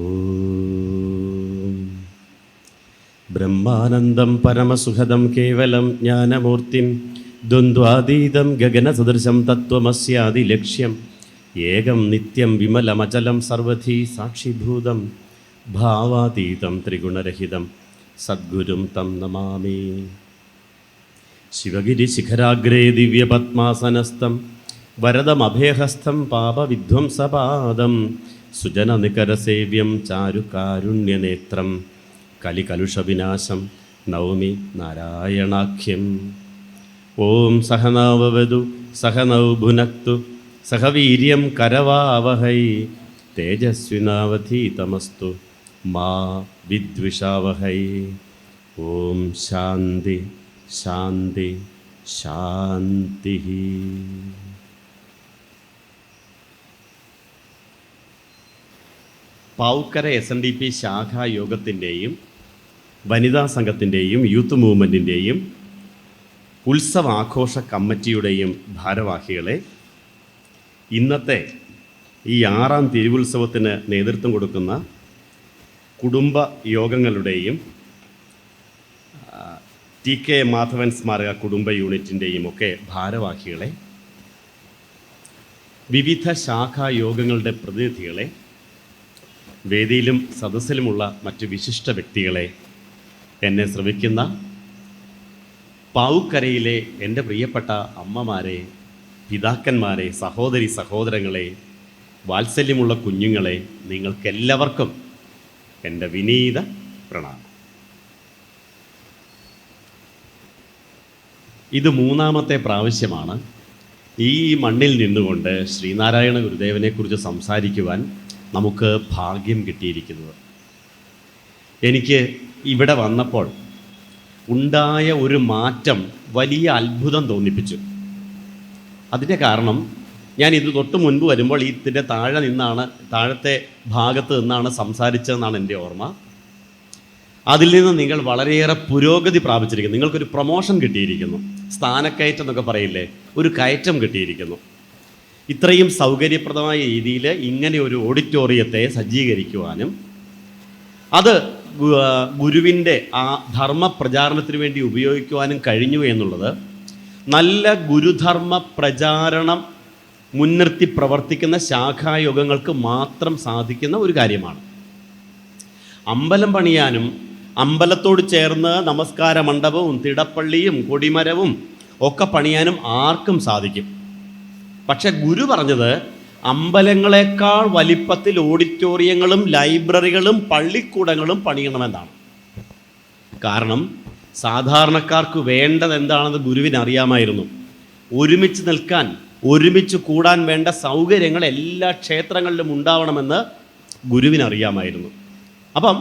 ഓം ബ്രഹ്മാനന്ദം പരമസുഖദം കേവലം ജ്ഞാനമൂർത്തിം ദ്വന്ദ്വാതീതം ഗഗനസദൃശം തത്വമസ്യാദിലക്ഷ്യം ഏകം നിത്യം വിമലമചലം സർവധി സാക്ഷിഭൂതം ഭാവാതീതം ത്രിഗുണരഹിതം സദ്ഗുരും തം നമാമി. ശിവഗിരിശിഖരാഗ്രേ ദിവ്യപത്മാസനസ്ഥം വരദമഭയഹസ്തം പാപവിധ്വംസപാദം സുജനനികരസേവ്യം ചാരുകാരുണ്യനേത്രം കലികലുഷവിനാശം നൗമി നാരായണാഖ്യം. ഓം സഹനാവവതു സഹനൗ ഭുനക്തു സഹവീര്യം കരവാവഹൈ തേജസ്വിനാവധീതമസ്തു മാ വിദ്വിഷാവഹൈ. ഓം ശാന്തി ശാന്തി ശാന്തി. പാവുക്കര SNDP ശാഖാ യോഗത്തിൻ്റെയും വനിതാ സംഘത്തിൻ്റെയും യൂത്ത് മൂവ്മെൻറ്റിൻ്റെയും ഉത്സവാഘോഷ കമ്മിറ്റിയുടെയും ഭാരവാഹികളെ, ഇന്നത്തെ ഈ 6ാം തിരുവുത്സവത്തിന് നേതൃത്വം കൊടുക്കുന്ന കുടുംബ യോഗങ്ങളുടെയും TK മാധവൻ സ്മാരക കുടുംബ യൂണിറ്റിൻ്റെയും ഒക്കെ ഭാരവാഹികളെ, വിവിധ ശാഖാ യോഗങ്ങളുടെ പ്രതിനിധികളെ, വേദിയിലും സദസ്സിലുമുള്ള മറ്റ് വിശിഷ്ട വ്യക്തികളെ, എന്നെ ശ്രവിക്കുന്ന പാവുക്കരയിലെ എൻ്റെ പ്രിയപ്പെട്ട അമ്മമാരെ, പിതാക്കന്മാരെ, സഹോദരി സഹോദരങ്ങളെ, വാത്സല്യമുള്ള കുഞ്ഞുങ്ങളെ, നിങ്ങൾക്കെല്ലാവർക്കും എൻ്റെ വിനീത പ്രണാമം. ഇത് 3ാമത്തെ പ്രാവശ്യമാണ് ഈ മണ്ണിൽ നിന്നുകൊണ്ട് ശ്രീനാരായണ ഗുരുദേവനെക്കുറിച്ച് സംസാരിക്കുവാൻ നമുക്ക് ഭാഗ്യം കിട്ടിയിരിക്കുന്നത്. എനിക്ക് ഇവിടെ വന്നപ്പോൾ ഉണ്ടായ ഒരു മാറ്റം വലിയ അത്ഭുതം തോന്നിപ്പിച്ചു. അതിൻ്റെ കാരണം, ഞാൻ ഇത് തൊട്ട് മുൻപ് വരുമ്പോൾ ഇതിൻ്റെ താഴത്തെ ഭാഗത്ത് നിന്നാണ് സംസാരിച്ചതെന്നാണ് എൻ്റെ ഓർമ്മ. അതിൽ നിന്ന് നിങ്ങൾ വളരെയേറെ പുരോഗതി പ്രാപിച്ചിരിക്കുന്നു. നിങ്ങൾക്കൊരു പ്രൊമോഷൻ കിട്ടിയിരിക്കുന്നു. സ്ഥാനക്കയറ്റം എന്നൊക്കെ പറയില്ലേ, ഒരു കയറ്റം കിട്ടിയിരിക്കുന്നു. ഇത്രയും സൗകര്യപ്രദമായ രീതിയിൽ ഇങ്ങനെ ഒരു ഓഡിറ്റോറിയത്തെ സജ്ജീകരിക്കുവാനും അത് ഗുരുവിൻ്റെ ആ ധർമ്മ പ്രചാരണത്തിന് വേണ്ടി ഉപയോഗിക്കുവാനും കഴിഞ്ഞു എന്നുള്ളത് നല്ല ഗുരുധർമ്മ പ്രചാരണം മുൻനിർത്തി പ്രവർത്തിക്കുന്ന ശാഖായോഗങ്ങൾക്ക് മാത്രം സാധിക്കുന്ന ഒരു കാര്യമാണ്. അമ്പലം പണിയാനും അമ്പലത്തോട് ചേർന്ന് നമസ്കാര മണ്ഡപവും തിടപ്പള്ളിയും കൊടിമരവും ഒക്കെ പണിയാനും ആർക്കും സാധിക്കും. പക്ഷെ ഗുരു പറഞ്ഞത് അമ്പലങ്ങളെക്കാൾ വലിപ്പത്തിൽ ഓഡിറ്റോറിയങ്ങളും ലൈബ്രറികളും പള്ളിക്കൂടങ്ങളും പണിയണമെന്നാണ്. കാരണം സാധാരണക്കാർക്ക് വേണ്ടത് എന്താണെന്ന് ഗുരുവിന് അറിയാമായിരുന്നു. ഒരുമിച്ച് നിൽക്കാൻ, ഒരുമിച്ച് കൂടാൻ വേണ്ട സൗകര്യങ്ങൾ എല്ലാ ക്ഷേത്രങ്ങളിലും ഉണ്ടാവണമെന്ന് ഗുരുവിനറിയാമായിരുന്നു. അപ്പം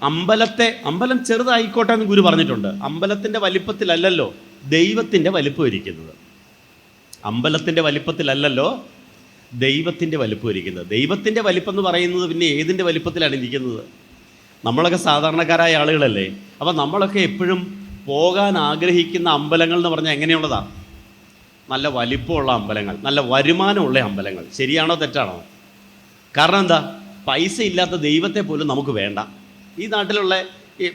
അമ്പലം ചെറുതായിക്കോട്ടെ എന്ന് ഗുരു പറഞ്ഞിട്ടുണ്ട്. അമ്പലത്തിൻ്റെ വലിപ്പത്തിലല്ലല്ലോ ദൈവത്തിൻ്റെ വലിപ്പം ഇരിക്കുന്നത്. അമ്പലത്തിൻ്റെ വലിപ്പത്തിലല്ലല്ലോ ദൈവത്തിൻ്റെ വലിപ്പം ഇരിക്കുന്നത്. ദൈവത്തിൻ്റെ വലിപ്പം എന്ന് പറയുന്നത് പിന്നെ ഏതിൻ്റെ വലിപ്പത്തിലാണ് ഇരിക്കുന്നത്? നമ്മളൊക്കെ സാധാരണക്കാരായ ആളുകളല്ലേ. അപ്പം നമ്മളൊക്കെ എപ്പോഴും പോകാൻ ആഗ്രഹിക്കുന്ന അമ്പലങ്ങൾ എന്ന് പറഞ്ഞാൽ എങ്ങനെയുള്ളതാണ്? നല്ല വലിപ്പമുള്ള അമ്പലങ്ങൾ, നല്ല വരുമാനമുള്ള അമ്പലങ്ങൾ. ശരിയാണോ തെറ്റാണോ? കാരണം എന്താ? പൈസ ഇല്ലാത്ത ദൈവത്തെ പോലും നമുക്ക് വേണ്ട. ഈ നാട്ടിലുള്ള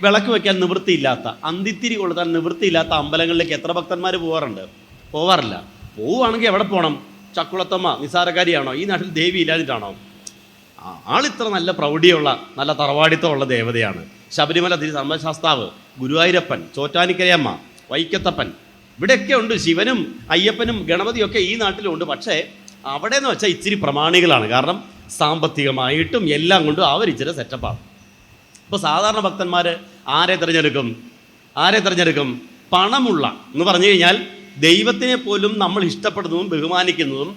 വിളക്ക് വയ്ക്കാൻ നിവൃത്തിയില്ലാത്ത, അന്തിത്തിരി കൊളുത്താൻ നിവൃത്തിയില്ലാത്ത അമ്പലങ്ങളിലേക്ക് എത്ര ഭക്തന്മാർ പോവാറില്ല. പോവുകയാണെങ്കിൽ എവിടെ പോകണം? ചക്കുളത്തമ്മ നിസാരക്കാരിയാണോ? ഈ നാട്ടിൽ ദേവി ഇല്ലാതിട്ടാണോ? ആളിത്ര നല്ല പ്രൗഢിയുള്ള, നല്ല തറവാടിത്തമുള്ള ദേവതയാണ്. ശബരിമല ധർമ്മശാസ്താവ്, ഗുരുവായൂരപ്പൻ, ചോറ്റാനിക്കരയമ്മ, വൈക്കത്തപ്പൻ, ഇവിടെയൊക്കെ ഉണ്ട്. ശിവനും അയ്യപ്പനും ഗണപതിയൊക്കെ ഈ നാട്ടിലുണ്ട്. പക്ഷേ അവിടെ എന്ന് വെച്ചാൽ ഇച്ചിരി പ്രമാണികളാണ്. കാരണം സാമ്പത്തികമായിട്ടും എല്ലാം കൊണ്ടും അവരിച്ചിരി സെറ്റപ്പാണ്. ഇപ്പോൾ സാധാരണ ഭക്തന്മാർ ആരെ തിരഞ്ഞെടുക്കും? പണമുള്ള എന്ന് പറഞ്ഞു കഴിഞ്ഞാൽ ദൈവത്തിനെ പോലും നമ്മൾ ഇഷ്ടപ്പെടുന്നതും ബഹുമാനിക്കുന്നതും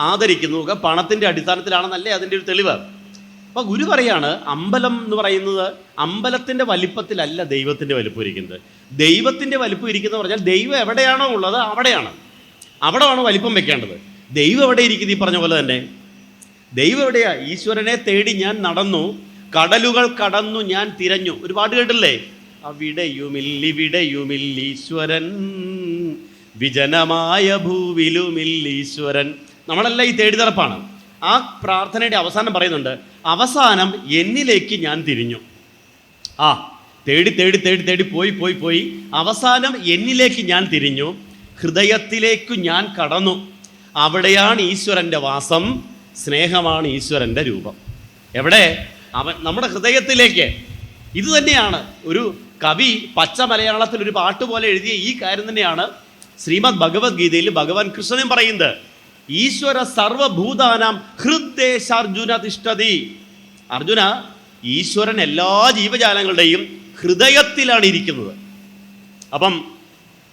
ആദരിക്കുന്നതും ഒക്കെ പണത്തിൻ്റെ അടിസ്ഥാനത്തിലാണെന്നല്ലേ അതിൻ്റെ ഒരു തെളിവ്. അപ്പോൾ ഗുരു പറയാണ്, അമ്പലം എന്ന് പറയുന്നത് അമ്പലത്തിൻ്റെ വലിപ്പത്തിലല്ല ദൈവത്തിൻ്റെ വലിപ്പം ഇരിക്കുന്നത്. ദൈവത്തിൻ്റെ വലിപ്പം ഇരിക്കുന്നത് പറഞ്ഞാൽ ദൈവം എവിടെയാണോ ഉള്ളത് അവിടെയാണ് വലിപ്പം വെക്കേണ്ടത്. ദൈവം എവിടെ ഇരിക്കുന്നത്? ഈ പറഞ്ഞ പോലെ തന്നെ ദൈവം എവിടെയാ? ഈശ്വരനെ തേടി ഞാൻ നടന്നു, കടലുകൾ കടന്നു ഞാൻ തിരഞ്ഞു. ഒരു പാട്ട് കേട്ടില്ലേ? അവിടെയുമില്ലീശ്വരൻ, വിജനമായ ഭൂവിലുമില്ലീശ്വരൻ. നമ്മളെല്ലാം ഈ തേടി നടപ്പാണ്. ആ പ്രാർത്ഥനയുടെ അവസാനം പറയുന്നുണ്ട്, അവസാനം എന്നിലേക്ക് ഞാൻ തിരിഞ്ഞു. തേടി തേടി തേടി തേടി പോയി അവസാനം എന്നിലേക്ക് ഞാൻ തിരിഞ്ഞു, ഹൃദയത്തിലേക്കു ഞാൻ കടന്നു, അവിടെയാണ് ഈശ്വരൻ്റെ വാസം, സ്നേഹമാണ് ഈശ്വരൻ്റെ രൂപം. എവിടെ? നമ്മുടെ ഹൃദയത്തിലേക്ക്. ഇത് തന്നെയാണ് ഒരു കവി പച്ച മലയാളത്തിൽ ഒരു പാട്ട് പോലെ എഴുതിയ ഈ കാര്യം തന്നെയാണ് ശ്രീമദ് ഭഗവത്ഗീതയിൽ ഭഗവാൻ കൃഷ്ണനും പറയുന്നത്. ഈശ്വര സർവഭൂതാനാം ഹൃദ്ദേശാർജുന തിഷ്ഠതി. അർജുന, ഈശ്വരൻ എല്ലാ ജീവജാലങ്ങളുടെയും ഹൃദയത്തിലാണ് ഇരിക്കുന്നത്. അപ്പം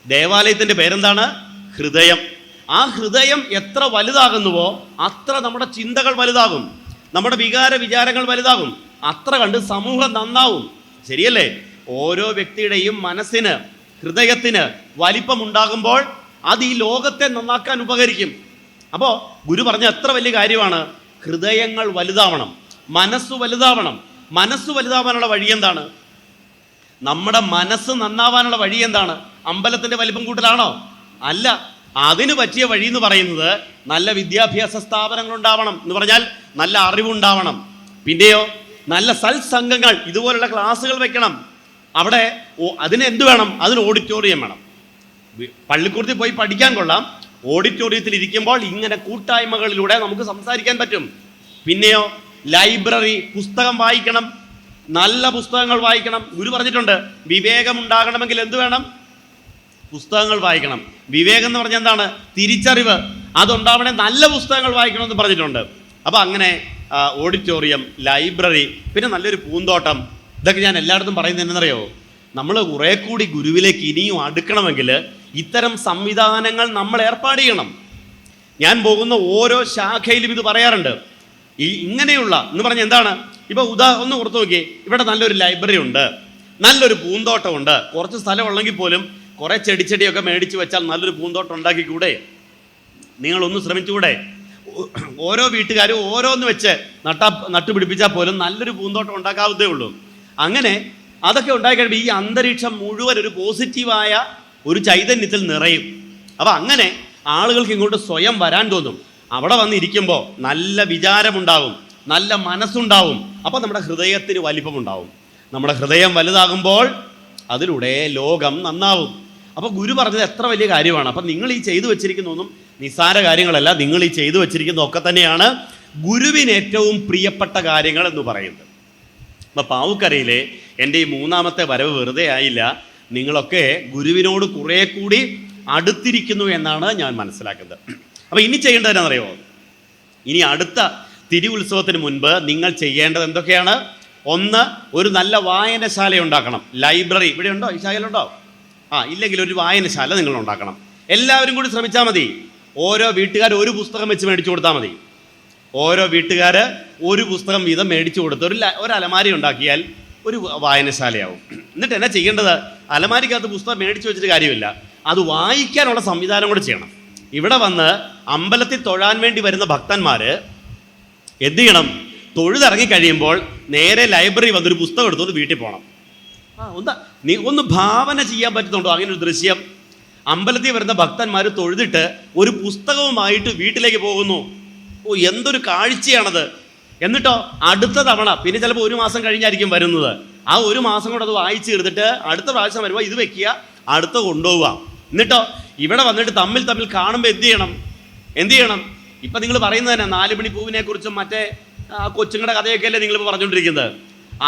ദേവാലയത്തിൻ്റെ പേരെന്താണ്? ഹൃദയം. ആ ഹൃദയം എത്ര വലുതാകുന്നുവോ അത്ര നമ്മുടെ ചിന്തകൾ വലുതാകും, നമ്മുടെ വിചാരങ്ങൾ വലുതാകും, അത്ര കണ്ട് സമൂഹം നന്നാവും. ശരിയല്ലേ? ഓരോ വ്യക്തിയുടെയും മനസ്സിന്, ഹൃദയത്തിന് വലിപ്പമുണ്ടാകുമ്പോൾ അത് ഈ ലോകത്തെ നന്നാക്കാൻ ഉപകരിക്കും. അപ്പോൾ ഗുരു പറഞ്ഞ എത്ര വലിയ കാര്യമാണ്. ഹൃദയങ്ങൾ വലുതാവണം, മനസ്സ് വലുതാവണം. മനസ്സ് വലുതാവാനുള്ള വഴി എന്താണ്? നമ്മുടെ മനസ്സ് നന്നാവാനുള്ള വഴി എന്താണ്? അമ്പലത്തിൻ്റെ വലിപ്പം കൂട്ടലാണോ? അല്ല. അതിന് പറ്റിയ വഴി എന്ന് പറയുന്നത് നല്ല വിദ്യാഭ്യാസ സ്ഥാപനങ്ങൾ ഉണ്ടാവണം എന്ന് പറഞ്ഞാൽ നല്ല അറിവുണ്ടാവണം. പിന്നെയോ നല്ല സത്സംഗങ്ങൾ, ഇതുപോലുള്ള ക്ലാസ്സുകൾ വെക്കണം. അവിടെ അതിന് എന്ത് വേണം? അതിന് ഓഡിറ്റോറിയം വേണം. പള്ളിക്കൂടത്തിൽ പോയി പഠിക്കാൻ കൊള്ളാം, ഓഡിറ്റോറിയത്തിൽ ഇരിക്കുമ്പോൾ ഇങ്ങനെ കൂട്ടായ്മകളിലൂടെ നമുക്ക് സംസാരിക്കാൻ പറ്റും. പിന്നെയോ ലൈബ്രറി, പുസ്തകം വായിക്കണം, നല്ല പുസ്തകങ്ങൾ വായിക്കണം. ഗുരു പറഞ്ഞിട്ടുണ്ട്, വിവേകം ഉണ്ടാകണമെങ്കിൽ എന്ത് വേണം? പുസ്തകങ്ങൾ വായിക്കണം. വിവേകം എന്ന് പറഞ്ഞാൽ എന്താണ്? തിരിച്ചറിവ്. അതുണ്ടാവണേ നല്ല പുസ്തകങ്ങൾ വായിക്കണമെന്ന് പറഞ്ഞിട്ടുണ്ട്. അപ്പോൾ അങ്ങനെ ഓഡിറ്റോറിയം, ലൈബ്രറി, പിന്നെ നല്ലൊരു പൂന്തോട്ടം, ഇതൊക്കെ ഞാൻ എല്ലായിടത്തും പറയുന്നത് എന്നറിയോ? നമ്മൾ കുറേ കൂടി ഗുരുവിലേക്ക് ഇനിയും അടുക്കണമെങ്കിൽ ഇത്തരം സംവിധാനങ്ങൾ നമ്മൾ ഏർപ്പാട് ചെയ്യണം. ഞാൻ പോകുന്ന ഓരോ ശാഖയിലും ഇത് പറയാറുണ്ട്. ഇങ്ങനെയുള്ള എന്ന് പറഞ്ഞാൽ എന്താണ്? ഇപ്പോൾ ഒന്ന് ഓർത്ത് നോക്കിയേ, ഇവിടെ നല്ലൊരു ലൈബ്രറി ഉണ്ട്, നല്ലൊരു പൂന്തോട്ടമുണ്ട്. കുറച്ച് സ്ഥലമുള്ളെങ്കിൽ പോലും കുറേ ചെടിയൊക്കെ മേടിച്ച് വെച്ചാൽ നല്ലൊരു പൂന്തോട്ടം ഉണ്ടാക്കിക്കൂടെ? നിങ്ങളൊന്ന് ശ്രമിച്ചുകൂടെ? ഓരോ വീട്ടുകാരും ഓരോന്ന് വെച്ച് നട്ടുപിടിപ്പിച്ചാൽ പോലും നല്ലൊരു പൂന്തോട്ടം ഉണ്ടാക്കാവുന്നതേ ഉള്ളൂ. അങ്ങനെ അതൊക്കെ ഉണ്ടായിക്കഴിയുമ്പോൾ ഈ അന്തരീക്ഷം മുഴുവൻ ഒരു പോസിറ്റീവായ ഒരു ചൈതന്യത്തിൽ നിറയും. അപ്പോൾ അങ്ങനെ ആളുകൾക്ക് ഇങ്ങോട്ട് സ്വയം വരാൻ തോന്നും. അവിടെ വന്നിരിക്കുമ്പോൾ നല്ല വിചാരമുണ്ടാവും, നല്ല മനസ്സുണ്ടാവും. അപ്പോൾ നമ്മുടെ ഹൃദയത്തിന് വലിപ്പമുണ്ടാവും. നമ്മുടെ ഹൃദയം വലുതാകുമ്പോൾ അതിലൂടെ ലോകം നന്നാവും. അപ്പോൾ ഗുരു പറഞ്ഞത് എത്ര വലിയ കാര്യമാണ്. അപ്പം നിങ്ങൾ ഈ ചെയ്തു വെച്ചിരിക്കുന്നതൊന്നും നിസ്സാര കാര്യങ്ങളല്ല. നിങ്ങൾ ഈ ചെയ്തു വെച്ചിരിക്കുന്നതൊക്കെ തന്നെയാണ് ഗുരുവിന് ഏറ്റവും പ്രിയപ്പെട്ട കാര്യങ്ങൾ എന്ന് പറയുന്നത്. അപ്പോൾ പാവുക്കരയിലെ എൻ്റെ ഈ മൂന്നാമത്തെ വരവ് വെറുതെ ആയില്ല. നിങ്ങളൊക്കെ ഗുരുവിനോട് കുറേ കൂടി അടുത്തിരിക്കുന്നു എന്നാണ് ഞാൻ മനസ്സിലാക്കുന്നത്. അപ്പോൾ ഇനി ചെയ്യേണ്ടതെന്നറിയോ? ഇനി അടുത്ത തിരുവുത്സവത്തിന് മുൻപ് നിങ്ങൾ ചെയ്യേണ്ടത് എന്തൊക്കെയാണ്? ഒന്ന്, ഒരു നല്ല വായനശാല ഉണ്ടാക്കണം. ലൈബ്രറി ഇവിടെ ഉണ്ടോ? ഈ ശാഖയിലുണ്ടോ? ഇല്ലെങ്കിൽ ഒരു വായനശാല നിങ്ങൾ ഉണ്ടാക്കണം. എല്ലാവരും കൂടി ശ്രമിച്ചാൽ മതി. ഓരോ വീട്ടുകാർ ഒരു പുസ്തകം വെച്ച് മേടിച്ചു കൊടുത്താൽ മതി. ഓരോ വീട്ടുകാർ ഒരു പുസ്തകം വീതം മേടിച്ചു കൊടുത്ത് ഒരു അലമാരി ഉണ്ടാക്കിയാൽ ഒരു വായനശാലയാവും. എന്നിട്ട് എന്നാ ചെയ്യേണ്ടത്? അലമാരിക്കകത്ത് പുസ്തകം മേടിച്ചു വെച്ചിട്ട് കാര്യമില്ല, അത് വായിക്കാനുള്ള സംവിധാനം കൂടെ ചെയ്യണം. ഇവിടെ വന്ന് അമ്പലത്തിൽ തൊഴാൻ വേണ്ടി വരുന്ന ഭക്തന്മാർ എന്ത് ചെയ്യണം? തൊഴുതിറങ്ങി കഴിയുമ്പോൾ നേരെ ലൈബ്രറി വന്നൊരു പുസ്തകം എടുത്തോണ്ട് വീട്ടിൽ പോകണം. ഒന്ന് ഭാവന ചെയ്യാൻ പറ്റുന്നുണ്ടോ അങ്ങനെ ഒരു ദൃശ്യം? അമ്പലത്തിൽ വരുന്ന ഭക്തന്മാർ തൊഴുതിട്ട് ഒരു പുസ്തകവുമായിട്ട് വീട്ടിലേക്ക് പോകുന്നു. എന്തൊരു കാഴ്ചയാണത്! എന്നിട്ടോ അടുത്ത തവണ പിന്നെ ചിലപ്പോൾ 1 മാസം കഴിഞ്ഞായിരിക്കും വരുന്നത്. ആ 1 മാസം കൊണ്ട് അത് വായിച്ച് തീർത്തിട്ട് അടുത്ത പ്രാവശ്യം വരുമ്പോൾ ഇത് വെക്കുക, അടുത്ത കൊണ്ടുപോവുക. എന്നിട്ടോ ഇവിടെ വന്നിട്ട് തമ്മിൽ കാണുമ്പോൾ എന്ത് ചെയ്യണം? ഇപ്പം നിങ്ങൾ പറയുന്നത് തന്നെ 4 മണി പൂവിനെ കുറിച്ചും മറ്റേ കൊച്ചുങ്ങളുടെ കഥയൊക്കെയല്ലേ നിങ്ങളിപ്പോൾ പറഞ്ഞുകൊണ്ടിരിക്കുന്നത്.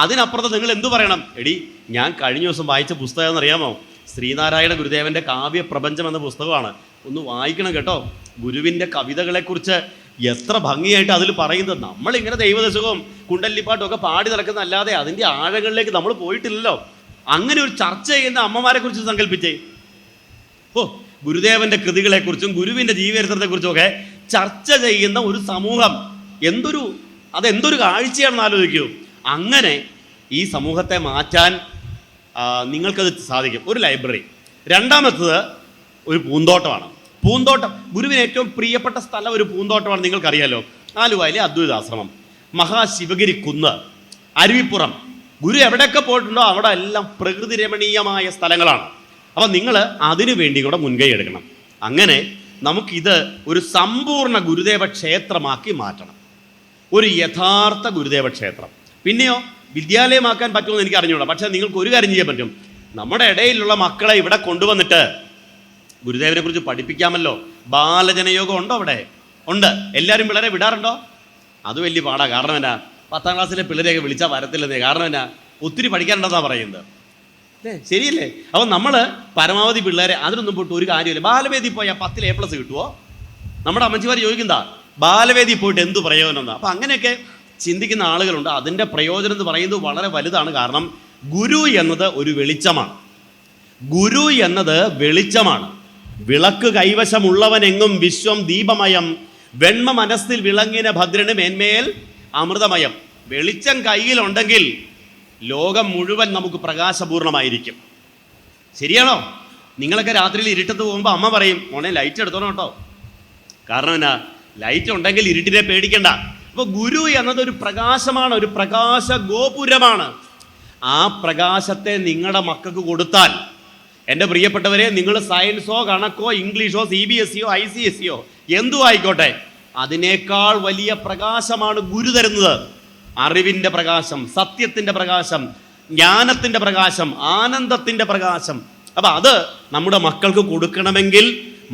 അതിനപ്പുറത്ത് നിങ്ങൾ എന്തു പറയണം? എടി, ഞാൻ കഴിഞ്ഞ ദിവസം വായിച്ച പുസ്തകം എന്നറിയാമോ? ശ്രീനാരായണ ഗുരുദേവൻ്റെ കാവ്യപ്രപഞ്ചം എന്ന പുസ്തകമാണ്. ഒന്ന് വായിക്കണം കേട്ടോ. ഗുരുവിൻ്റെ കവിതകളെക്കുറിച്ച് എത്ര ഭംഗിയായിട്ട് അതിൽ പറയുന്നത്. നമ്മളിങ്ങനെ ദൈവദശകവും കുണ്ടല്ലിപ്പാട്ടും ഒക്കെ പാടി നടക്കുന്നതല്ലാതെ അതിൻ്റെ ആഴങ്ങളിലേക്ക് നമ്മൾ പോയിട്ടില്ലല്ലോ. അങ്ങനെ ഒരു ചർച്ച ചെയ്യുന്ന അമ്മമാരെ കുറിച്ച് സങ്കല്പിച്ചേ. ഗുരുദേവൻ്റെ കൃതികളെക്കുറിച്ചും ഗുരുവിൻ്റെ ജീവചരിത്രത്തെക്കുറിച്ചും ഒക്കെ ചർച്ച ചെയ്യുന്ന ഒരു സമൂഹം അതെന്തൊരു കാഴ്ചയാണെന്ന് ആലോചിക്കൂ. അങ്ങനെ ഈ സമൂഹത്തെ മാറ്റാൻ നിങ്ങൾക്കത് സാധിക്കും. ഒരു ലൈബ്രറി. രണ്ടാമത്തത് ഒരു പൂന്തോട്ടമാണ്. പൂന്തോട്ടം ഗുരുവിന് ഏറ്റവും പ്രിയപ്പെട്ട സ്ഥലം ഒരു പൂന്തോട്ടമാണ്. നിങ്ങൾക്കറിയാലോ, ആലുവയിലെ അദ്വൈതാശ്രമം, മഹാശിവഗിരി കുന്ന്, അരുവിപ്പുറം. ഗുരു എവിടെയൊക്കെ പോയിട്ടുണ്ടോ അവിടെ എല്ലാം പ്രകൃതി രമണീയമായ സ്ഥലങ്ങളാണ്. അപ്പം നിങ്ങൾ അതിനു വേണ്ടി കൂടെ മുൻകൈ എടുക്കണം. അങ്ങനെ നമുക്കിത് ഒരു സമ്പൂർണ്ണ ഗുരുദേവ ക്ഷേത്രമാക്കി മാറ്റണം. ഒരു യഥാർത്ഥ ഗുരുദേവ ക്ഷേത്രം. പിന്നെയോ വിദ്യാലയമാക്കാൻ പറ്റുമെന്ന് എനിക്ക് അറിഞ്ഞൂടാ. പക്ഷേ നിങ്ങൾക്ക് ഒരു കാര്യം ചെയ്യാൻ പറ്റും. നമ്മുടെ ഇടയിലുള്ള മക്കളെ ഇവിടെ കൊണ്ടുവന്നിട്ട് ഗുരുദേവനെ കുറിച്ച് പഠിപ്പിക്കാമല്ലോ. ബാലജനയോഗം ഉണ്ടോ? അവിടെ ഉണ്ട്. എല്ലാവരും പിള്ളേരെ വിടാറുണ്ടോ? അത് വലിയ പാടാ. കാരണം എന്നാ, 10ാം ക്ലാസ്സിലെ പിള്ളേരെയൊക്കെ വിളിച്ചാൽ വരത്തില്ലെന്നേ. കാരണം എന്നാ, ഒത്തിരി പഠിക്കാനുണ്ടെന്നാണ് പറയുന്നത്. അല്ലേ? ശരിയല്ലേ? അപ്പോൾ നമ്മൾ പരമാവധി പിള്ളേരെ അതിനൊന്നും പോയിട്ട് ഒരു കാര്യമില്ല. ബാലവേദി പോയാൽ 10ൽ A+ കിട്ടുമോ? നമ്മുടെ അമ്മച്ചിമാർ ചോദിക്കുന്നതാ, ബാലവേദി പോയിട്ട് എന്ത് പ്രയോജനം എന്നാ. അപ്പം അങ്ങനെയൊക്കെ ചിന്തിക്കുന്ന ആളുകളുണ്ട്. അതിൻ്റെ പ്രയോജനം എന്ന് പറയുന്നത് വളരെ വലുതാണ്. കാരണം ഗുരു എന്നത് ഒരു വെളിച്ചമാണ്. ഗുരു എന്നത് വെളിച്ചമാണ്. വിളക്ക് കൈവശമുള്ളവനെങ്ങും വിശ്വം ദീപമയം, വെണ്മ മനസ്സിൽ വിളങ്ങിന ഭദ്രന് മേന്മേൽ അമൃതമയം. വെളിച്ചം കയ്യിലുണ്ടെങ്കിൽ ലോകം മുഴുവൻ നമുക്ക് പ്രകാശപൂർണമായിരിക്കും. ശരിയാണോ? നിങ്ങളൊക്കെ രാത്രിയിൽ ഇരുട്ടത്ത് പോകുമ്പോൾ അമ്മ പറയും, മോനെ ലൈറ്റ് എടുത്തോണം കേട്ടോ. കാരണം എന്നാ, ലൈറ്റ് ഉണ്ടെങ്കിൽ ഇരുട്ടിനെ പേടിക്കണ്ട. അപ്പോൾ ഗുരു എന്നതൊരു പ്രകാശമാണ്, ഒരു പ്രകാശ ഗോപുരമാണ്. ആ പ്രകാശത്തെ നിങ്ങളുടെ മക്കൾക്ക് കൊടുത്താൽ, എൻ്റെ പ്രിയപ്പെട്ടവരെ, നിങ്ങൾ സയൻസോ കണക്കോ ഇംഗ്ലീഷോ CBSE ICSE എന്തു ആയിക്കോട്ടെ, അതിനേക്കാൾ വലിയ പ്രകാശമാണ് ഗുരു തരുന്നത്. അറിവിൻ്റെ പ്രകാശം, സത്യത്തിൻ്റെ പ്രകാശം, ജ്ഞാനത്തിൻ്റെ പ്രകാശം, ആനന്ദത്തിൻ്റെ പ്രകാശം. അപ്പം അത് നമ്മുടെ മക്കൾക്ക് കൊടുക്കണമെങ്കിൽ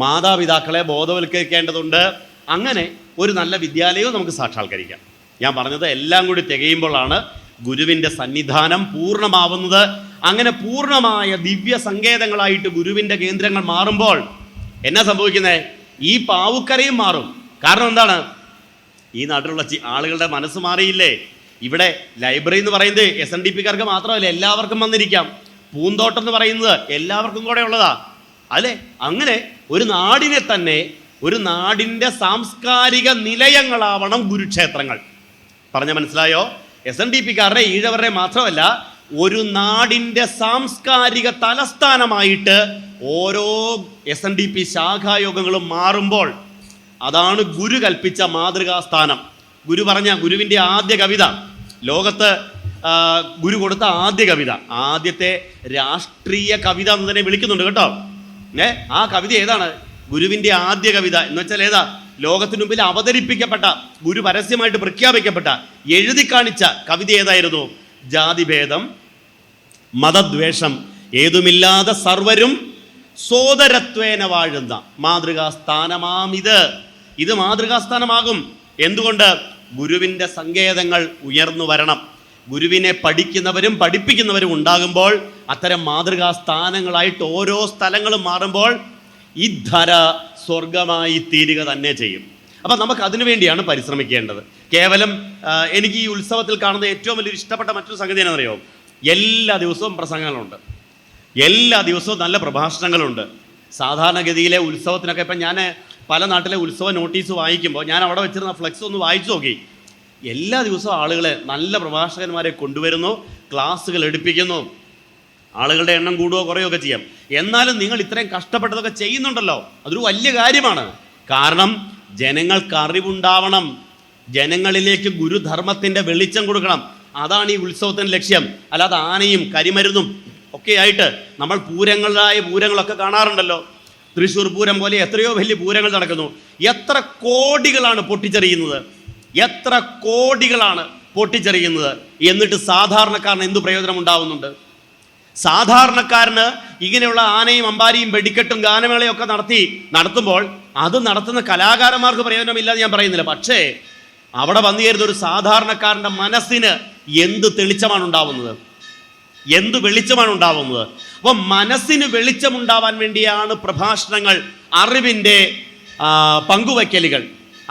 മാതാപിതാക്കളെ ബോധവൽക്കരിക്കേണ്ടതുണ്ട്. അങ്ങനെ ഒരു നല്ല വിദ്യാലയവും നമുക്ക് സാക്ഷാത്കരിക്കാം. ഞാൻ പറഞ്ഞത് എല്ലാം കൂടി തികയുമ്പോഴാണ് ഗുരുവിൻ്റെ സന്നിധാനം പൂർണ്ണമാവുന്നത്. അങ്ങനെ പൂർണ്ണമായ ദിവ്യ സങ്കേതങ്ങളായിട്ട് ഗുരുവിൻ്റെ കേന്ദ്രങ്ങൾ മാറുമ്പോൾ എന്നാ സംഭവിക്കുന്നത്? ഈ പാവുക്കരയും മാറും. കാരണം എന്താണ്? ഈ നാട്ടിലുള്ള ആളുകളുടെ മനസ്സ് മാറിയില്ലേ? ഇവിടെ ലൈബ്രറി എന്ന് പറയുന്നത് SNDP-കാർക്ക് മാത്രമല്ല, എല്ലാവർക്കും വന്നിരിക്കാം. പൂന്തോട്ടം എന്ന് പറയുന്നത് എല്ലാവർക്കും കൂടെ ഉള്ളതാ അല്ലേ? അങ്ങനെ ഒരു നാടിനെ തന്നെ, ഒരു നാടിൻ്റെ സാംസ്കാരിക നിലയങ്ങളാവണം ഗുരുക്ഷേത്രങ്ങൾ. പറഞ്ഞ മനസ്സിലായോ? SNDP-കാരുടെ ഈഴവരുടെ മാത്രമല്ല, ഒരു നാടിൻ്റെ സാംസ്കാരിക തലസ്ഥാനമായിട്ട് ഓരോ SNDP ശാഖായോഗങ്ങളും മാറുമ്പോൾ അതാണ് ഗുരു കൽപ്പിച്ച മാതൃകാസ്ഥാനം. ഗുരു പറഞ്ഞ ഗുരുവിൻ്റെ ആദ്യ കവിത, ലോകത്ത് ഗുരു കൊടുത്ത ആദ്യ കവിത, ആദ്യത്തെ രാഷ്ട്രീയ കവിത എന്ന് തന്നെ വിളിക്കുന്നുണ്ട് കേട്ടോ. ആ കവിത ഏതാണ്? ഗുരുവിൻ്റെ ആദ്യ കവിത എന്ന് വെച്ചാൽ ഏതാ? ലോകത്തിനു മുമ്പിൽ അവതരിപ്പിക്കപ്പെട്ട, ഗുരു പരസ്യമായിട്ട് പ്രഖ്യാപിക്കപ്പെട്ട, എഴുതി കാണിച്ച കവിത ഏതായിരുന്നു? ജാതിഭേദം, മതദ്വേഷം ഏതുമില്ലാതെ സർവരും സോദരത്വേന വാഴുന്ന മാതൃകാസ്ഥാനമാമിത്. ഇത് മാതൃകാസ്ഥാനമാകും. എന്തുകൊണ്ട്? ഗുരുവിൻ്റെ സങ്കേതങ്ങൾ ഉയർന്നു വരണം. ഗുരുവിനെ പഠിക്കുന്നവരും പഠിപ്പിക്കുന്നവരും ഉണ്ടാകുമ്പോൾ, അത്തരം മാതൃകാസ്ഥാനങ്ങളായിട്ട് ഓരോ സ്ഥലങ്ങളും മാറുമ്പോൾ ഈ ധര സ്വർഗമായി തീരുക തന്നെ ചെയ്യും. അപ്പം നമുക്ക് അതിനു വേണ്ടിയാണ് പരിശ്രമിക്കേണ്ടത്. കേവലം എനിക്ക് ഈ ഉത്സവത്തിൽ കാണുന്ന ഏറ്റവും വലിയൊരു ഇഷ്ടപ്പെട്ട മറ്റൊരു സംഗതി എന്നറിയോ? എല്ലാ ദിവസവും പ്രസംഗങ്ങളുണ്ട്, എല്ലാ ദിവസവും നല്ല പ്രഭാഷണങ്ങളുണ്ട്. സാധാരണഗതിയിലെ ഉത്സവത്തിനൊക്കെ ഇപ്പം ഞാൻ പല നാട്ടിലെ ഉത്സവ നോട്ടീസ് വായിക്കുമ്പോൾ ഞാൻ അവിടെ വെച്ചിരുന്ന ഫ്ലെക്സ് ഒന്ന് വായിച്ചു നോക്കി. എല്ലാ ദിവസവും ആളുകളെ, നല്ല പ്രഭാഷകന്മാരെ കൊണ്ടുവരുന്നു, ക്ലാസ്സുകൾ എടുപ്പിക്കുന്നു. ആളുകളുടെ എണ്ണം കൂടുകയോ കുറയോ ഒക്കെ ചെയ്യാം. എന്നാലും നിങ്ങൾ ഇത്രയും കഷ്ടപ്പെട്ടതൊക്കെ ചെയ്യുന്നുണ്ടല്ലോ, അതൊരു വലിയ കാര്യമാണ്. കാരണം ജനങ്ങൾക്ക് അറിവുണ്ടാവണം, ജനങ്ങളിലേക്ക് ഗുരുധർമ്മത്തിൻ്റെ വെളിച്ചം കൊടുക്കണം. അതാണ് ഈ ഉത്സവത്തിൻ്റെ ലക്ഷ്യം. അല്ലാതെ ആനയും കരിമരുന്നും ഒക്കെ ആയിട്ട് നമ്മൾ പൂരങ്ങളൊക്കെ കാണാറുണ്ടല്ലോ. തൃശ്ശൂർ പൂരം പോലെ എത്രയോ വലിയ പൂരങ്ങൾ നടക്കുന്നു. എത്ര കോടികളാണ് പൊട്ടിച്ചെറിയുന്നത്, എത്ര കോടികളാണ് പൊട്ടിച്ചെറിയുന്നത്. എന്നിട്ട് സാധാരണക്കാരന് എന്തു പ്രയോജനം ഉണ്ടാവുന്നുണ്ട്? സാധാരണക്കാരന് ഇങ്ങനെയുള്ള ആനയും അമ്പാരിയും വെടിക്കെട്ടും ഗാനമേളയും ഒക്കെ നടത്തുമ്പോൾ അത് നടത്തുന്ന കലാകാരന്മാർക്ക് പ്രയോജനമില്ലാതെ ഞാൻ പറയുന്നില്ല. പക്ഷേ അവിടെ വന്നു ചേരുന്ന ഒരു സാധാരണക്കാരൻ്റെ മനസ്സിന് എന്ത് തെളിച്ചമാണ് ഉണ്ടാവുന്നത്, എന്ത് വെളിച്ചമാണ് ഉണ്ടാവുന്നത്. അപ്പോൾ മനസ്സിന് വെളിച്ചമുണ്ടാവാൻ വേണ്ടിയാണ് പ്രഭാഷണങ്ങൾ, അറിവിൻ്റെ പങ്കുവയ്ക്കലുകൾ.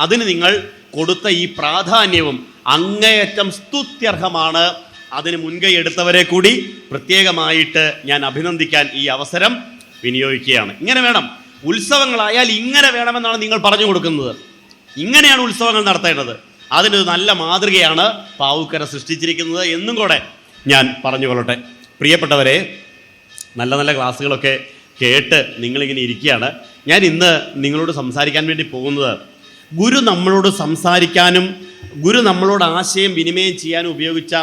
അതിന് നിങ്ങൾ കൊടുത്ത ഈ പ്രാധാന്യവും അങ്ങേയറ്റം സ്തുത്യർഹമാണ്. അതിന് മുൻകൈ എടുത്തവരെ കൂടി പ്രത്യേകമായിട്ട് ഞാൻ അഭിനന്ദിക്കാൻ ഈ അവസരം വിനിയോഗിക്കുകയാണ്. ഇങ്ങനെ വേണം, ഉത്സവങ്ങളായാൽ ഇങ്ങനെ വേണമെന്നാണ് നിങ്ങൾ പറഞ്ഞു കൊടുക്കുന്നത്. ഇങ്ങനെയാണ് ഉത്സവങ്ങൾ നടത്തേണ്ടത്. അതിനൊരു നല്ല മാതൃകയാണ് പാവുക്കര സൃഷ്ടിച്ചിരിക്കുന്നത് എന്നും കൂടെ ഞാൻ പറഞ്ഞുകൊള്ളട്ടെ. പ്രിയപ്പെട്ടവരെ, നല്ല നല്ല ക്ലാസ്സുകളൊക്കെ കേട്ട് നിങ്ങളിങ്ങനെ ഇരിക്കുകയാണ്. ഞാൻ ഇന്ന് നിങ്ങളോട് സംസാരിക്കാൻ വേണ്ടി പോകുന്നത്, ഗുരു നമ്മളോട് സംസാരിക്കാനും ഗുരു നമ്മളോട് ആശയം വിനിമയം ചെയ്യാനും ഉപയോഗിച്ച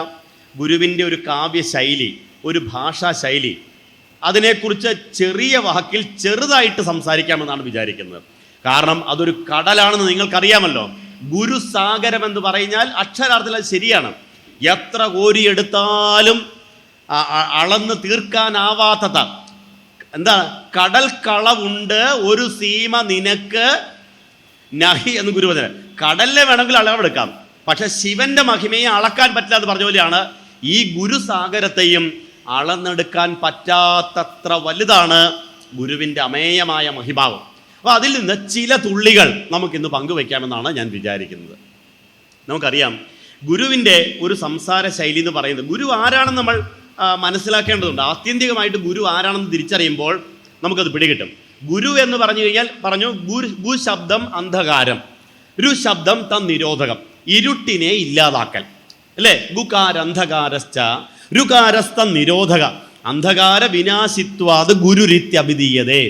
ഗുരുവിൻ്റെ ഒരു കാവ്യശൈലി, ഒരു ഭാഷാശൈലി, അതിനെക്കുറിച്ച് ചെറിയ വാക്കിൽ ചെറുതായിട്ട് സംസാരിക്കാമെന്നാണ് വിചാരിക്കുന്നത്. കാരണം അതൊരു കടലാണെന്ന് നിങ്ങൾക്കറിയാമല്ലോ. ഗുരുസാഗരം എന്ന് പറഞ്ഞാൽ അക്ഷരാർത്ഥത്തിൽ അത് ശരിയാണ്. എത്ര കോരിയെടുത്താലും അളന്ന് തീർക്കാനാവാത്ത എന്താ കടൽ കളവുണ്ട് ഒരു സീമ നിനക്ക് നഹി എന്ന് ഗുരു പറഞ്ഞത്. കടലിനെ വേണമെങ്കിൽ അളവെടുക്കാം, പക്ഷെ ശിവന്റെ മഹിമയെ അളക്കാൻ പറ്റില്ല എന്ന് പറഞ്ഞ പോലെയാണ് ഈ ഗുരുസാഗരത്തെയും അളന്നെടുക്കാൻ പറ്റാത്തത്ര വലുതാണ് ഗുരുവിൻ്റെ അമേയമായ മഹിമാവ്. അപ്പോൾ അതിൽ നിന്ന് ചില തുള്ളികൾ നമുക്കിന്ന് പങ്കുവയ്ക്കാമെന്നാണ് ഞാൻ വിചാരിക്കുന്നത്. നമുക്കറിയാം ഗുരുവിൻ്റെ ഒരു സംസാര ശൈലി എന്ന് പറയുന്നത്, ഗുരു ആരാണെന്ന് നമ്മൾ മനസ്സിലാക്കേണ്ടതുണ്ട്. ആത്യന്തികമായിട്ട് ഗുരു ആരാണെന്ന് തിരിച്ചറിയുമ്പോൾ നമുക്കത് പിടികിട്ടും. ഗുരു എന്ന് പറഞ്ഞു കഴിഞ്ഞാൽ ഗു ശബ്ദം അന്ധകാരം, രു ശബ്ദം നിരോധകം, ഇരുട്ടിനെ ഇല്ലാതാക്കൽ അല്ലേ. ഗുകാരന്ധകാരശ്ച രുകാരസ്ത നിരോധക അന്ധകാര വിനാശിത്വാത് ഗുരുരിത്യഭിധീയതേ.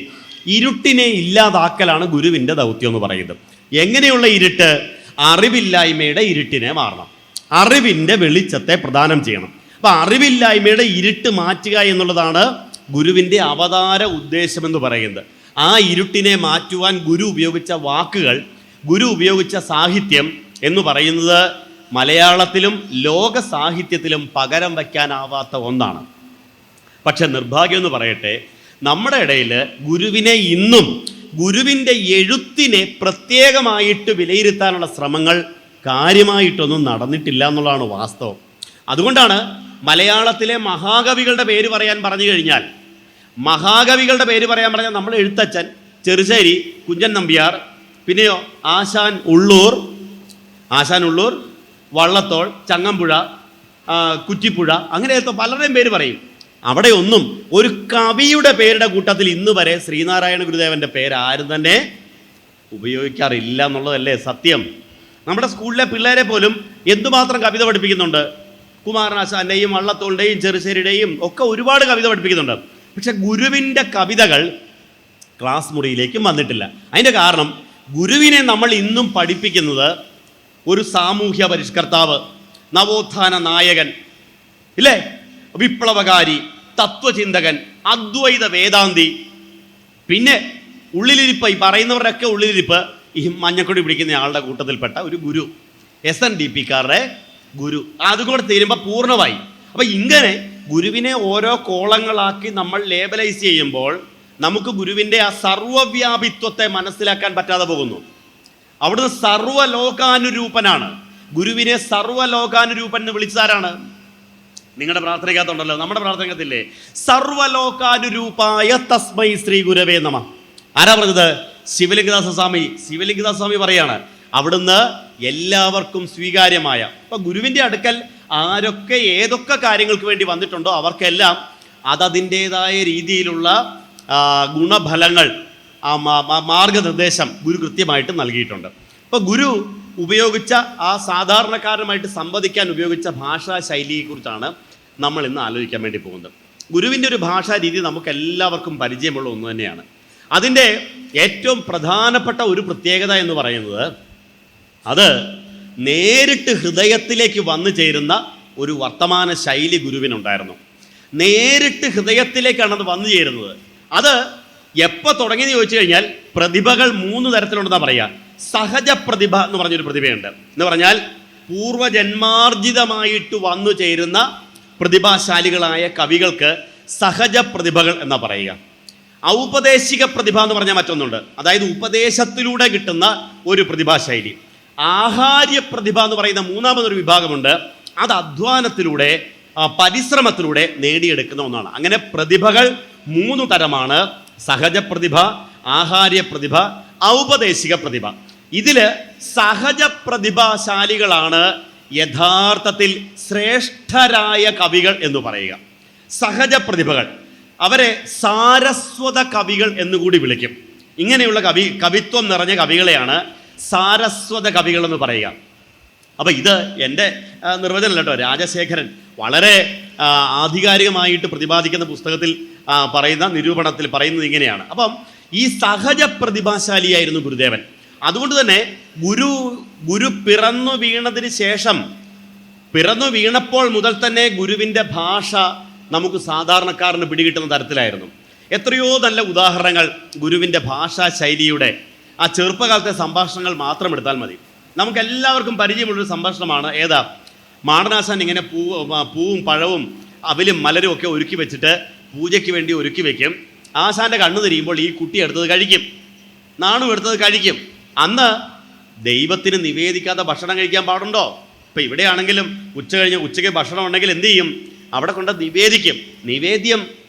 ഇരുട്ടിനെ ഇല്ലാതാക്കലാണ് ഗുരുവിൻ്റെ ദൗത്യം എന്ന് പറയുന്നത്. എങ്ങനെയുള്ള ഇരുട്ട്? അറിവില്ലായ്മയുടെ ഇരുട്ടിനെ മാറണം, അറിവിൻ്റെ വെളിച്ചത്തെ പ്രദാനം ചെയ്യണം. അപ്പം അറിവില്ലായ്മയുടെ ഇരുട്ട് മാറ്റുക എന്നുള്ളതാണ് ഗുരുവിൻ്റെ അവതാര ഉദ്ദേശമെന്ന് പറയുന്നത്. ആ ഇരുട്ടിനെ മാറ്റുവാൻ ഗുരു ഉപയോഗിച്ച വാക്കുകൾ, ഗുരു ഉപയോഗിച്ച സാഹിത്യം എന്ന് പറയുന്നത് മലയാളത്തിലും ലോക സാഹിത്യത്തിലും പകരം വയ്ക്കാനാവാത്ത ഒന്നാണ്. പക്ഷെ നിർഭാഗ്യം എന്ന് പറയട്ടെ, നമ്മുടെ ഇടയിൽ ഗുരുവിനെ ഇന്നും ഗുരുവിൻ്റെ എഴുത്തിനെ പ്രത്യേകമായിട്ട് വിലയിരുത്താനുള്ള ശ്രമങ്ങൾ കാര്യമായിട്ടൊന്നും നടന്നിട്ടില്ല എന്നുള്ളതാണ് വാസ്തവം. അതുകൊണ്ടാണ് മലയാളത്തിലെ മഹാകവികളുടെ പേര് പറയാൻ പറഞ്ഞു കഴിഞ്ഞാൽ, മഹാകവികളുടെ പേര് പറയാൻ പറഞ്ഞാൽ നമ്മൾ എഴുത്തച്ഛൻ, ചെറുശ്ശേരി കുഞ്ചൻ നമ്പ്യാർ, പിന്നെയോ ആശാൻ ഉള്ളൂർ, വള്ളത്തോൾ, ചങ്ങമ്പുഴ, കുറ്റിപ്പുഴ, അങ്ങനെയൊക്കെ പലരുടെയും പേര് പറയും. അവിടെ ഒന്നും ഒരു കവിയുടെ പേരുടെ കൂട്ടത്തിൽ ഇന്ന് വരെ ശ്രീനാരായണ ഗുരുദേവൻ്റെ പേര് ആരും തന്നെ ഉപയോഗിക്കാറില്ല എന്നുള്ളതല്ലേ സത്യം. നമ്മുടെ സ്കൂളിലെ പിള്ളേരെ പോലും എന്തുമാത്രം കവിത പഠിപ്പിക്കുന്നുണ്ട്. കുമാരനാശാൻ്റെയും വള്ളത്തോളിൻ്റെയും ചെറുശ്ശേരിയുടെയും ഒക്കെ ഒരുപാട് കവിത പഠിപ്പിക്കുന്നുണ്ട്. പക്ഷെ ഗുരുവിൻ്റെ കവിതകൾ ക്ലാസ് മുറിയിലേക്കും വന്നിട്ടില്ല. അതിൻ്റെ കാരണം ഗുരുവിനെ നമ്മൾ ഇന്നും പഠിപ്പിക്കുന്നത് ഒരു സാമൂഹ്യ പരിഷ്കർത്താവ്, നവോത്ഥാന നായകൻ, ഇല്ലേ, വിപ്ലവകാരി, തത്വചിന്തകൻ, അദ്വൈത വേദാന്തി, പിന്നെ ഉള്ളിലിരിപ്പ്, ഈ പറയുന്നവരുടെയൊക്കെ ഉള്ളിലിരിപ്പ് ഈ മഞ്ഞക്കൊടി പിടിക്കുന്ന ആളുടെ കൂട്ടത്തിൽപ്പെട്ട ഒരു ഗുരു, SNDPക്കാരുടെ ഗുരു. അതുകൂടെ തീരുമ്പോൾ പൂർണ്ണമായി. അപ്പം ഇങ്ങനെ ഗുരുവിനെ ഓരോ കോളങ്ങളാക്കി നമ്മൾ ലേബലൈസ് ചെയ്യുമ്പോൾ നമുക്ക് ഗുരുവിൻ്റെ ആ സർവ്വവ്യാപിത്വത്തെ മനസ്സിലാക്കാൻ പറ്റാതെ പോകുന്നു. അവിടുന്ന് സർവ്വലോകാനുരൂപനാണ്. ഗുരുവിനെ സർവ്വലോകാനുരൂപൻ എന്ന് വിളിച്ചതാരാണ്? നിങ്ങളുടെ പ്രാർത്ഥനയ്ക്കകത്തുണ്ടല്ലോ, നമ്മുടെ പ്രാർത്ഥനയ്ക്കകത്തില്ലേ, സർവ്വലോകാനുരൂപായ തസ്മൈ ശ്രീ ഗുരവേ നമ. ആരാ പറഞ്ഞത്? ശിവലിംഗദാസ സ്വാമി പറയാണ്, അവിടുന്ന് എല്ലാവർക്കും സ്വീകാര്യമായ. അപ്പൊ ഗുരുവിൻ്റെ അടുക്കൽ ആരൊക്കെ ഏതൊക്കെ കാര്യങ്ങൾക്ക് വേണ്ടി വന്നിട്ടുണ്ടോ അവർക്കെല്ലാം അതതിൻ്റെതായ രീതിയിലുള്ള ഗുണഫലങ്ങൾ, മാർഗനിർദ്ദേശം ഗുരു കൃത്യമായിട്ട് നൽകിയിട്ടുണ്ട്. അപ്പോൾ ഗുരു ഉപയോഗിച്ച ആ സാധാരണക്കാരനുമായിട്ട് സംവദിക്കാൻ ഉപയോഗിച്ച ഭാഷാ ശൈലിയെക്കുറിച്ചാണ് നമ്മൾ ഇന്ന് ആലോചിക്കാൻ വേണ്ടി പോകുന്നത്. ഗുരുവിൻ്റെ ഒരു ഭാഷാ രീതി നമുക്ക് എല്ലാവർക്കും പരിചയമുള്ള ഒന്ന് തന്നെയാണ്. അതിൻ്റെ ഏറ്റവും പ്രധാനപ്പെട്ട ഒരു പ്രത്യേകത എന്ന് പറയുന്നത്, അത് നേരിട്ട് ഹൃദയത്തിലേക്ക് വന്നു ചേരുന്ന ഒരു വർത്തമാന ശൈലി ഗുരുവിനുണ്ടായിരുന്നു. നേരിട്ട് ഹൃദയത്തിലേക്കാണ് അത് വന്നു ചേരുന്നത്. അത് എപ്പോൾ തുടങ്ങിയെന്ന് ചോദിച്ചു കഴിഞ്ഞാൽ പ്രതിഭകൾ 3 തരത്തിലുണ്ടെന്നാണ് പറയുക. സഹജ പ്രതിഭ എന്ന് പറഞ്ഞൊരു പ്രതിഭയുണ്ട്. എന്ന് പറഞ്ഞാൽ പൂർവജന്മാർജിതമായിട്ട് വന്നു ചേരുന്ന പ്രതിഭാശാലികളായ കവികൾക്ക് സഹജ പ്രതിഭകൾ എന്നാ പറയുക. ഔപദേശിക പ്രതിഭ എന്ന് പറഞ്ഞാൽ മറ്റൊന്നുണ്ട്, അതായത് ഉപദേശത്തിലൂടെ കിട്ടുന്ന ഒരു പ്രതിഭാശൈലി. ആഹാര്യ പ്രതിഭ എന്ന് പറയുന്ന മൂന്നാമതൊരു വിഭാഗമുണ്ട്, അത് അധ്വാനത്തിലൂടെ പരിശ്രമത്തിലൂടെ നേടിയെടുക്കുന്ന ഒന്നാണ്. അങ്ങനെ പ്രതിഭകൾ 3 തരമാണ്: സഹജ പ്രതിഭ, ആഹാര്യ പ്രതിഭ, ഔപദേശിക പ്രതിഭ. ഇതില് സഹജ പ്രതിഭാശാലികളാണ് യഥാർത്ഥത്തിൽ ശ്രേഷ്ഠരായ കവികൾ എന്ന് പറയുക. സഹജ പ്രതിഭകൾ, അവരെ സാരസ്വത കവികൾ എന്നുകൂടി വിളിക്കും. ഇങ്ങനെയുള്ള കവിത്വം നിറഞ്ഞ കവികളെയാണ് സാരസ്വത കവികൾ എന്ന് പറയുക. അപ്പം ഇത് എൻ്റെ നിർവചനം കേട്ടോ, രാജശേഖരൻ വളരെ ആധികാരികമായിട്ട് പ്രതിപാദിക്കുന്ന പുസ്തകത്തിൽ പറയുന്ന നിരൂപണത്തിൽ പറയുന്നത് ഇങ്ങനെയാണ്. അപ്പം ഈ സഹജ പ്രതിഭാശാലിയായിരുന്നു ഗുരുദേവൻ. അതുകൊണ്ട് തന്നെ ഗുരു പിറന്നു വീണതിന് ശേഷം, പിറന്നു വീണപ്പോൾ മുതൽ തന്നെ ഗുരുവിൻ്റെ ഭാഷ നമുക്ക് സാധാരണക്കാരന് പിടികിട്ടുന്ന തരത്തിലായിരുന്നു. എത്രയോ നല്ല ഉദാഹരണങ്ങൾ ഗുരുവിൻ്റെ ഭാഷാ ശൈലിയുടെ ആ ചെറുപ്പകാലത്തെ സംഭാഷണങ്ങൾ മാത്രം എടുത്താൽ മതി. നമുക്ക് എല്ലാവർക്കും പരിചയമുള്ളൊരു സംഭാഷണമാണ്. ഏതാ? മാടനാശാൻ ഇങ്ങനെ പൂവും പഴവും അവലും മലരും ഒക്കെ ഒരുക്കി വെച്ചിട്ട് പൂജയ്ക്ക് വേണ്ടി ഒരുക്കി വെക്കും. ആശാന്റെ കണ്ണു തിരിയുമ്പോൾ ഈ കുട്ടി എടുത്തത് കഴിക്കും, നാണു എടുത്തത് കഴിക്കും. അന്ന് ദൈവത്തിന് നിവേദിക്കാതെ ഭക്ഷണം കഴിക്കാൻ പാടുണ്ടോ? ഇപ്പം ഇവിടെയാണെങ്കിലും ഉച്ചയ്ക്ക് ഭക്ഷണം ഉണ്ടെങ്കിൽ എന്ത് ചെയ്യും? അവിടെ കൊണ്ട് നിവേദിക്കും.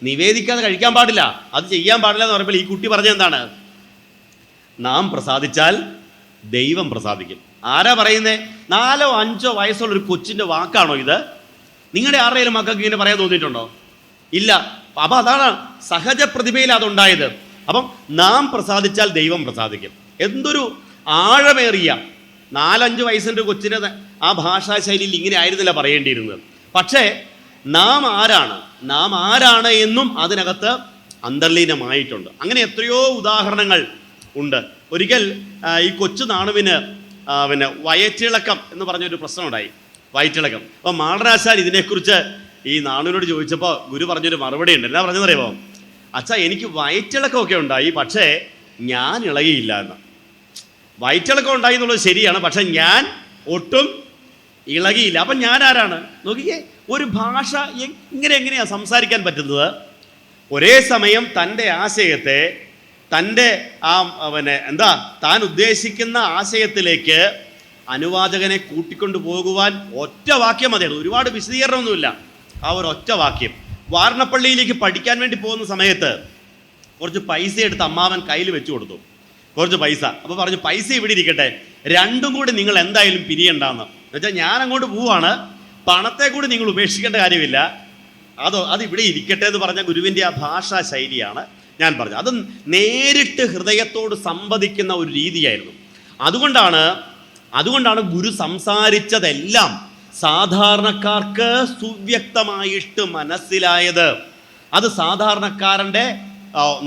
നിവേദിക്കാതെ കഴിക്കാൻ പാടില്ല, അത് ചെയ്യാൻ പാടില്ല എന്ന് പറയുമ്പോൾ ഈ കുട്ടി പറഞ്ഞത് എന്താണ്? നാം പ്രസാദിച്ചാൽ ദൈവം പ്രസാദിക്കും. ആരാ പറയുന്നേ? 4 or 5 വയസ്സുള്ള ഒരു കൊച്ചിൻ്റെ വാക്കാണോ ഇത്? നിങ്ങളുടെ ആരുടെയും മക്കൾക്ക് ഇങ്ങനെ പറയാൻ തോന്നിയിട്ടുണ്ടോ? ഇല്ല. അപ്പം അതാണ് സഹജ പ്രതിഭയിൽ അതുണ്ടായത്. അപ്പം നാം പ്രസാദിച്ചാൽ ദൈവം പ്രസാദിക്കും. എന്തൊരു ആഴമേറിയ 4-5 വയസ്സിൻ്റെ കൊച്ചിന് ആ ഭാഷാ ശൈലിയിൽ ഇങ്ങനെ ആയിരുന്നില്ല പറയേണ്ടിയിരുന്നത്. പക്ഷേ നാം ആരാണ് എന്നും അതിനകത്ത് അന്തർലീനമായിട്ടുണ്ട്. അങ്ങനെ എത്രയോ ഉദാഹരണങ്ങൾ ഉണ്ട്. ഒരിക്കൽ ഈ കൊച്ചു നാണുവിന് പിന്നെ വയറ്റിളക്കം എന്ന് പറഞ്ഞൊരു പ്രശ്നമുണ്ടായി, വയറ്റിളക്കം. അപ്പോൾ മാടനാശാൻ ഇതിനെക്കുറിച്ച് ഈ നാണുവിനോട് ചോദിച്ചപ്പോൾ ഗുരു പറഞ്ഞൊരു മറുപടി ഉണ്ട്. എന്നാ പറഞ്ഞതറിയാമോ? അച്ഛാ, എനിക്ക് വയറ്റിളക്കമൊക്കെ ഉണ്ടായി, പക്ഷേ ഞാൻ ഇളകിയില്ല എന്ന്. വയറ്റിളക്കം ഉണ്ടായി എന്നുള്ളത് ശരിയാണ്, പക്ഷെ ഞാൻ ഒട്ടും ഇളകിയില്ല. അപ്പം ഞാൻ ആരാണ്? നോക്കിക്കേ, ഒരു ഭാഷ എങ്ങനെയാണ് സംസാരിക്കാൻ പറ്റുന്നത്? ഒരേ സമയം തൻ്റെ ആശയത്തെ തൻ്റെ താൻ ഉദ്ദേശിക്കുന്ന ആശയത്തിലേക്ക് അനുവാചകനെ കൂട്ടിക്കൊണ്ടു പോകുവാൻ ഒറ്റ വാക്യം മതിയാണ്. ഒരുപാട് വിശദീകരണമൊന്നുമില്ല, ആ ഒരു ഒറ്റ വാക്യം. വാരണപ്പള്ളിയിലേക്ക് പഠിക്കാൻ വേണ്ടി പോകുന്ന സമയത്ത് കുറച്ച് പൈസ എടുത്ത് അമ്മാവൻ കയ്യിൽ വെച്ചു കൊടുത്തു, കുറച്ച് പൈസ. അപ്പോൾ പറഞ്ഞു, പൈസ ഇവിടെ ഇരിക്കട്ടെ, രണ്ടും കൂടി നിങ്ങൾ എന്തായാലും പിരിയണ്ടെന്ന്. എന്നുവെച്ചാൽ ഞാൻ അങ്ങോട്ട് പോവാണ്, പണത്തെ കൂടി നിങ്ങൾ ഉപേക്ഷിക്കേണ്ട കാര്യമില്ല, അത് ഇവിടെ ഇരിക്കട്ടെ എന്ന് പറഞ്ഞ ഗുരുവിൻ്റെ ആ ഭാഷാ ശൈലിയാണ് ഞാൻ പറഞ്ഞത്. അത് നേരിട്ട് ഹൃദയത്തോട് സംവദിക്കുന്ന ഒരു രീതിയായിരുന്നു. അതുകൊണ്ടാണ് ഗുരു സംസാരിച്ചതെല്ലാം സാധാരണക്കാർക്ക് സുവ്യക്തമായിട്ട് മനസ്സിലായത്. അത് സാധാരണക്കാരൻ്റെ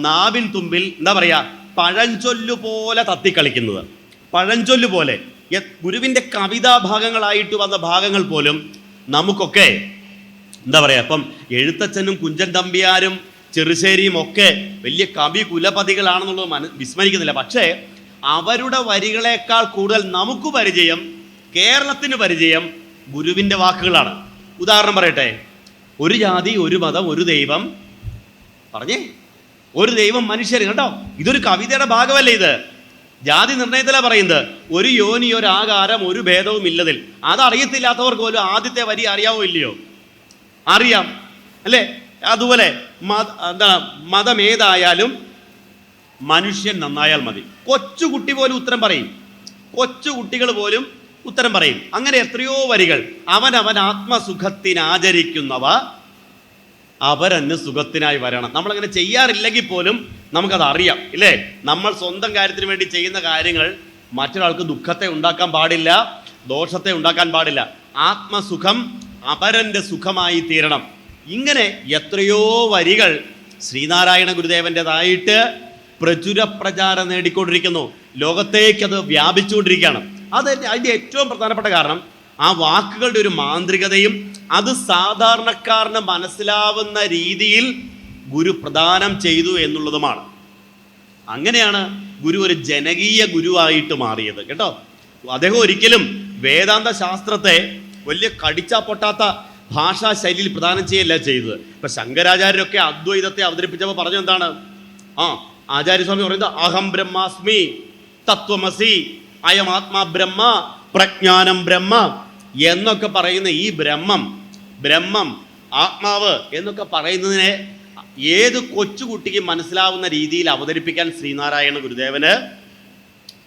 നാവിൻ തുമ്പിൽ എന്താ പറയുക, പഴഞ്ചൊല്ലു പോലെ തത്തിക്കളിക്കുന്നത്. പഴഞ്ചൊല്ലു പോലെ ഗുരുവിൻ്റെ കവിതാ ഭാഗങ്ങളായിട്ട് വന്ന ഭാഗങ്ങൾ പോലും നമുക്കൊക്കെ എന്താ പറയുക, ഇപ്പം എഴുത്തച്ഛനും കുഞ്ചൻ തമ്പിയാരും ചെറുശ്ശേരിയും ഒക്കെ വലിയ കവി കുലപതികളാണെന്നുള്ളത് വിസ്മരിക്കുന്നില്ല. പക്ഷേ അവരുടെ വരികളേക്കാൾ കൂടുതൽ നമുക്ക് പരിചയം, കേരളത്തിന് പരിചയം ഗുരുവിൻ്റെ വാക്കുകളാണ്. ഉദാഹരണം പറയട്ടെ, ഒരു ജാതി, ഒരു മതം, ഒരു ദൈവം. പറഞ്ഞേ, ഒരു ദൈവം മനുഷ്യർ. കേട്ടോ, ഇതൊരു കവിതയുടെ ഭാഗമല്ലേ ഇത്? ജാതി നിർണയത്തിലാണ് പറയുന്നത്. ഒരു യോനി, ഒരു ആകാരം, ഒരു ഭേദവും ഇല്ലതിൽ. അതറിയത്തില്ലാത്തവർക്ക് പോലും ആദ്യത്തെ വരി അറിയാവോ ഇല്ലയോ? അറിയാം അല്ലേ? അതുപോലെ മതം ഏതായാലും മനുഷ്യൻ നന്നായാൽ മതി. കൊച്ചുകുട്ടി പോലും ഉത്തരം പറയും, കൊച്ചുകുട്ടികൾ പോലും ഉത്തരം പറയും. അങ്ങനെ എത്രയോ വരികൾ. അവനവൻ ആത്മസുഖത്തിനാചരിക്കുന്നവ അവരന്ന് സുഖത്തിനായി വരണം. നമ്മളങ്ങനെ ചെയ്യാറില്ലെങ്കിൽ പോലും നമുക്കത് അറിയാം, ഇല്ലേ? നമ്മൾ സ്വന്തം കാര്യത്തിന് വേണ്ടി ചെയ്യുന്ന കാര്യങ്ങൾ മറ്റൊരാൾക്ക് ദുഃഖത്തെ ഉണ്ടാക്കാൻ പാടില്ല, ദോഷത്തെ ഉണ്ടാക്കാൻ പാടില്ല. ആത്മസുഖം അപരൻ്റെ സുഖമായി തീരണം. ഇങ്ങനെ എത്രയോ വരികൾ ശ്രീനാരായണ ഗുരുദേവൻ്റെതായിട്ട് പ്രചുര പ്രചാരം നേടിക്കൊണ്ടിരിക്കുന്നു. ലോകത്തേക്കത് വ്യാപിച്ചുകൊണ്ടിരിക്കുകയാണ്. അതിൻ്റെ ഏറ്റവും പ്രധാനപ്പെട്ട കാരണം ആ വാക്കുകളുടെ ഒരു മാന്ത്രികതയും അത് സാധാരണക്കാരന് മനസ്സിലാവുന്ന രീതിയിൽ ഗുരു പ്രദാനം ചെയ്തു എന്നുള്ളതുമാണ്. അങ്ങനെയാണ് ഗുരു ഒരു ജനകീയ ഗുരുവായിട്ട് മാറിയത്. കേട്ടോ, അദ്ദേഹം ഒരിക്കലും വേദാന്ത ശാസ്ത്രത്തെ വലിയ കടിച്ചാ പൊട്ടാത്ത ഭാഷാ ശൈലിയിൽ പ്രദാനം ചെയ്യല്ല ചെയ്തത്. ഇപ്പം ശങ്കരാചാര്യരൊക്കെ അദ്വൈതത്തെ അവതരിപ്പിച്ചപ്പോൾ പറഞ്ഞു എന്താണ്? ആചാര്യസ്വാമി പറയുന്നത് അഹം ബ്രഹ്മാസ്മി തത്വമസി അയം ആത്മാ ബ്രഹ്മ പ്രജ്ഞാനം ബ്രഹ്മ എന്നൊക്കെ പറയുന്ന ഈ ബ്രഹ്മം ആത്മാവ് എന്നൊക്കെ പറയുന്നതിനെ ഏത് കൊച്ചുകുട്ടിക്ക് മനസ്സിലാവുന്ന രീതിയിൽ അവതരിപ്പിക്കാൻ ശ്രീനാരായണ ഗുരുദേവന്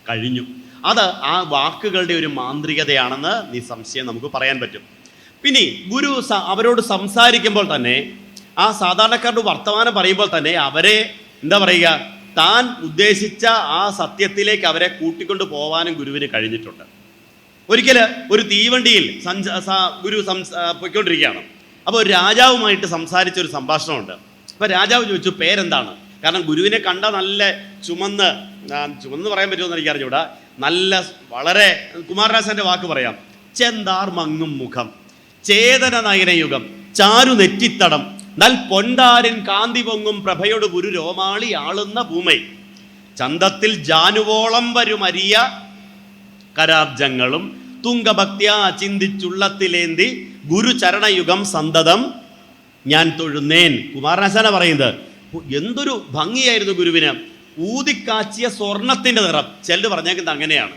കഴിഞ്ഞു. അത് ആ വാക്കുകളുടെ ഒരു മാന്ത്രികതയാണെന്ന് നിസ്സംശയം നമുക്ക് പറയാൻ പറ്റും. പിന്നെ ഗുരു അവരോട് സംസാരിക്കുമ്പോൾ തന്നെ, ആ സാധാരണക്കാരുടെ വർത്തമാനം പറയുമ്പോൾ തന്നെ അവരെ എന്താ പറയുക, താൻ ഉദ്ദേശിച്ച ആ സത്യത്തിലേക്ക് അവരെ കൂട്ടിക്കൊണ്ട് പോകാനും ഗുരുവിന് കഴിഞ്ഞിട്ടുണ്ട്. ഒരിക്കൽ ഒരു തീവണ്ടിയിൽ ഗുരു പോയിക്കൊണ്ടിരിക്കുകയാണ്. അപ്പോൾ ഒരു രാജാവുമായിട്ട് സംസാരിച്ചൊരു സംഭാഷണമുണ്ട്. അപ്പോൾ രാജാവ് ചോദിച്ചു, പേരെന്താണ്? കാരണം ഗുരുവിനെ കണ്ട നല്ല ചുമന്ന് പറയാൻ പറ്റുമെന്ന് എനിക്ക് അറിഞ്ഞൂടാ, നല്ല വളരെ കുമാരനാശാന്റെ വാക്ക് പറയാം, ചെന്താർ മങ്ങും മുഖം, ചേതന നയനയുഗം, ചാരു നെറ്റിത്തടം, നൽ പൊണ്ടാരിൻ കാന്തി പൊങ്ങും പ്രഭയോട് ഗുരു രോമാളി ആളുന്ന ഭൂമൈ, ചന്തത്തിൽ ജാനുവോളം വരും അരിയ കരാബ്ജങ്ങളും തുങ്കഭക്ത്യാ ചിന്തിച്ചുള്ളത്തിലേന്തി ഗുരുചരണയുഗം സന്തതം ഞാൻ തൊഴുന്നേൻ. കുമാരനാശാന പറയുന്നത് എന്തൊരു ഭംഗിയായിരുന്നു ഗുരുവിന്. ഊതിക്കാച്ചിയ സ്വർണത്തിൻ്റെ നിറം, ചിലർ പറഞ്ഞേക്കുന്നത് അങ്ങനെയാണ്.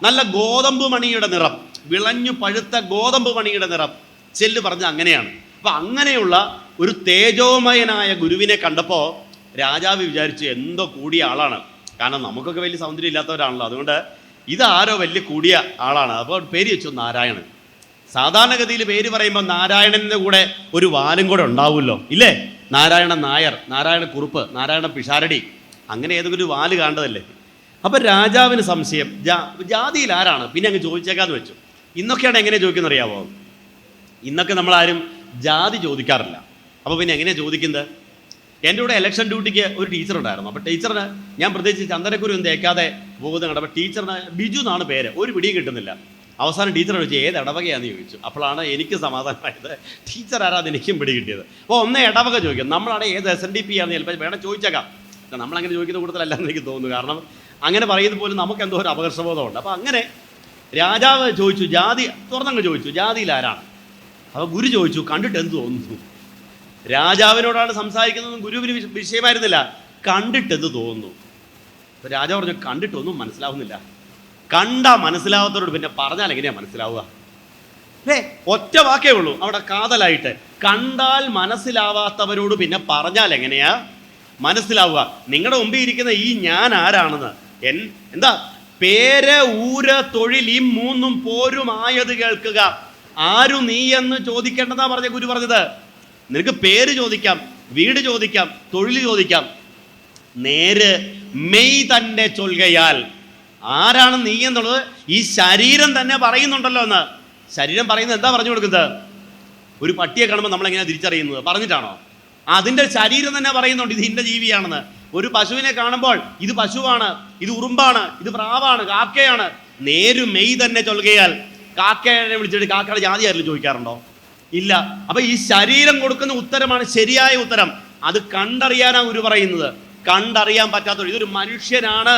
നല്ല ഗോതമ്പ് മണിയുടെ നിറം, വിളഞ്ഞു പഴുത്ത ഗോതമ്പ് മണിയുടെ നിറം, ചിലർ പറഞ്ഞ അങ്ങനെയാണ്. അപ്പം അങ്ങനെയുള്ള ഒരു തേജോമയനായ ഗുരുവിനെ കണ്ടപ്പോൾ രാജാവ് വിചാരിച്ചു എന്തോ കൂടിയ ആളാണ്. കാരണം നമുക്കൊക്കെ വലിയ സൗന്ദര്യം ഇല്ലാത്തവരാണല്ലോ, അതുകൊണ്ട് ഇതാരോ വലിയ കൂടിയ ആളാണ്. അപ്പോൾ പേര് വെച്ചു നാരായണൻ. സാധാരണഗതിയിൽ പേര് പറയുമ്പോൾ നാരായണൻ്റെ കൂടെ ഒരു വാലും കൂടെ ഉണ്ടാവുമല്ലോ, ഇല്ലേ? നാരായണൻ നായർ, നാരായണ കുറുപ്പ്, നാരായണ പിഷാരടി, അങ്ങനെ ഏതെങ്കിലും ഒരു വാല് കാണേണ്ടതല്ലേ. അപ്പം രാജാവിന് സംശയം, ജാതിയിൽ ആരാണ്, പിന്നെ അങ്ങ് ചോദിച്ചേക്കാന്ന് വെച്ചു. ഇന്നൊക്കെയാണ് എങ്ങനെ ചോദിക്കുന്നത് അറിയാമോ? ഇന്നൊക്കെ നമ്മളാരും ജാതി ചോദിക്കാറില്ല. അപ്പോൾ പിന്നെ എങ്ങനെയാണ് ചോദിക്കുന്നത്? എൻ്റെ കൂടെ ഇലക്ഷൻ ഡ്യൂട്ടിക്ക് ഒരു ടീച്ചർ ഉണ്ടായിരുന്നു. അപ്പോൾ ടീച്ചറിന് ഞാൻ പ്രത്യേകിച്ച് ചന്ദനക്കുരുവും തേക്കാതെ പോകുന്നുണ്ട്. അപ്പോൾ ടീച്ചറിന് ബിജു എന്നാണ് പേര്, ഒരു പിടിയും കിട്ടുന്നില്ല. അവസാനം ടീച്ചർ ചോദിച്ചു ഏത് ഇടവകയാണെന്ന് ചോദിച്ചു. അപ്പോഴാണ് എനിക്ക് സമാധാനമായത്, ടീച്ചർ ആരാന്ന് എനിക്കും പിടി കിട്ടിയത്. അപ്പോൾ ഒന്നേ ഇടവക ചോദിക്കും. നമ്മളാണ് ഏത് SNDP ആണെന്ന് ചിലപ്പോൾ വേണം ചോദിച്ചേക്കാം. നമ്മളങ്ങനെ ചോദിക്കുന്ന കൂട്ടത്തിലല്ലെന്ന് എനിക്ക് തോന്നുന്നു. കാരണം അങ്ങനെ പറയുന്നത് പോലും നമുക്ക് എന്തോ ഒരു അപകർഷബോധമുണ്ട്. അപ്പോൾ അങ്ങനെ രാജാവ് ചോദിച്ചു, ജാതി തുറന്നങ്ങ് ചോദിച്ചു, ജാതിയിൽ ആരാണ്? അപ്പോൾ ഗുരു ചോദിച്ചു, കണ്ടിട്ട് എന്ത് തോന്നുന്നു? രാജാവിനോടാണ് സംസാരിക്കുന്നതെന്ന് ഗുരുവിന് വിഷയമായിരുന്നില്ല. കണ്ടിട്ട് എന്ത് തോന്നുന്നു? അപ്പോൾ രാജാവ് പറഞ്ഞു, കണ്ടിട്ടൊന്നും മനസ്സിലാവുന്നില്ല. കണ്ടാൽ മനസ്സിലാവാത്തവരോട് പിന്നെ പറഞ്ഞാൽ എങ്ങനെയാണ് മനസ്സിലാവുക? അല്ലേ? ഒറ്റ വാക്കേ ഉള്ളൂ അവിടെ കാതലായിട്ട്. കണ്ടാൽ മനസ്സിലാവാത്തവരോട് പിന്നെ പറഞ്ഞാൽ എങ്ങനെയാ മനസ്സിലാവുക? നിങ്ങളുടെ മുമ്പിൽ ഇരിക്കുന്ന ഈ ഞാൻ ആരാണെന്ന് എന്താ പേര്, ഊര്, തൊഴിൽ, ഈ മൂന്നും പോരുമായത് കേൾക്കുക. ആരു നീ എന്ന് ചോദിക്കേണ്ടതാ പറഞ്ഞ ഗുരു പറഞ്ഞത്. നിനക്ക് പേര് ചോദിക്കാം, വീട് ചോദിക്കാം, തൊഴിൽ ചോദിക്കാം. നേര് മെയ് തന്നെ ചൊൽകയാൽ ആരാണ് നീ എന്നുള്ളത് ഈ ശരീരം തന്നെ പറയുന്നുണ്ടല്ലോ എന്ന്. ശരീരം പറയുന്നത് എന്താ പറഞ്ഞു കൊടുക്കുന്നത്? ഒരു പട്ടിയെ കാണുമ്പോൾ നമ്മളെങ്ങനെയാണ് തിരിച്ചറിയുന്നത്? പറഞ്ഞിട്ടാണോ? അതിൻ്റെ ശരീരം തന്നെ പറയുന്നുണ്ട് ഇത് ഇന്ന ജീവിയാണെന്ന്. ഒരു പശുവിനെ കാണുമ്പോൾ ഇത് പശുവാണ്, ഇത് ഉറുമ്പാണ്, ഇത് പ്രാവാണ്, കാക്കയാണ്. നേരു മെയ് തന്നെ ചൊൽകയാൽ. കാക്കയെ വിളിച്ചിട്ട് കാക്കയുടെ ജാതി ആരെങ്കിലും ചോദിക്കാറുണ്ടോ? ഇല്ല. അപ്പം ഈ ശരീരം കൊടുക്കുന്ന ഉത്തരമാണ് ശരിയായ ഉത്തരം. അത് കണ്ടറിയാനാണ് ഗുരു പറയുന്നത്. കണ്ടറിയാൻ പറ്റാത്തവർ, ഇതൊരു മനുഷ്യനാണ്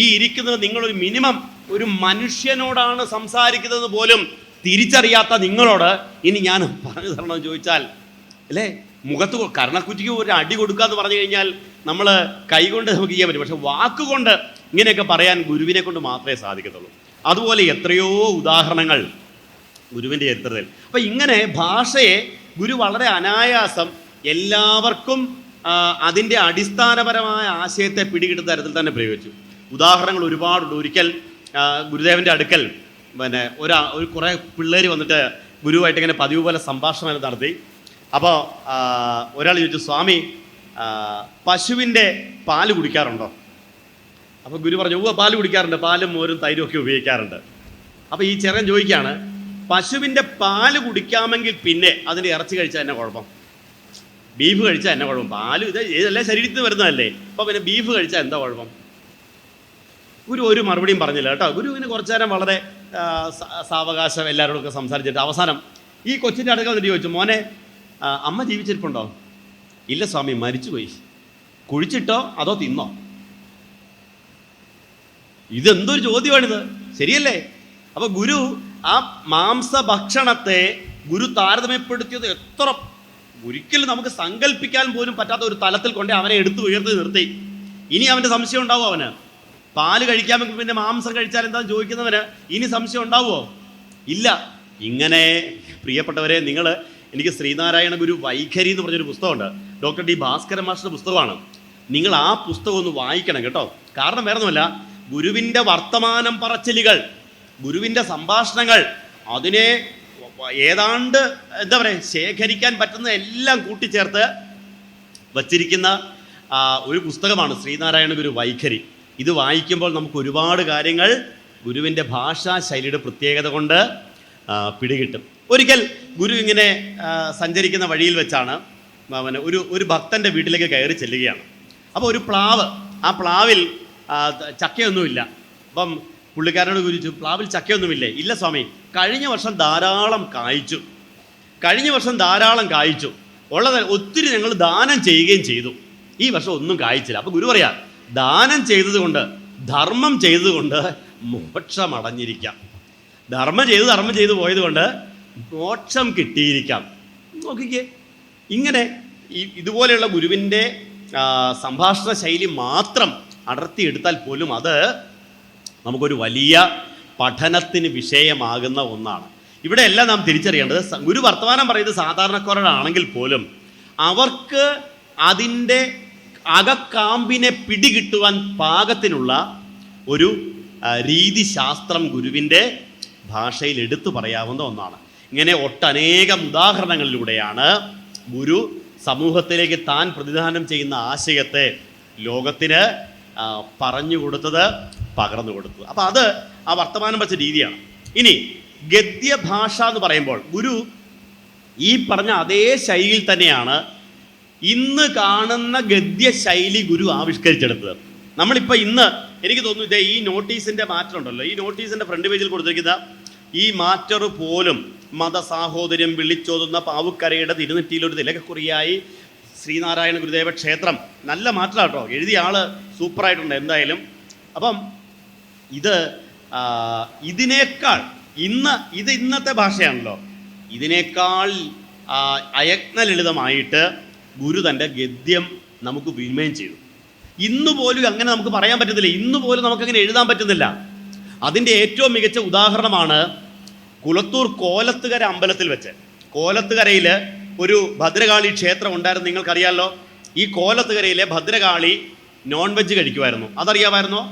ഈ ഇരിക്കുന്നത്, നിങ്ങളൊരു മിനിമം ഒരു മനുഷ്യനോടാണ് സംസാരിക്കുന്നത് പോലും തിരിച്ചറിയാത്ത നിങ്ങളോട് ഇനി ഞാൻ പറഞ്ഞു തരണമെന്ന് ചോദിച്ചാൽ, അല്ലേ? മുഖത്ത് കർണക്കുറ്റിക്ക് ഒരു അടി കൊടുക്കുക എന്ന് പറഞ്ഞു കഴിഞ്ഞാൽ നമ്മൾ കൈകൊണ്ട് നമുക്ക് ചെയ്യാൻ പറ്റും. പക്ഷെ വാക്കുകൊണ്ട് ഇങ്ങനെയൊക്കെ പറയാൻ ഗുരുവിനെ കൊണ്ട് മാത്രമേ സാധിക്കത്തുള്ളൂ. അതുപോലെ എത്രയോ ഉദാഹരണങ്ങൾ ഗുരുവിൻ്റെ ചരിത്രത്തിൽ. അപ്പം ഇങ്ങനെ ഭാഷയെ ഗുരു വളരെ അനായാസം എല്ലാവർക്കും അതിൻ്റെ അടിസ്ഥാനപരമായ ആശയത്തെ പിടികിട്ടുന്ന തരത്തിൽ തന്നെ പ്രയോഗിച്ചു. ഉദാഹരണങ്ങൾ ഒരുപാടുണ്ട്. ഒരിക്കൽ ഗുരുദേവൻ്റെ അടുക്കൽ ഒരു കുറേ പിള്ളേർ വന്നിട്ട് ഗുരുവായിട്ട് ഇങ്ങനെ പതിവ് പോലെ സംഭാഷണം നടത്തി. അപ്പോൾ ഒരാൾ ചോദിച്ചു, സ്വാമി പശുവിൻ്റെ പാല് കുടിക്കാറുണ്ടോ? അപ്പോൾ ഗുരു പറഞ്ഞു, പാല് കുടിക്കാറുണ്ട്, പാലും മോരും തൈരും ഒക്കെ ഉപയോഗിക്കാറുണ്ട്. അപ്പോൾ ഈ ചെറുക്കൻ ചോദിക്കുകയാണ്, പശുവിൻ്റെ പാല് കുടിക്കാമെങ്കിൽ പിന്നെ അതിൻ്റെ ഇറച്ചി കഴിച്ചാൽ എന്നെ കുഴപ്പം? ബീഫ് കഴിച്ചാൽ എന്നെ കുഴപ്പം? പാല് ഇതെല്ലാം ശരീരത്തിൽ വരുന്നതല്ലേ, അപ്പോൾ പിന്നെ ബീഫ് കഴിച്ചാൽ എന്താ കുഴപ്പം? ഗുരു ഒരു മറുപടിയും പറഞ്ഞില്ല കേട്ടോ. ഗുരുവിന് കുറച്ചു നേരം വളരെ സാവകാശം എല്ലാവരോടൊക്കെ സംസാരിച്ചിട്ട് അവസാനം ഈ കൊച്ചിൻ്റെ അടുക്കൽ വന്നിട്ട് ചോദിച്ചു, മോനെ അമ്മ ജീവിച്ചിരിപ്പുണ്ടോ? ഇല്ല സ്വാമി, മരിച്ചുപോയി. കുഴിച്ചിട്ടോ അതോ തിന്നോ? ഇതെന്തൊരു ചോദ്യമാണിത്, ശരിയല്ലേ? അപ്പോൾ ഗുരു ആ മാംസഭക്ഷണത്തെ ഗുരു താരതമ്യപ്പെടുത്തിയത് എത്ര ഒരിക്കലും നമുക്ക് സങ്കല്പിക്കാൻ പോലും പറ്റാത്ത ഒരു തലത്തിൽ കൊണ്ട് അവനെ എടുത്തു ഉയർത്തി നിർത്തി. ഇനി അവൻ്റെ സംശയം ഉണ്ടാവുമോ? അവന് പാല് കഴിക്കാമെങ്കിൽ പിന്നെ മാംസം കഴിച്ചാൽ എന്താണെന്ന് ചോദിക്കുന്നവന് ഇനി സംശയം ഉണ്ടാവുമോ? ഇല്ല. ഇങ്ങനെ പ്രിയപ്പെട്ടവരെ, എനിക്ക് ശ്രീനാരായണ ഗുരു വൈഖരി എന്ന് പറഞ്ഞൊരു പുസ്തകമുണ്ട്. ഡോക്ടർ ഡി ഭാസ്കരൻ മാസ്റ്ററുടെ പുസ്തകമാണ്. നിങ്ങൾ ആ പുസ്തകം ഒന്ന് വായിക്കണം കേട്ടോ. കാരണം വേറൊന്നുമല്ല, ഗുരുവിൻ്റെ വർത്തമാനം പറച്ചിലുകൾ, ഗുരുവിൻ്റെ സംഭാഷണങ്ങൾ, അതിനെ ഏതാണ്ട് എന്താ പറയുക ശേഖരിക്കാൻ പറ്റുന്ന എല്ലാം കൂട്ടിച്ചേർത്ത് വച്ചിരിക്കുന്ന ഒരു പുസ്തകമാണ് ശ്രീനാരായണ ഗുരു വൈഖരി. ഇത് വായിക്കുമ്പോൾ നമുക്ക് ഒരുപാട് കാര്യങ്ങൾ ഗുരുവിൻ്റെ ഭാഷാ ശൈലിയുടെ പ്രത്യേകത കൊണ്ട് പിടികിട്ടും. ഒരിക്കൽ ഗുരു ഇങ്ങനെ സഞ്ചരിക്കുന്ന വഴിയിൽ വെച്ചാണ് ഒരു ഭക്തൻ്റെ വീട്ടിലേക്ക് കയറി ചെല്ലുകയാണ്. അപ്പോൾ ഒരു പ്ലാവ്, ആ പ്ലാവിൽ ചക്കയൊന്നുമില്ല. അപ്പം പുള്ളിക്കാരനോട് ചോദിച്ചു, പ്ലാവിൽ ചക്കയൊന്നുമില്ലേ? ഇല്ല സ്വാമി, കഴിഞ്ഞ വർഷം ധാരാളം കായ്ച്ചു, ഉള്ളത് ഒത്തിരി ഞങ്ങൾ ദാനം ചെയ്യുകയും ചെയ്തു, ഈ വർഷം ഒന്നും കായ്ച്ചില്ല. അപ്പോൾ ഗുരു പറയാ, ദാനം ചെയ്തതുകൊണ്ട്, ധർമ്മം ചെയ്തതുകൊണ്ട് മോക്ഷമടഞ്ഞിരിക്കാം. ധർമ്മം ചെയ്ത് പോയത് കൊണ്ട് മോക്ഷം കിട്ടിയിരിക്കാം. നോക്കിക്കേ, ഇങ്ങനെ ഇതുപോലെയുള്ള ഗുരുവിൻ്റെ സംഭാഷണ ശൈലി മാത്രം അടർത്തിയെടുത്താൽ പോലും അത് നമുക്കൊരു വലിയ പഠനത്തിന് വിഷയമാകുന്ന ഒന്നാണ്. ഇവിടെ എല്ലാം നാം തിരിച്ചറിയേണ്ടത്, ഗുരു വർത്തമാനം പറയുന്നത് സാധാരണക്കാരാണെങ്കിൽ പോലും അവർക്ക് അതിൻ്റെ അകക്കാമ്പിനെ പിടികിട്ടുവാൻ പാകത്തിനുള്ള ഒരു രീതിശാസ്ത്രം ഗുരുവിൻ്റെ ഭാഷയിൽ എടുത്തു പറയാവുന്ന ഒന്നാണ്. ഇങ്ങനെ ഒട്ടനേകം ഉദാഹരണങ്ങളിലൂടെയാണ് ഗുരു സമൂഹത്തിലേക്ക് താൻ പ്രതിദാനം ചെയ്യുന്ന ആശയത്തെ ലോകത്തിന് പറഞ്ഞു കൊടുത്തത്, പകർന്നു കൊടുത്തത്. അപ്പം അത് ആ വർത്തമാനം വെച്ച രീതിയാണ്. ഇനി ഗദ്യഭാഷ എന്ന് പറയുമ്പോൾ ഗുരു ഈ പറഞ്ഞ അതേ ശൈലിയിൽ തന്നെയാണ് ഇന്ന് കാണുന്ന ഗദ്യശൈലി ഗുരു ആവിഷ്കരിച്ചെടുത്തത്. നമ്മളിപ്പോൾ ഇന്ന് എനിക്ക് തോന്നുന്നു ഇതേ ഈ നോട്ടീസിൻ്റെ മാറ്റർ ഉണ്ടല്ലോ, ഈ നോട്ടീസിൻ്റെ ഫ്രണ്ട് പേജിൽ കൊടുത്തിരിക്കുന്ന ഈ മാറ്റർ പോലും മതസാഹോദര്യം വിളിച്ചോതുന്ന പാവുക്കരയുടെ തിരുനെറ്റിയിലൊരു തിലകക്കുറിയായി ശ്രീനാരായണ ഗുരുദേവ ക്ഷേത്രം. നല്ല മാറ്ററാട്ടോ, എഴുതിയ ആള് സൂപ്പറായിട്ടുണ്ട് എന്തായാലും. അപ്പം ഇതിനേക്കാൾ ഇന്നത്തെ ഭാഷയാണല്ലോ, ഇതിനേക്കാൾ അയജ്ഞ ലളിതമായിട്ട് ഗുരു തൻ്റെ ഗദ്യം നമുക്ക് വിനിമയം ചെയ്തു. ഇന്ന് പോലും അങ്ങനെ നമുക്ക് പറയാൻ പറ്റുന്നില്ല, ഇന്ന് പോലും നമുക്കങ്ങനെ എഴുതാൻ പറ്റുന്നില്ല. അതിൻ്റെ ഏറ്റവും മികച്ച ഉദാഹരണമാണ് കുളത്തൂർ കോലത്തുകര അമ്പലത്തിൽ വെച്ച്. കോലത്തുകരയിൽ ഒരു ഭദ്രകാളി ക്ഷേത്രം ഉണ്ടായിരുന്നു, നിങ്ങൾക്കറിയാമല്ലോ. ഈ കോലത്തുകരയിലെ ഭദ്രകാളി നോൺ വെജ് കഴിക്കുമായിരുന്നു. അതറിയാമായിരുന്നോ?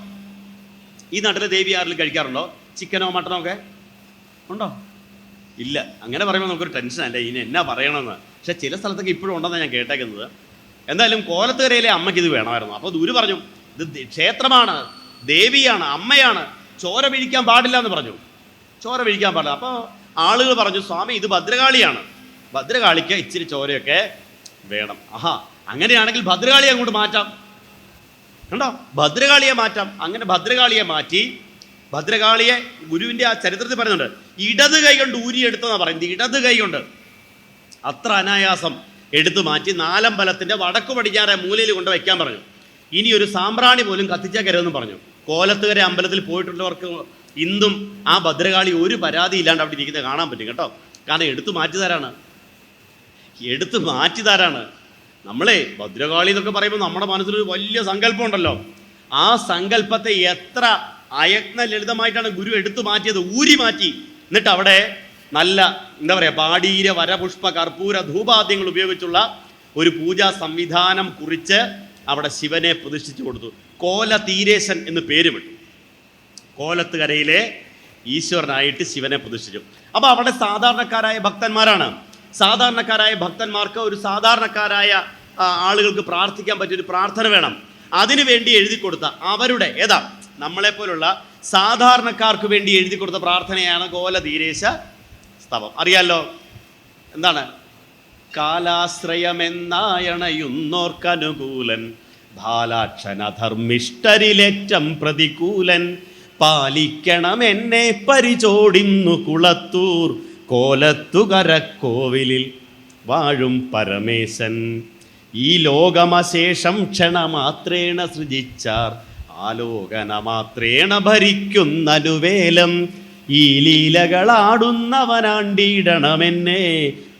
ഈ നാട്ടിലെ ദേവിയാറിൽ കഴിക്കാറുണ്ടോ ചിക്കനോ മട്ടനോ ഒക്കെ? ഉണ്ടോ? ഇല്ല. അങ്ങനെ പറയുമ്പോൾ നമുക്കൊരു ടെൻഷനല്ലേ, ഇനി എന്നാ പറയണമെന്ന്. പക്ഷെ ചില സ്ഥലത്തൊക്കെ ഇപ്പോഴും ഉണ്ടെന്നാണ് ഞാൻ കേട്ടേക്കുന്നത്. എന്തായാലും കോലത്തുകരയിലെ അമ്മയ്ക്ക് ഇത് വേണമായിരുന്നു. അപ്പോൾ ഗുരു പറഞ്ഞു, ഇത് ക്ഷേത്രമാണ്, ദേവിയാണ്, അമ്മയാണ്, ചോര പിഴിക്കാൻ പാടില്ല എന്ന് പറഞ്ഞു. ചോര പിഴിക്കാൻ പാടില്ല. അപ്പോൾ ആളുകൾ പറഞ്ഞു, സ്വാമി ഇത് ഭദ്രകാളിയാണ്, ഭദ്രകാളിക്ക് ഇച്ചിരി ചോരയൊക്കെ വേണം. അങ്ങനെയാണെങ്കിൽ ഭദ്രകാളിയെ അങ്ങോട്ട് മാറ്റാം. കണ്ടോ, ഭദ്രകാളിയെ മാറ്റാം. അങ്ങനെ ഭദ്രകാളിയെ മാറ്റി. ഭദ്രകാളിയെ ഗുരുവിൻ്റെ ആ ചരിത്രത്തിൽ പറയുന്നുണ്ട്, ഇടത് കൈ കൊണ്ട് ഊരിയെടുത്തെന്നാണ് പറയുന്നത്. ഇടത് കൈ കൊണ്ട് അത്ര അനായാസം എടുത്തു മാറ്റി നാലമ്പലത്തിൻ്റെ വടക്കു പടിഞ്ഞാറെ മൂലയിൽ കൊണ്ട് വയ്ക്കാൻ പറഞ്ഞു. ഇനി ഒരു സാമ്പ്രാണി പോലും കത്തിച്ചേക്കരുതെന്ന് പറഞ്ഞു. കോലത്തുകര അമ്പലത്തിൽ പോയിട്ടുള്ളവർക്ക് ഇന്നും ആ ഭദ്രകാളി ഒരു പരാതി ഇല്ലാണ്ട് അവിടെ ഇരിക്കുന്നത് കാണാൻ പറ്റും കേട്ടോ. കാരണം എടുത്തു മാറ്റിതാരാണ്. നമ്മളെ ഭദ്രകാളി എന്നൊക്കെ പറയുമ്പോൾ നമ്മുടെ മനസ്സിലൊരു വലിയ സങ്കല്പം ഉണ്ടല്ലോ. ആ സങ്കല്പത്തെ എത്ര അയജ്ഞ ലളിതമായിട്ടാണ് ഗുരു എടുത്തു മാറ്റിയത്, ഊരി മാറ്റി. എന്നിട്ട് അവിടെ നല്ല എന്താ പറയുക, പാടീര വരപുഷ്പ കർപ്പൂര ധൂപാദ്യങ്ങൾ ഉപയോഗിച്ചുള്ള ഒരു പൂജാ സംവിധാനം കുറിച്ച് അവിടെ ശിവനെ പ്രതിഷ്ഠിച്ചു കൊടുത്തു. കോലതീരേശൻ എന്ന് പേര് വിട്ടു. കോലത്തുകരയിലെ ഈശ്വരനായിട്ട് ശിവനെ പ്രതിഷ്ഠിച്ചു. അപ്പോൾ അവിടെ സാധാരണക്കാരായ ഭക്തന്മാരാണ്. സാധാരണക്കാരായ ഭക്തന്മാർക്ക് ഒരു സാധാരണക്കാരായ ആളുകൾക്ക് പ്രാർത്ഥിക്കാൻ പറ്റിയൊരു പ്രാർത്ഥന വേണം. അതിനു വേണ്ടി എഴുതി കൊടുത്ത അവരുടെ നമ്മളെപ്പോലുള്ള സാധാരണക്കാർക്ക് വേണ്ടി എഴുതി കൊടുത്ത പ്രാർത്ഥനയാണ് കോലതീരേശ സ്തവം. അറിയാലോ എന്താണ്? കാലാശ്രയമെന്നായണയുന്നോർക്കനുകൂലൻ, ബാലാക്ഷനധർമ്മിഷ്ടരിലേറ്റം പ്രതികൂലൻ, പാലിക്കണം എന്നെ പരിചോടിന്നു കുളത്തൂർ കോലത്തുകരക്കോവിലിൽ വാഴും പരമേശൻ. ഈ ലോകമശേഷം ക്ഷണമാത്രേണ സൃജിച്ചാർ, ആലോകനമാത്രേണ ഭരിക്കുന്നനുവേലം, ഈ ലീലകളാടുന്നവനാണ്ടിടണമെന്നെ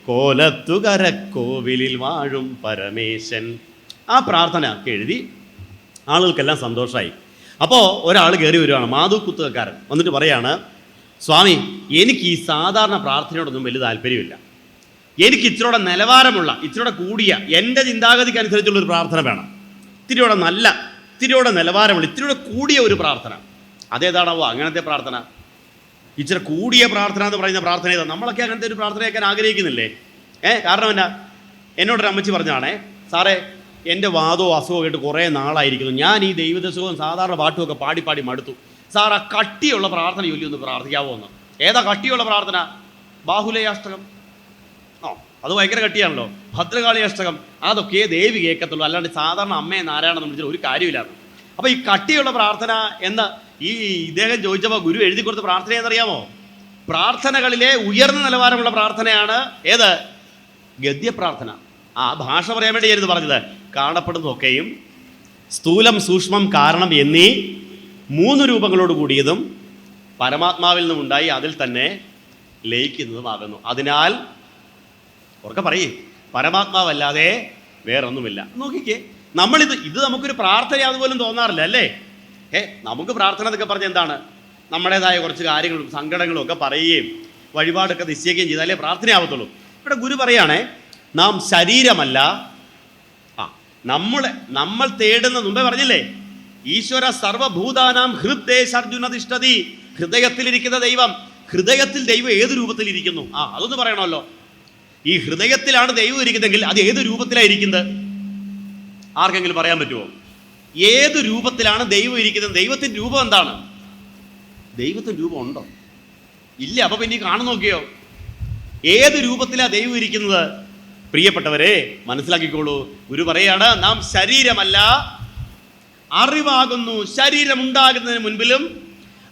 കോലത്തുകരക്കോവിലിൽ വാഴും പരമേശൻ. ആ പ്രാർത്ഥന എഴുതി ആളുകൾക്കെല്ലാം സന്തോഷമായി. അപ്പോൾ ഒരാൾ കയറി വരുവാണ്, മാധുക്കുത്തുകാരൻ വന്നിട്ട് പറയാണ്, സ്വാമി എനിക്ക് ഈ സാധാരണ പ്രാർത്ഥനയോടൊന്നും വലിയ താല്പര്യമില്ല, എനിക്ക് ഇച്ചിരൂടെ നിലവാരമുള്ള, ഇച്ചിരൂടെ കൂടിയ, എൻ്റെ ചിന്താഗതിക്ക് അനുസരിച്ചുള്ളൊരു പ്രാർത്ഥന വേണം. ഇത്തിരിയോടെ നല്ല, ഇത്തിരിയോടെ നിലവാരമുള്ള, ഇത്തിരിയോടെ കൂടിയ ഒരു പ്രാർത്ഥന. അതേതാണാവോ അങ്ങനത്തെ പ്രാർത്ഥന? ഇച്ചിരി കൂടിയ പ്രാർത്ഥന എന്ന് പറയുന്ന പ്രാർത്ഥന ഏതാ? നമ്മളൊക്കെ അങ്ങനത്തെ ഒരു പ്രാർത്ഥന കേൾക്കാൻ ആഗ്രഹിക്കുന്നില്ലേ? കാരണം എന്നാ, എന്നോടൊരു അമ്മച്ചി പറഞ്ഞാണേ, സാറേ എൻ്റെ വാദവും അസുഖവും ആയിട്ട് കുറേ നാളായിരിക്കുന്നു, ഞാൻ ഈ ദൈവദശകവും സാധാരണ പാട്ടുമൊക്കെ പാടി മടുത്തു. സാർ ആ കട്ടിയുള്ള പ്രാർത്ഥന ചൊല്ലി ഒന്ന് പ്രാർത്ഥിക്കാവോ എന്ന്. ഏതാ കട്ടിയുള്ള പ്രാർത്ഥന? ബാഹുലയാഷ്ടകം. അത് ഭയങ്കര കട്ടിയാണല്ലോ. ഭദ്രകാളി അഷ്ടകം അതൊക്കെ ദേവി കേൾക്കത്തുള്ളൂ, അല്ലാണ്ട് സാധാരണ അമ്മയെ നാരായണം എന്ന് വിളിച്ചിട്ട് ഒരു കാര്യമില്ലായിരുന്നു. അപ്പോൾ ഈ കട്ടിയുള്ള പ്രാർത്ഥന എന്ന് ഈ ഇദ്ദേഹം ചോദിച്ചപ്പോൾ ഗുരു എഴുതി കൊടുത്ത പ്രാർത്ഥന എന്നറിയാമോ? പ്രാർത്ഥനകളിലെ ഉയർന്ന നിലവാരമുള്ള പ്രാർത്ഥനയാണ് ഏത്? ഗദ്യപ്രാർത്ഥന. ആ ഭാഷ പറയാൻ വേണ്ടി ഞാനിത് പറഞ്ഞത്. കാണപ്പെടുന്നതൊക്കെയും സ്ഥൂലം, സൂക്ഷ്മം, കാരണം എന്നീ 3 രൂപങ്ങളോട് കൂടിയതും പരമാത്മാവിൽ നിന്നുമുണ്ടായി അതിൽ തന്നെ ലയിക്കുന്നതുമാകുന്നു. അതിനാൽ ഉറക്കെ പറയേ, പരമാത്മാവല്ലാതെ വേറൊന്നുമില്ല. നോക്കിക്കേ, ഇത് നമുക്കൊരു പ്രാർത്ഥനയാണെന്ന് പോലും തോന്നാറില്ല അല്ലേ? നമുക്ക് പ്രാർത്ഥന എന്നൊക്കെ പറഞ്ഞാൽ എന്താണ്? നമ്മുടേതായ കുറച്ച് കാര്യങ്ങളും സങ്കടങ്ങളും ഒക്കെ പറയുകയും വഴിപാടൊക്കെ നിശ്ചയിക്കുകയും ചെയ്താലേ പ്രാർത്ഥനയാവത്തുള്ളൂ. ഇവിടെ ഗുരു പറയുകയാണേ, നാം ശരീരമല്ല, നമ്മൾ തേടുന്ന, മുമ്പേ പറഞ്ഞില്ലേ, ഈശ്വര സർവഭൂതാനാം ഹൃദ്ദേശാർജുന തിഷ്ഠതി. ഹൃദയത്തിലിരിക്കുന്ന ദൈവം. ഹൃദയത്തിൽ ദൈവം ഏത് രൂപത്തിലിരിക്കുന്നു? അതൊന്ന് പറയണമല്ലോ. ഈ ഹൃദയത്തിലാണ് ദൈവം ഇരിക്കുന്നതെങ്കിൽ അത് ഏത് രൂപത്തിലാണ് ഇരിക്കുന്നത്? ആർക്കെങ്കിലും പറയാൻ പറ്റുമോ? ഏത് രൂപത്തിലാണ് ദൈവം ഇരിക്കുന്നത്? ദൈവത്തിൻ്റെ രൂപം എന്താണ്? ദൈവത്തിൻ്റെ രൂപം ഉണ്ടോ? ഇല്ല. അപ്പൊ പിന്നെ കാണു നോക്കിയോ, ഏത് രൂപത്തിലാണ് ദൈവം ഇരിക്കുന്നത്? പ്രിയപ്പെട്ടവരെ, മനസ്സിലാക്കിക്കോളൂ. ഗുരു പറയാണ്, നാം ശരീരമല്ല, അറിവാകുന്നു. ശരീരം ഉണ്ടാകുന്നതിന് മുൻപിലും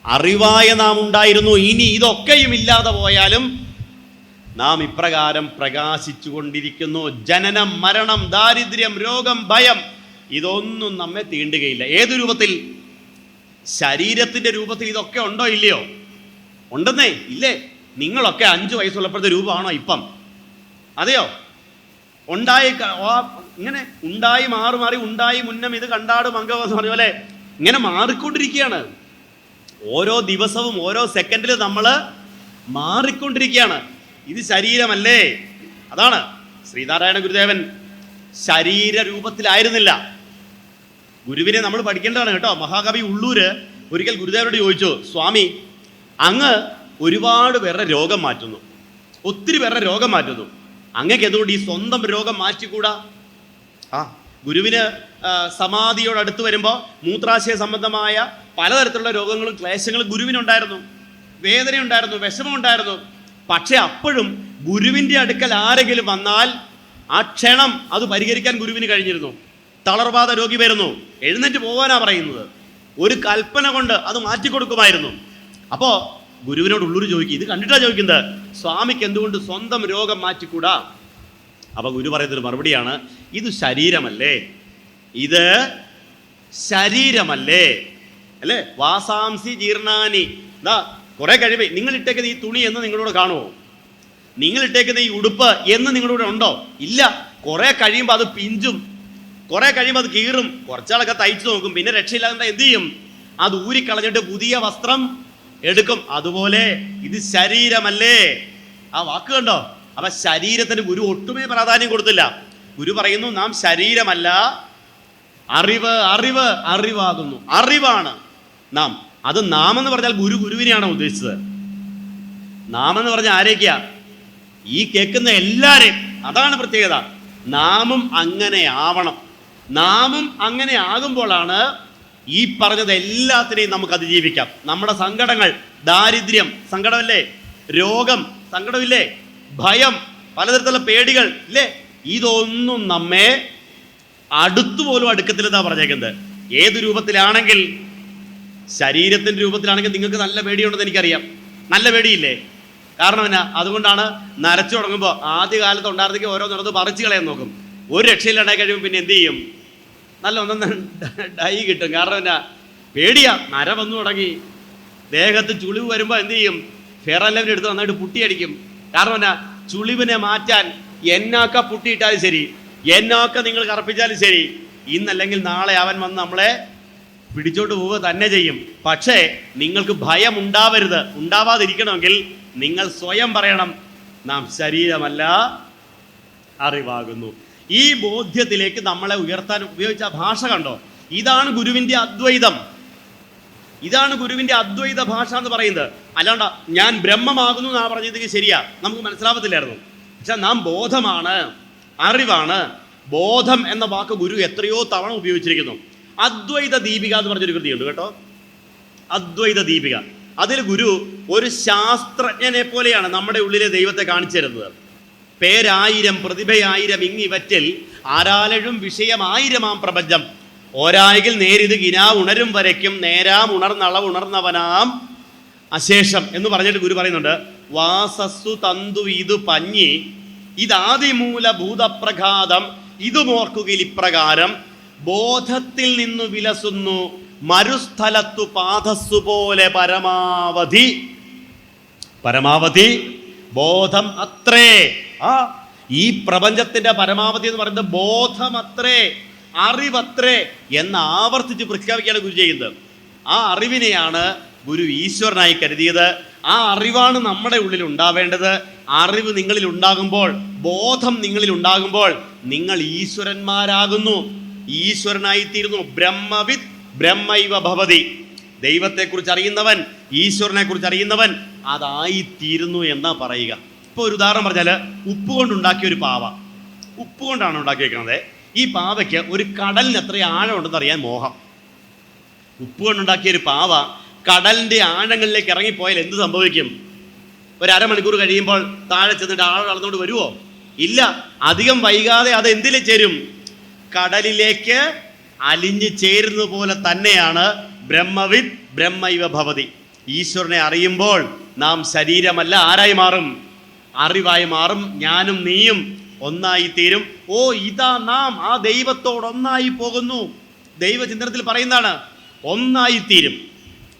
അറിവായ നാം ഉണ്ടായിരുന്നു. ഇനി ഇതൊക്കെയും ഇല്ലാതെ പോയാലും നാം ഇപ്രകാരം പ്രകാശിച്ചു കൊണ്ടിരിക്കുന്നു. ജനനം, മരണം, ദാരിദ്ര്യം, രോഗം, ഭയം, ഇതൊന്നും നമ്മെ തീണ്ടുകയില്ല. ഏത് രൂപത്തിൽ? ശരീരത്തിന്റെ രൂപത്തിൽ ഇതൊക്കെ ഉണ്ടോ ഇല്ലയോ? ഉണ്ടെന്നേ. ഇല്ലേ? നിങ്ങളൊക്കെ 5 വയസ്സുള്ളപ്പോഴത്തെ രൂപമാണോ ഇപ്പം? അതെയോ? ഇങ്ങനെ ഉണ്ടായി മാറി ഉണ്ടായി മുന്നം ഇത് കണ്ടാടും അംഗമെന്ന് പറഞ്ഞ പോലെ ഇങ്ങനെ മാറിക്കൊണ്ടിരിക്കുകയാണ്. ഓരോ ദിവസവും ഓരോ സെക്കൻഡിലും നമ്മൾ മാറിക്കൊണ്ടിരിക്കുകയാണ്. ഇത് ശരീരമല്ലേ? അതാണ് ശ്രീനാരായണ ഗുരുദേവൻ ശരീര രൂപത്തിലായിരുന്നില്ല. ഗുരുവിനെ നമ്മൾ പഠിക്കേണ്ടതാണ് കേട്ടോ. മഹാകവി ഉള്ളൂര് ഒരിക്കൽ ഗുരുദേവനോട് ചോദിച്ചു, സ്വാമി, അങ്ങ് ഒരുപാട് പേരുടെ രോഗം മാറ്റുന്നു, ഒത്തിരി പേരുടെ രോഗം മാറ്റുന്നു, അങ്ങക്ക് എന്തുകൊണ്ട് ഈ സ്വന്തം രോഗം മാറ്റിക്കൂടാ? ഗുരുവിന് സമാധിയോടടുത്ത് വരുമ്പോൾ മൂത്രാശയ സംബന്ധമായ പലതരത്തിലുള്ള രോഗങ്ങളും ക്ലേശങ്ങളും ഗുരുവിനുണ്ടായിരുന്നു. വേദനയുണ്ടായിരുന്നു, വിഷമമുണ്ടായിരുന്നു. പക്ഷെ അപ്പോഴും ഗുരുവിൻ്റെ അടുക്കൽ ആരെങ്കിലും വന്നാൽ ആ ക്ഷണം അത് പരിഹരിക്കാൻ ഗുരുവിന് കഴിഞ്ഞിരുന്നു. തളർവാദ രോഗി വരുന്നു, എഴുന്നേറ്റ് പോകാനാ പറയുന്നത്, ഒരു കൽപ്പന കൊണ്ട് അത് മാറ്റിക്കൊടുക്കുമായിരുന്നു. അപ്പോൾ ഗുരുവിനോട് ഉള്ളൂർ ചോദിക്കും, ഇത് കണ്ടിട്ടാ ചോദിക്കുന്നത്, സ്വാമിക്ക് എന്തുകൊണ്ട് സ്വന്തം രോഗം മാറ്റിക്കൂടാ? അപ്പൊ ഗുരു പറയുന്നൊരു മറുപടിയാണ്, ഇത് ശരീരമല്ലേ, ഇത് ശരീരമല്ലേ അല്ലേ? വാസാംസി ജീർണാനി. കുറെ കഴിവേ നിങ്ങൾ ഇട്ടേക്കുന്ന ഈ തുണി എന്ന് നിങ്ങളോട് കാണുമോ? നിങ്ങൾ ഇട്ടേക്കുന്ന ഈ ഉടുപ്പ് എന്ന് നിങ്ങളോട് ഉണ്ടോ? ഇല്ല. കുറെ കഴിയുമ്പോൾ അത് പിഞ്ചും, കുറെ കഴിയുമ്പോൾ അത് കീറും, കുറച്ചാളൊക്കെ തയ്ച്ചു നോക്കും, പിന്നെ രക്ഷയില്ലാതെ എന്ത് ചെയ്യും? അത് ഊരിക്കളഞ്ഞിട്ട് പുതിയ വസ്ത്രം എടുക്കും. അതുപോലെ ഇത് ശരീരമല്ലേ. ആ വാക്ക് കണ്ടോ? അപ്പൊ ശരീരത്തിന് ഗുരു ഒട്ടുമേ പ്രാധാന്യം കൊടുത്തില്ല. ഗുരു പറയുന്നു, നാം ശരീരമല്ല, അറിവാകുന്നു. അറിവാണ് നാം. അത് നാം എന്ന് പറഞ്ഞാൽ ഗുരുവിനെയാണ് ഉദ്ദേശിച്ചത്. നാം എന്ന് പറഞ്ഞാൽ ആരേക്കാ? ഈ കേൾക്കുന്ന എല്ലാരെയും. അതാണ് പ്രത്യേകത. നാമും അങ്ങനെ ആവണം. നാമും അങ്ങനെ ആകുമ്പോഴാണ് ഈ പറഞ്ഞത് എല്ലാത്തിനെയും നമുക്ക് അതിജീവിക്കാം. നമ്മുടെ സങ്കടങ്ങൾ, ദാരിദ്ര്യം സങ്കടമല്ലേ, രോഗം സങ്കടമില്ലേ, ഭയം, പലതരത്തിലുള്ള പേടികൾ ഇല്ലേ, ഇതൊന്നും നമ്മെ അടുത്തുപോലും അടുക്കത്തില്ലെന്നാ പറഞ്ഞേക്കുന്നത്. ഏത് രൂപത്തിലാണെങ്കിൽ, ശരീരത്തിൻ്റെ രൂപത്തിലാണെങ്കിൽ നിങ്ങൾക്ക് നല്ല പേടിയുണ്ടെന്ന് എനിക്കറിയാം. നല്ല പേടിയില്ലേ? കാരണം എന്നാ? അതുകൊണ്ടാണ് നരച്ചു തുടങ്ങുമ്പോൾ ആദ്യകാലത്ത് ഉണ്ടായിരുന്നെങ്കിൽ ഓരോന്നിടത്ത് പറിച്ചു കളയാൻ നോക്കും. ഒരു രക്ഷയില്ലാണ്ടായി കഴിയുമ്പോൾ പിന്നെ എന്ത് ചെയ്യും? നല്ല ഒന്നും ഡൈ കിട്ടും. കാരണം എന്നാ? പേടിയാ. നര വന്നു തുടങ്ങി, ദേഹത്ത് ചുളിവ് വരുമ്പോൾ എന്ത് ചെയ്യും? ഫെയറെല്ലാം എടുത്ത് നന്നായിട്ട് പുട്ടിയടിക്കും. കാരണം എന്നാ? ചുളിവിനെ മാറ്റാൻ എന്നാക്ക പുട്ടിയിട്ടാലും ശരി, എന്നാക്ക നിങ്ങൾ കറപ്പിച്ചാലും ശരി, ഇന്നല്ലെങ്കിൽ നാളെ അവൻ വന്ന് നമ്മളെ പിടിച്ചോട്ട് പോവുക തന്നെ ചെയ്യും. പക്ഷേ നിങ്ങൾക്ക് ഭയം ഉണ്ടാവരുത്. ഉണ്ടാവാതിരിക്കണമെങ്കിൽ നിങ്ങൾ സ്വയം പറയണം, നാം ശരീരമല്ല, അറിവാകുന്നു. ഈ ബോധ്യത്തിലേക്ക് നമ്മളെ ഉയർത്താൻ ഉപയോഗിച്ച ഭാഷ കണ്ടോ? ഇതാണ് ഗുരുവിൻ്റെ അദ്വൈതം. ഇതാണ് ഗുരുവിൻ്റെ അദ്വൈത ഭാഷ എന്ന് പറയുന്നത്. അല്ലാണ്ട് ഞാൻ ബ്രഹ്മമാകുന്നു എന്നാ പറഞ്ഞതെങ്കിൽ ശരിയാ, നമുക്ക് മനസ്സിലാവത്തില്ലായിരുന്നു. പക്ഷെ നാം ബോധമാണ്, അറിവാണ്. ബോധം എന്ന വാക്ക് ഗുരു എത്രയോ തവണ ഉപയോഗിച്ചിരിക്കുന്നു. അദ്വൈത ദീപിക എന്ന് പറഞ്ഞൊരു കൃതിയുണ്ട് കേട്ടോ, അദ്വൈത ദീപിക. അതിൽ ഗുരു ഒരു ശാസ്ത്രജ്ഞനെ പോലെയാണ് നമ്മുടെ ഉള്ളിലെ ദൈവത്തെ കാണിച്ചു തരുന്നത്. പേരായിരം പ്രതിഭയായിരം ഇങ്ങിവറ്റിൽ ആരാലഴും വിഷയമായിരമാം പ്രപഞ്ചം ഓരായെങ്കിൽ നേരിത് കിനാ ഉണരും വരയ്ക്കും നേരാം ഉണർന്നളവ് ഉണർന്നവനാം അശേഷം എന്ന് പറഞ്ഞിട്ട് ഗുരു പറയുന്നുണ്ട്, വാസസ്സു തന്തു ഇതു പഞ്ഞി ഇതാദിമൂല ഭൂതപ്രഘാതം ഇതുമോർക്കുകിൽ ഇപ്രകാരം ബോധത്തിൽ നിന്നു വിലസുന്നു മരുസ്ഥലത്തു പാദസ്സു പോലെ പരമാവധി ബോധം അത്രേ. ഈ പ്രപഞ്ചത്തിന്റെ പരമാവധി എന്ന് പറയുന്നത് ബോധമത്രേ, അറിവത്രേ എന്ന് ആവർത്തിച്ച് പ്രഖ്യാപിക്കുകയാണ് ഗുരു ചെയ്യുന്നത്. ആ അറിവിനെയാണ് ഗുരു ഈശ്വരനായി കരുതിയത്. ആ അറിവാണ് നമ്മുടെ ഉള്ളിൽ ഉണ്ടാവേണ്ടത്. അറിവ് നിങ്ങളിൽ ഉണ്ടാകുമ്പോൾ, ബോധം നിങ്ങളിൽ ഉണ്ടാകുമ്പോൾ നിങ്ങൾ ഈശ്വരന്മാരാകുന്നു, ഈശ്വരനായിത്തീരുന്നു. ബ്രഹ്മവിത്ത് ബ്രഹ്മൈവ ഭവതി. ദൈവത്തെക്കുറിച്ച് അറിയുന്നവൻ, ഈശ്വരനെ കുറിച്ച് അറിയുന്നവൻ അതായിത്തീരുന്നു എന്നാ പറയുക. ഇപ്പോൾ ഒരു ഉദാഹരണം പറഞ്ഞാൽ, ഉപ്പ് കൊണ്ടുണ്ടാക്കിയ ഒരു പാവ, ഉപ്പ് കൊണ്ടാണ് ഉണ്ടാക്കിയേക്കുന്നത്. ഈ പാവയ്ക്ക് ഒരു കടലിന് എത്ര ആഴം ഉണ്ടെന്ന് അറിയാൻ മോഹം. ഉപ്പ് കൊണ്ടുണ്ടാക്കിയ ഒരു പാവ കടലിൻ്റെ ആഴങ്ങളിലേക്ക് ഇറങ്ങിപ്പോയാൽ എന്ത് സംഭവിക്കും? ഒരു അരമണിക്കൂർ കഴിയുമ്പോൾ താഴെ ചെന്നിട്ട് ആഴം അളന്നുകൊണ്ട് വരുമോ? ഇല്ല. അധികം വൈകാതെ അത് എന്തിൽ ചേരും? കടലിലേക്ക് അലിഞ്ഞു ചേരുന്ന പോലെ തന്നെയാണ് ബ്രഹ്മവിത്ത് ബ്രഹ്മൈവ ഭവതി. ഈശ്വരനെ അറിയുമ്പോൾ നാം ശരീരമല്ല, ആരായി മാറും? അറിവായി മാറും. ഞാനും നീയും ഒന്നായിത്തീരും. ഓ, ഇതാ നാം ആ ദൈവത്തോടൊന്നായി പോകുന്നു. ദൈവചിന്തനത്തിൽ പറയുന്നതാണ് ഒന്നായിത്തീരും.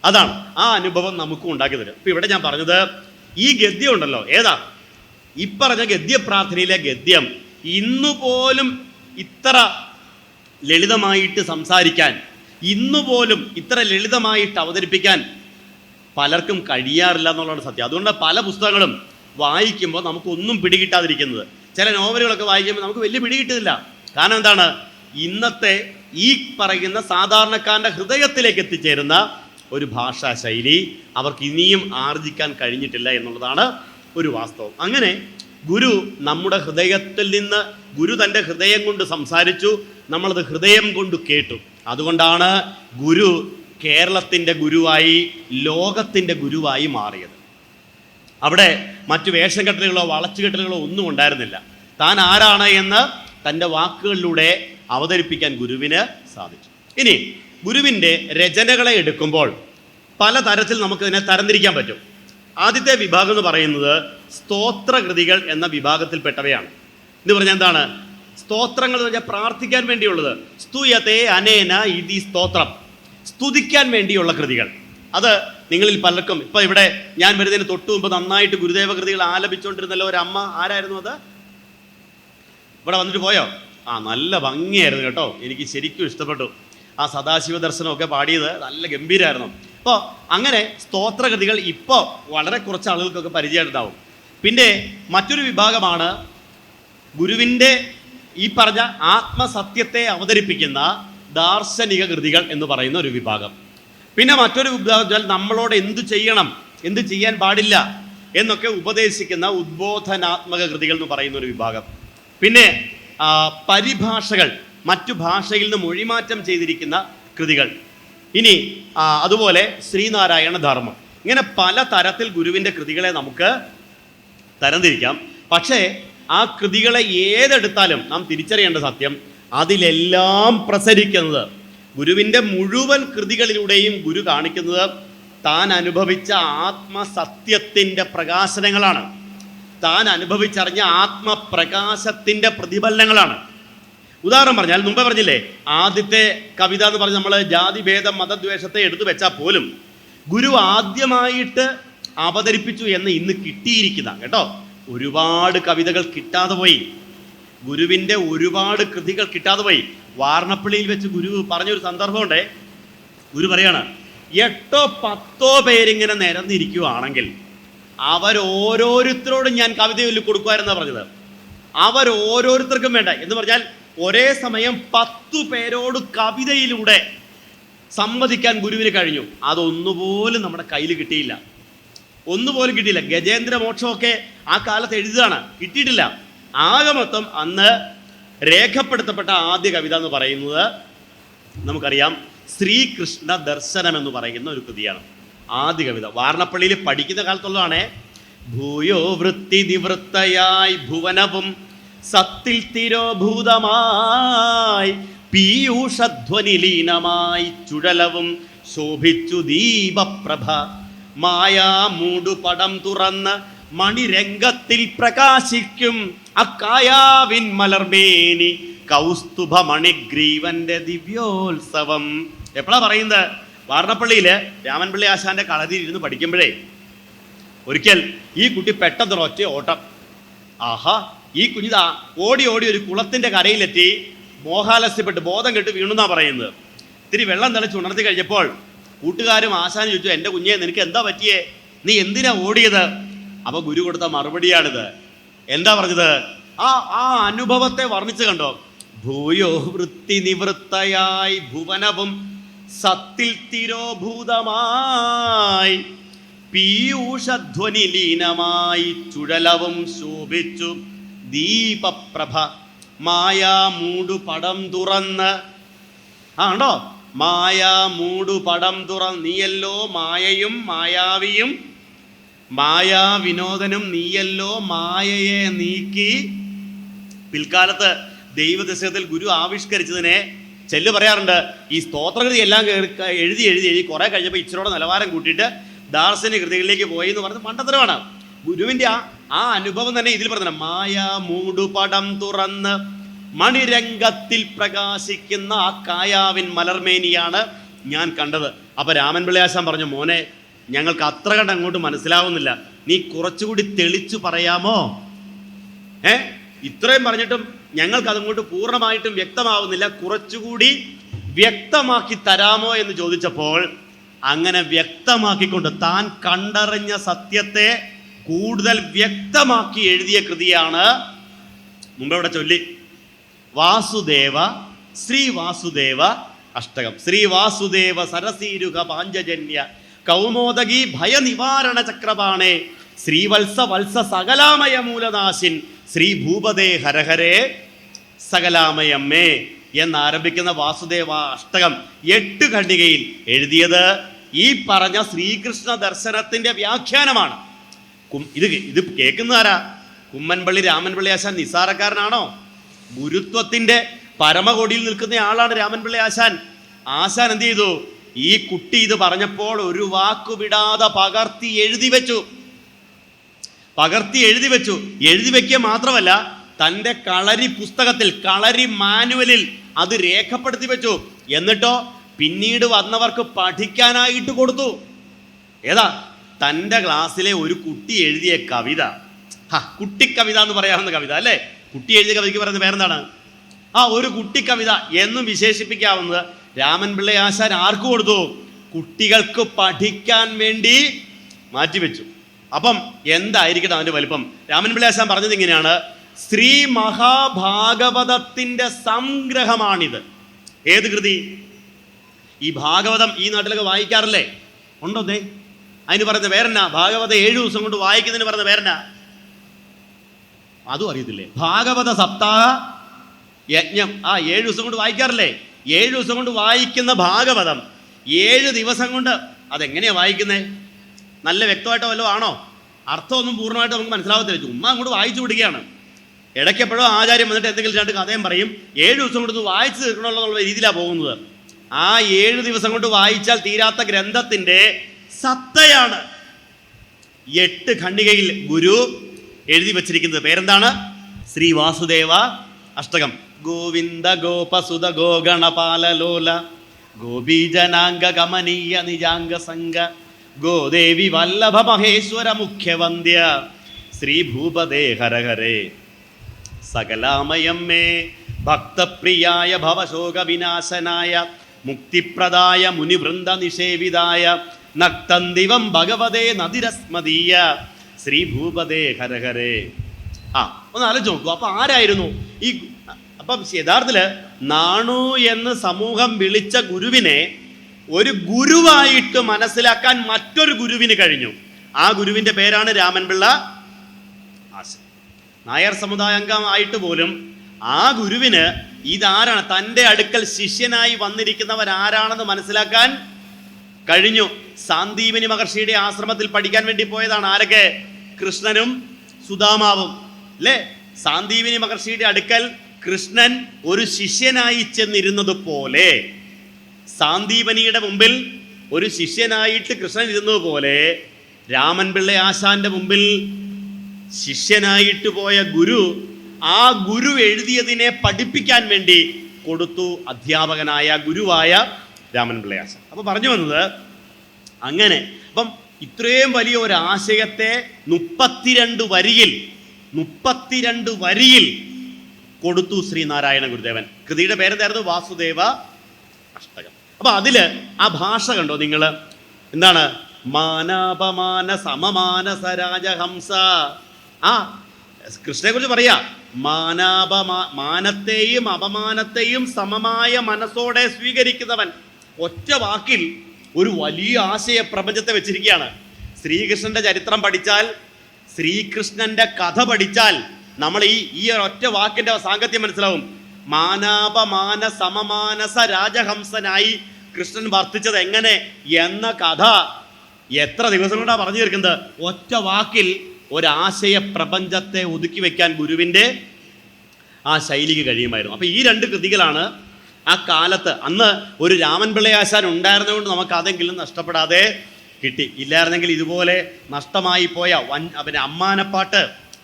അതാണ് ആ അനുഭവം നമുക്കും ഉണ്ടാക്കി തരും. ഇപ്പം ഇവിടെ ഞാൻ പറഞ്ഞത് ഈ ഗദ്യം ഉണ്ടല്ലോ, ഏതാ ഈ പറഞ്ഞ ഗദ്യപ്രാർത്ഥനയിലെ ഗദ്യം. ഇന്നുപോലും ഇത്ര ലളിതമായിട്ട് സംസാരിക്കാൻ, ഇന്നുപോലും ഇത്ര ലളിതമായിട്ട് അവതരിപ്പിക്കാൻ പലർക്കും കഴിയാറില്ല എന്നുള്ളതാണ് സത്യം. അതുകൊണ്ട് പല പുസ്തകങ്ങളും വായിക്കുമ്പോൾ നമുക്കൊന്നും പിടികിട്ടാതിരിക്കുന്നത്. ചില നോവലുകളൊക്കെ വായിക്കുമ്പോൾ നമുക്ക് വലിയ പിടികിട്ടുന്നില്ല. കാരണം എന്താണ്? ഇന്നത്തെ ഈ പറയുന്ന സാധാരണക്കാരൻ്റെ ഹൃദയത്തിലേക്ക് എത്തിച്ചേരുന്ന ഒരു ഭാഷാ ശൈലി അവർക്ക് ഇനിയും ആർജിക്കാൻ കഴിഞ്ഞിട്ടില്ല എന്നുള്ളതാണ് ഒരു വാസ്തവം. അങ്ങനെ ഗുരു നമ്മുടെ ഹൃദയത്തിൽ നിന്ന്, ഗുരു തൻ്റെ ഹൃദയം കൊണ്ട് സംസാരിച്ചു, നമ്മളത് ഹൃദയം കൊണ്ട് കേട്ടു. അതുകൊണ്ടാണ് ഗുരു കേരളത്തിൻ്റെ ഗുരുവായി, ലോകത്തിൻ്റെ ഗുരുവായി മാറിയത്. അവിടെ മറ്റു വേഷം കെട്ടലുകളോ വളച്ചുകെട്ടലുകളോ ഒന്നും ഉണ്ടായിരുന്നില്ല. താൻ ആരാണ് എന്ന് തൻ്റെ വാക്കുകളിലൂടെ അവതരിപ്പിക്കാൻ ഗുരുവിന് സാധിച്ചു. ഇനി ഗുരുവിൻ്റെ രചനകളെ എടുക്കുമ്പോൾ പലതരത്തിൽ നമുക്കിതിനെ തരംതിരിക്കാൻ പറ്റും. ആദ്യത്തെ വിഭാഗം എന്ന് പറയുന്നത് സ്തോത്രകൃതികൾ എന്ന വിഭാഗത്തിൽപ്പെട്ടവയാണ്. എന്ന് പറഞ്ഞാൽ എന്താണ്? സ്തോത്രങ്ങൾ എന്ന് പറഞ്ഞാൽ പ്രാർത്ഥിക്കാൻ വേണ്ടിയുള്ളത്. സ്തുയത്തെ അനേന ഇതി സ്തോത്രം, സ്തുതിക്കാൻ വേണ്ടിയുള്ള കൃതികൾ. അത് നിങ്ങളിൽ പലർക്കും, ഇപ്പം ഇവിടെ ഞാൻ വരുന്നതിന് തൊട്ട് മുമ്പ് നന്നായിട്ട് ഗുരുദേവ കൃതികൾ ആലപിച്ചുകൊണ്ടിരുന്നല്ലോ ഒരു അമ്മ. ആരായിരുന്നു അത്? ഇവിടെ വന്നിട്ട് പോയോ? നല്ല ഭംഗിയായിരുന്നു കേട്ടോ. എനിക്ക് ശരിക്കും ഇഷ്ടപ്പെട്ടു. ആ സദാശിവ ദർശനമൊക്കെ പാടിയത് നല്ല ഗംഭീരമായിരുന്നു. അപ്പോൾ അങ്ങനെ സ്തോത്രകൃതികൾ ഇപ്പോൾ വളരെ കുറച്ച് ആളുകൾക്കൊക്കെ പരിചയമുണ്ടാവും. പിന്നെ മറ്റൊരു വിഭാഗമാണ് ഗുരുവിൻ്റെ ഈ പറഞ്ഞ ആത്മസത്യത്തെ അവതരിപ്പിക്കുന്ന ദാർശനിക കൃതികൾ എന്ന് പറയുന്ന ഒരു വിഭാഗം. പിന്നെ മറ്റൊരു വിഭാഗം നമ്മളോട് എന്തു ചെയ്യണം, എന്ത് ചെയ്യാൻ പാടില്ല എന്നൊക്കെ ഉപദേശിക്കുന്ന ഉദ്ബോധനാത്മക കൃതികൾ എന്ന് പറയുന്ന ഒരു വിഭാഗം. പിന്നെ പരിഭാഷകൾ, മറ്റു ഭാഷയിൽ നിന്ന് മൊഴിമാറ്റം ചെയ്തിരിക്കുന്ന കൃതികൾ. ഇനി അതുപോലെ ശ്രീനാരായണ ധർമ്മം. ഇങ്ങനെ പല തരത്തിൽ ഗുരുവിൻ്റെ കൃതികളെ നമുക്ക് തരംതിരിക്കാം. പക്ഷേ ആ കൃതികളെ ഏതെടുത്താലും നാം തിരിച്ചറിയേണ്ട സത്യം, അതിലെല്ലാം പ്രസരിക്കുന്നത്, ഗുരുവിൻ്റെ മുഴുവൻ കൃതികളിലൂടെയും ഗുരു കാണിക്കുന്നത് താൻ അനുഭവിച്ച ആത്മസത്യത്തിൻ്റെ പ്രകാശനങ്ങളാണ്, താൻ അനുഭവിച്ചറിഞ്ഞ ആത്മപ്രകാശത്തിൻ്റെ പ്രതിഫലനങ്ങളാണ്. ഉദാഹരണം പറഞ്ഞാൽ, മുമ്പേ പറഞ്ഞില്ലേ, ആദ്യത്തെ കവിത എന്ന് പറഞ്ഞ് നമ്മൾ ജാതിഭേദം മതദ്വേഷത്തെ എടുത്തു വെച്ചാൽ പോലും ഗുരു ആദ്യമായിട്ട് അവതരിപ്പിച്ചു എന്ന് ഇന്ന് കിട്ടിയിരിക്കുന്ന കേട്ടോ ഒരുപാട് കവിതകൾ കിട്ടാതെ പോയി. ഗുരുവിൻ്റെ ഒരുപാട് കൃതികൾ കിട്ടാതെ പോയി. വാർണപ്പള്ളിയിൽ വെച്ച് ഗുരു പറഞ്ഞൊരു സന്ദർഭമുണ്ടേ. ഗുരു പറയാണ്, 8-10 പേരിങ്ങനെ നിരന്നിരിക്കുകയാണെങ്കിൽ അവരോരോരുത്തരോടും ഞാൻ കവിത ചൊല്ലി കൊടുക്കുമായിരുന്നാണ് പറഞ്ഞത്. അവരോരോരുത്തർക്കും വേണ്ട എന്ന് പറഞ്ഞാൽ ഒരേ സമയം 10 പേരോട് കവിതയിലൂടെ സംവദിക്കാൻ ഗുരുവിന് കഴിഞ്ഞു. അതൊന്നുപോലും നമ്മുടെ കയ്യിൽ കിട്ടിയില്ല, ഒന്നുപോലും കിട്ടിയില്ല. ഗജേന്ദ്ര മോക്ഷമൊക്കെ ആ കാലത്ത് എഴുതുകയാണ്, കിട്ടിയിട്ടില്ല. ആകെ മൊത്തം അന്ന് രേഖപ്പെടുത്തപ്പെട്ട ആദ്യ കവിത എന്ന് പറയുന്നത് നമുക്കറിയാം, ശ്രീകൃഷ്ണ ദർശനം എന്ന് പറയുന്ന ഒരു കൃതിയാണ്. ആദ്യ കവിത വാർണപ്പള്ളിയിൽ പഠിക്കുന്ന കാലത്തുള്ളതാണേ. ഭൂയോ വൃത്തി നിവൃത്തയായി ഭുവനവും സത്തിൽ തിരോഭൂതമായി പീയൂഷധ്വനിലീനമായി ചുഴലവും ശോഭിച്ചു ദീപപ്രഭ മായാ മൂടുപടം തുറന്ന് മണിരംഗത്തിൽ പ്രകാശിക്കും അക്കായാവിൻ മലർമേനി കൗസ്തുഭ മണിഗ്രീവന്റെ ദിവ്യോത്സവം എപ്പോഴാ പറയുന്നത്? വാർണപ്പള്ളിയില് രാമൻപിള്ളി ആശാന്റെ കളരിയിൽ ഇരുന്ന് പഠിക്കുമ്പോഴേ ഒരിക്കൽ ഈ കുട്ടി പെട്ടെന്ന് ഒറ്റ ഓട്ടം. ആഹാ, ഈ കുഞ്ഞിതാ ഓടി ഓടി ഒരു കുളത്തിന്റെ കരയിലെത്തി മോഹാലസ്യപ്പെട്ട് ബോധം കെട്ട് വീണുന്നാ പറയുന്നത്. ഇത്തിരി വെള്ളം തെളിച്ച് ഉണർത്തി കഴിഞ്ഞപ്പോൾ കൂട്ടുകാരും ആശാനും ചോദിച്ചു, എൻ്റെ കുഞ്ഞെ നിനക്ക് എന്താ പറ്റിയേ, നീ എന്തിനാ ഓടിയത്? അപ്പൊ ഗുരു കൊടുത്ത മറുപടിയാണിത്. എന്താ പറഞ്ഞത്? ആ അനുഭവത്തെ വർണ്ണിച്ചു കണ്ടോ? ഭൂയോ വൃത്തി നിവൃത്തയായി ഭുവനവും സത്തിൽ തിരോഭൂതമായി പീയൂഷധ്വനി ലീനമായി ചുഴലവും ശോഭിച്ചു ദീപപ്രഭ മായാ മൂടു പടം തുറന്ന്. ആണോ? മായാ മൂടു പടം തുറന്ന്. നീയല്ലോ മായയും മായാവിയും മായാ വിനോദനും, നീയല്ലോ മായയെ നീക്കി. പിൽക്കാലത്ത് ദൈവദശകത്തിൽ ഗുരു ആവിഷ്കരിച്ചതിനെ ചെല്ലു പറയാറുണ്ട്, ഈ സ്തോത്രകൃതി എല്ലാം എഴുതി എഴുതി എഴുതി കുറെ കഴിഞ്ഞപ്പോൾ ഇച്ചിരോടെ നിലവാരം കൂട്ടിയിട്ട് ദാർശനിക കൃതികളിലേക്ക് പോയി എന്ന് പറഞ്ഞത് മണ്ടത്തരമാണ്. ഗുരുവിൻ്റെ ആ അനുഭവം തന്നെ ഇതിൽ പറഞ്ഞത്, മായാ മൂടുപടം തുറന്ന് മണിരംഗത്തിൽ പ്രകാശിക്കുന്ന ആ കായാവിൻ മലർമേനിയാണ് ഞാൻ കണ്ടത്. അപ്പൊ രാമൻപിള്ളി ആശാൻ പറഞ്ഞു, മോനെ ഞങ്ങൾക്ക് അത്ര കണ്ട് അങ്ങോട്ട് മനസ്സിലാവുന്നില്ല, നീ കുറച്ചുകൂടി തെളിച്ചു പറയാമോ? ഇത്രയും പറഞ്ഞിട്ടും ഞങ്ങൾക്ക് അതങ്ങോട്ട് പൂർണ്ണമായിട്ടും വ്യക്തമാവുന്നില്ല, കുറച്ചുകൂടി വ്യക്തമാക്കി തരാമോ എന്ന് ചോദിച്ചപ്പോൾ അങ്ങനെ വ്യക്തമാക്കിക്കൊണ്ട് താൻ കണ്ടറിഞ്ഞ സത്യത്തെ കൂടുതൽ വ്യക്തമാക്കി എഴുതിയ കൃതിയാണ് മുമ്പ് ഇവിടെ ചൊല്ലി വാസുദേവ ശ്രീ വാസുദേവ അഷ്ടകം. ശ്രീ വാസുദേവ സരസീരുക പാഞ്ചജന്യ കൗമോദകി ഭയനിവാരണ ചക്രപാണേ ശ്രീവത്സ വത്സ സകലാമയ മൂലനാശിൻ ശ്രീ ഭൂപതേ ഹരഹരേ സകലാമയമ്മേ എന്നാരംഭിക്കുന്ന വാസുദേവ അഷ്ടകം 8 ഖണ്ഡികയിൽ എഴുതിയത് ഈ പറഞ്ഞ ശ്രീകൃഷ്ണ ദർശനത്തിന്റെ വ്യാഖ്യാനമാണ്. ഇത് കേൾക്കുന്ന ആരാ? കുമ്മൻപള്ളി രാമൻപിള്ളി ആശാൻ നിസ്സാരക്കാരനാണോ? ഗുരുത്വത്തിന്റെ പരമകോടിയിൽ നിൽക്കുന്ന ആളാണ് രാമൻപിള്ളി ആശാൻ. ആശാൻ എന്ത് ചെയ്തു? ഈ കുട്ടി ഇത് പറഞ്ഞപ്പോൾ ഒരു വാക്കു വിടാതെ പകർത്തി എഴുതി വെച്ചു. എഴുതി വെക്കുക മാത്രമല്ല, തൻ്റെ കളരി പുസ്തകത്തിൽ, കളരി മാനുവലിൽ അത് രേഖപ്പെടുത്തി വെച്ചു. എന്നിട്ടോ പിന്നീട് വന്നവർക്ക് പഠിക്കാനായിട്ട് കൊടുത്തു. ഏതാ? തൻ്റെ ക്ലാസ്സിലെ ഒരു കുട്ടി എഴുതിയ കവിത. കുട്ടിക്കവിത എന്ന് പറയാവുന്ന കവിത അല്ലേ? കുട്ടി എഴുതിയ കവിതയ്ക്ക് പറയുന്നത് വേറെന്താണ്? ഒരു കുട്ടിക്കവിത എന്നും വിശേഷിപ്പിക്കാവുന്നത് രാമൻപിള്ളി ആശാൻ ആർക്ക് കൊടുത്തു? കുട്ടികൾക്ക് പഠിക്കാൻ വേണ്ടി മാറ്റിവെച്ചു. അപ്പം എന്തായിരിക്കണം അതിൻ്റെ വലിപ്പം? രാമൻപിള്ളി ആശാൻ പറഞ്ഞത് ഇങ്ങനെയാണ്, ശ്രീ മഹാഭാഗവതത്തിൻ്റെ സംഗ്രഹമാണിത്. ഏത് കൃതി? ഈ ഭാഗവതം ഈ നാട്ടിലൊക്കെ വായിക്കാറില്ലേ? ഉണ്ടോ? അതിന് പറയുന്നത് വേറെന്നാ? ഭാഗവതം 7 ദിവസം കൊണ്ട് വായിക്കുന്നതിന് പറയുന്നത് വേറെന്നാ? അതും അറിയത്തില്ലേ? ഭാഗവത സപ്താഹ യജ്ഞം 7 ദിവസം കൊണ്ട് വായിക്കാറില്ലേ? 7 ദിവസം കൊണ്ട് വായിക്കുന്ന ഭാഗവതം 7 ദിവസം കൊണ്ട് അതെങ്ങനെയാ വായിക്കുന്നത്? നല്ല വ്യക്തമായിട്ടോ വല്ലതും ആണോ? അർത്ഥമൊന്നും പൂർണ്ണമായിട്ട് നമുക്ക് മനസ്സിലാവത്തില്ല, ചുമ്മാ അങ്ങോട്ട് വായിച്ചു വിടുകയാണ്. ഇടയ്ക്കെപ്പോഴോ ആചാര്യം വന്നിട്ട് എന്തെങ്കിലും 2 കഥയും പറയും. 7 ദിവസം കൊണ്ട് വായിച്ചു തീർക്കണമല്ലോ എന്നുള്ള രീതിയിലാണ് പോകുന്നത്. 7 ദിവസം കൊണ്ട് വായിച്ചാൽ തീരാത്ത ഗ്രന്ഥത്തിന്റെ സത്തയാണ് 8 ഖണ്ഡികയിൽ ഗുരു എഴുതി വച്ചിരിക്കുന്നത്. പേരെന്താണ്? ശ്രീ വാസുദേവ അഷ്ടകം. ഗോവിന്ദ ഗോപസുത ഗോഗണപാലലോല ഗോപീജനാംഗ ഗമനീയ നിജാംഗ സംഘ ഗോദേവി വല്ലഭ മഹേശ്വര മുഖ്യവന്ദ്യ ശ്രീ ഭൂപതേ ഹരഹരേ സകലാമയമ്മേ ഭക്തപ്രിയായ ഭവശോക വിനാശനായ മുക്തിപ്രദായ മുനിവൃന്ദ നിഷേവിതായ നക്തന്തിവം ഭഗവതേ നദിരസ്മദീയ ശ്രീ ഭൂപതേ ഹരഹരേ. ഒന്ന് ആലോചിച്ച് നോക്കൂ. അപ്പൊ ആരായിരുന്നു ഈ? അപ്പം യഥാർത്ഥത്തില് നാണു എന്ന് സമൂഹം വിളിച്ച ഗുരുവിനെ ഒരു ഗുരുവായിട്ട് മനസ്സിലാക്കാൻ മറ്റൊരു ഗുരുവിന് കഴിഞ്ഞു. ആ ഗുരുവിന്റെ പേരാണ് രാമൻപിള്ള ആശാൻ. നായർ സമുദായ അംഗമായിട്ട് പോലും ആ ഗുരുവിന് ഇതാരാണ്, തൻ്റെ അടുക്കൽ ശിഷ്യനായി വന്നിരിക്കുന്നവരാരാണെന്ന് മനസ്സിലാക്കാൻ കഴിഞ്ഞു. സാന്ദീപനി മഹർഷിയുടെ ആശ്രമത്തിൽ പഠിക്കാൻ വേണ്ടി പോയതാണ് ആരൊക്കെ? കൃഷ്ണനും സുദാമാവും അല്ലേ? സാന്ദീപനി മഹർഷിയുടെ അടുക്കൽ കൃഷ്ണൻ ഒരു ശിഷ്യനായി ചെന്നിരുന്നത് പോലെ, സാന്ദീപനിയുടെ മുമ്പിൽ ഒരു ശിഷ്യനായിട്ട് കൃഷ്ണൻ ഇരുന്നത് പോലെ, രാമൻപിള്ള ആശാന്റെ മുമ്പിൽ ശിഷ്യനായിട്ട് പോയ ഗുരു ആ ഗുരു എഴുതിയതിനെ പഠിപ്പിക്കാൻ വേണ്ടി കൊടുത്തു. അധ്യാപകനായ ഗുരുവായ രാമൻ പിള്ളയാശാൻ. അപ്പോൾ പറഞ്ഞു വന്നത് അങ്ങനെ അപ്പം ഇത്രയും വലിയ ഒരു ആശയത്തെ 32 വരിയിൽ കൊടുത്തു ശ്രീനാരായണ ഗുരുദേവൻ. കൃതിയുടെ പേരെന്തായിരുന്നു? വാസുദേവ അഷ്ടകം. അപ്പൊ അതില് ആ ഭാഷ കണ്ടോ നിങ്ങൾ? എന്താണ്? മാനാപമാന സമമാനസ രാജഹംസ. ആ കൃഷ്ണനെ കുറിച്ച് പറയാ, മാനത്തെയും അപമാനത്തെയും സമമായ മനസ്സോടെ സ്വീകരിക്കുന്നവൻ. ഒറ്റ വാക്കിൽ ഒരു വലിയ ആശയ പ്രപഞ്ചത്തെ വെച്ചിരിക്കുകയാണ്. ശ്രീകൃഷ്ണന്റെ ചരിത്രം പഠിച്ചാൽ, ശ്രീകൃഷ്ണന്റെ കഥ പഠിച്ചാൽ നമ്മൾ ഈ ഒറ്റ വാക്കിന്റെ സാങ്കത്യം മനസ്സിലാവും. മാനാപമാന സമമാനസ രാജഹംസനായി കൃഷ്ണൻ വർത്തിച്ചത് എങ്ങനെ എന്ന കഥ എത്ര ദിവസം കൊണ്ടാണ് പറഞ്ഞു തീർക്കുന്നത്? ഒറ്റ വാക്കിൽ ഒരാശയ പ്രപഞ്ചത്തെ ഒതുക്കി വെക്കാൻ ഗുരുവിൻ്റെ ആ ശൈലിക്ക് കഴിയുമായിരുന്നു. അപ്പം ഈ 2 കൃതികളാണ് ആ കാലത്ത്. അന്ന് ഒരു രാമൻ പിള്ളയാശാൻ ഉണ്ടായിരുന്നതുകൊണ്ട് നമുക്ക് അതെങ്കിലും നഷ്ടപ്പെടാതെ കിട്ടി. ഇല്ലായിരുന്നെങ്കിൽ ഇതുപോലെ നഷ്ടമായി പോയ പിന്നെ അമ്മാനപ്പാട്ട്,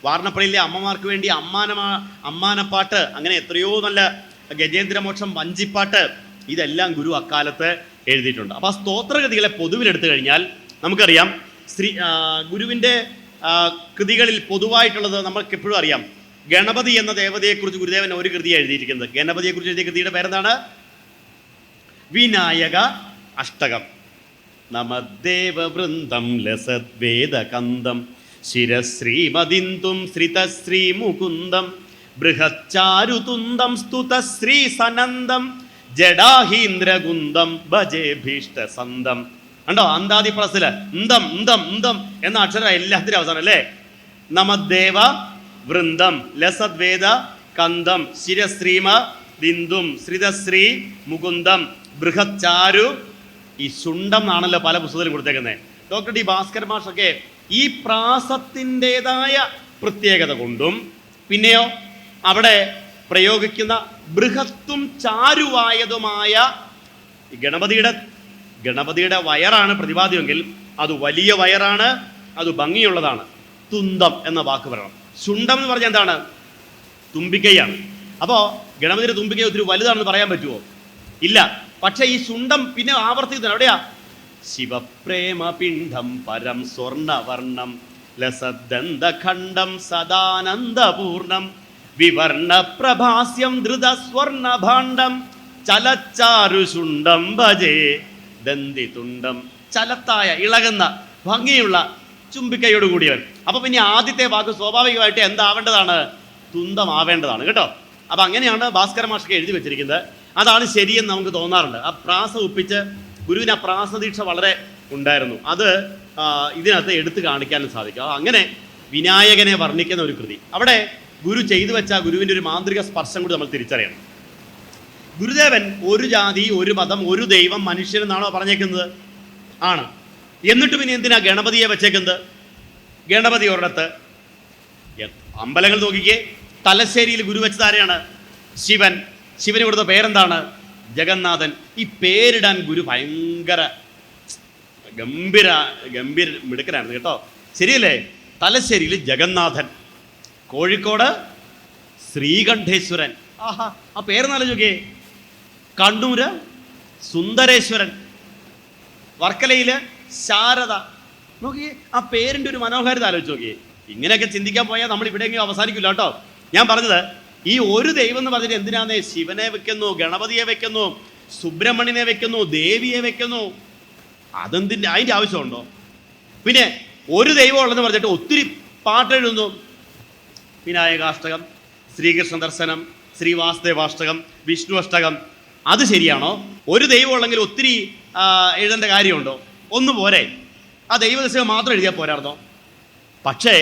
വാർണപ്പള്ളിയിലെ അമ്മമാർക്ക് വേണ്ടി അമ്മാനപ്പാട്ട്, അങ്ങനെ എത്രയോ നല്ല ഗജേന്ദ്രമോക്ഷം, വഞ്ചിപ്പാട്ട്, ഇതെല്ലാം ഗുരു അക്കാലത്ത് എഴുതിയിട്ടുണ്ട്. അപ്പോൾ ആ സ്തോത്രകൃതികളെ പൊതുവിലെടുത്തു കഴിഞ്ഞാൽ നമുക്കറിയാം, ഗുരുവിൻ്റെ കൃതികളിൽ പൊതുവായിട്ടുള്ളത് നമ്മൾക്ക് എപ്പോഴും അറിയാം. ഗണപതി എന്ന ദേവതയെക്കുറിച്ച് ഗുരുദേവൻ ഒരു കൃതി എഴുതിയിരിക്കുന്നത്. ഗണപതിയെക്കുറിച്ച് എഴുതിയ കൃതിയുടെ പേരെന്താണ്? വിനായക അഷ്ടകം. നമദേവവൃന്ദം ലസദ്വേദകന്ദം ശിരശ്രീമദിന്ദും ശ്രിതശ്രീ മുകുന്ദം ബൃഹച്ചാരുതുന്ദം സ്തുതശ്രീ സനന്ദം ജഡാഹീന്ദ്രകുന്ദം ഭജേഭീഷ്ടസന്തം. കണ്ടോ? അന്താദി പ്ലസില് ന്തം ന്തം ന്തം എന്ന അക്ഷരം എല്ലാത്തിനും അവസാനം അല്ലേ? നമദേവ വൃന്ദം ലസദ്വേദ കന്ദം ശിരശ്രീമ ദിന്ദും ശ്രിതശ്രീ മുകുന്ദം ബൃഹച്ചാരു. ഈ ശുണ്ഡം എന്നാണല്ലോ പല പുസ്തകത്തിലും കൊടുത്തേക്കുന്നത്. ഡോക്ടർ ടി ഭാസ്കർ മാഷൊക്കെ ഈ പ്രാസത്തിൻ്റെതായ പ്രത്യേകത കൊണ്ടും പിന്നെയോ അവിടെ പ്രയോഗിക്കുന്ന ബൃഹത്തും ചാരുവായതുമായ ഗണപതിയുടെ വയറാണ് പ്രതിപാദ്യമെങ്കിൽ അത് വലിയ വയറാണ്, അത് ഭംഗിയുള്ളതാണ്. തുന്തം എന്ന വാക്ക് പറയണം. ശുണ്ഡം എന്ന് പറഞ്ഞാൽ എന്താണ്? തുമ്പിക്കൈയാണ്. അപ്പോൾ ഗണപതിയുടെ തുമ്പിക്കൈ ഒത്തിരി വലുതാണെന്ന് പറയാൻ പറ്റുമോ? ഇല്ല. പക്ഷെ ഈ ശുണ്ഡം പിന്നെ ആവർത്തിക്കുന്നത് എവിടെയാ? ശിവപ്രേമപിണ്ഡം പരം സ്വർണവർണം ലസദന്തഖണ്ഡം സദാനന്ദപൂർണം വിവർണ പ്രഭാസ്യം ധൃത സ്വർണഭാണ്ഡം ചലച്ചാരുശുണ്ഡം ഭജേ ദന്തിതുണ്ടം. ചലത്തായ, ഇളകുന്ന, ഭംഗിയുള്ള ചുംബിക്കയോട് കൂടിയവൻ. അപ്പൊ പിന്നെ ആദ്യത്തെ വാക്ക് സ്വാഭാവികമായിട്ട് എന്താവേണ്ടതാണ്? തുന്തമാവേണ്ടതാണ് കേട്ടോ. അപ്പൊ അങ്ങനെയാണ് ഭാസ്കര മാഷൊക്കെ എഴുതി വെച്ചിരിക്കുന്നത്. അതാണ് ശരിയെന്ന് നമുക്ക് തോന്നാറുണ്ട്. ആ പ്രാസ ഒപ്പിച്ച് ഗുരുവിന് ആ പ്രാസദീക്ഷ വളരെ ഉണ്ടായിരുന്നു. അത് ഇതിനകത്ത് എടുത്തു കാണിക്കാനും സാധിക്കും. അങ്ങനെ വിനായകനെ വർണ്ണിക്കുന്ന ഒരു കൃതി അവിടെ ഗുരു ചെയ്തു വെച്ച ഗുരുവിൻ്റെ ഒരു മാന്ത്രിക സ്പർശം കൂടി നമ്മൾ തിരിച്ചറിയണം. ഗുരുദേവൻ ഒരു ജാതി, ഒരു മതം, ഒരു ദൈവം, മനുഷ്യനെന്നാണോ പറഞ്ഞേക്കുന്നത്? ആണ്. എന്നിട്ട് പിന്നെ എന്തിനാ ഗണപതിയെ വെച്ചേക്കുന്നത്? ഗണപതി ഒരിടത്ത്. അമ്പലങ്ങൾ നോക്കിക്കേ. തലശ്ശേരിയിൽ ഗുരു വെച്ചത് ആരെയാണ്? ശിവൻ. ശിവന് കൊടുത്ത പേരെന്താണ്? ജഗന്നാഥൻ. ഈ പേരിടാൻ ഗുരു ഭയങ്കര ഗംഭീര മിടുക്കനായിരുന്നു കേട്ടോ. ശരിയല്ലേ? തലശ്ശേരിയിൽ ജഗന്നാഥൻ, കോഴിക്കോട് ശ്രീകണ്ഠേശ്വരൻ. ആഹാ, ആ പേര് ആലോചിക്കേ. കണ്ണൂര് സുന്ദരേശ്വരൻ, വർക്കലയില് ശാരദ. നോക്കിയേ, ആ പേരിൻ്റെ ഒരു മനോഹാരിത ആലോചിച്ച് നോക്കിയേ. ഇങ്ങനെയൊക്കെ ചിന്തിക്കാൻ പോയാൽ നമ്മൾ ഇവിടെയെങ്കിലും അവസാനിക്കില്ല കേട്ടോ. ഞാൻ പറഞ്ഞത് ഈ ഒരു ദൈവം എന്ന് പറഞ്ഞിട്ട് എന്തിനാന്നേ ശിവനെ വെക്കുന്നു, ഗണപതിയെ വെക്കുന്നു, സുബ്രഹ്മണ്യനെ വെക്കുന്നു, ദേവിയെ വെക്കുന്നു? അതിൻ്റെ ആവശ്യമുണ്ടോ? പിന്നെ ഒരു ദൈവം ഉള്ളതെന്ന് പറഞ്ഞിട്ട് ഒത്തിരി പാട്ടെഴുതുന്നു. വിനായകാഷ്ടകം, ശ്രീകൃഷ്ണ ദർശനം, ശ്രീവാസുദേവാഷ്ടകം, വിഷ്ണു അഷ്ടകം. അത് ശരിയാണോ? ഒരു ദൈവം ഉള്ളെങ്കിൽ ഒത്തിരി എഴുതേണ്ട കാര്യമുണ്ടോ? ഒന്നു പോരെ? ആ ദൈവദശകം മാത്രം എഴുതിയാൽ പോരായിരുന്നോ? പക്ഷേ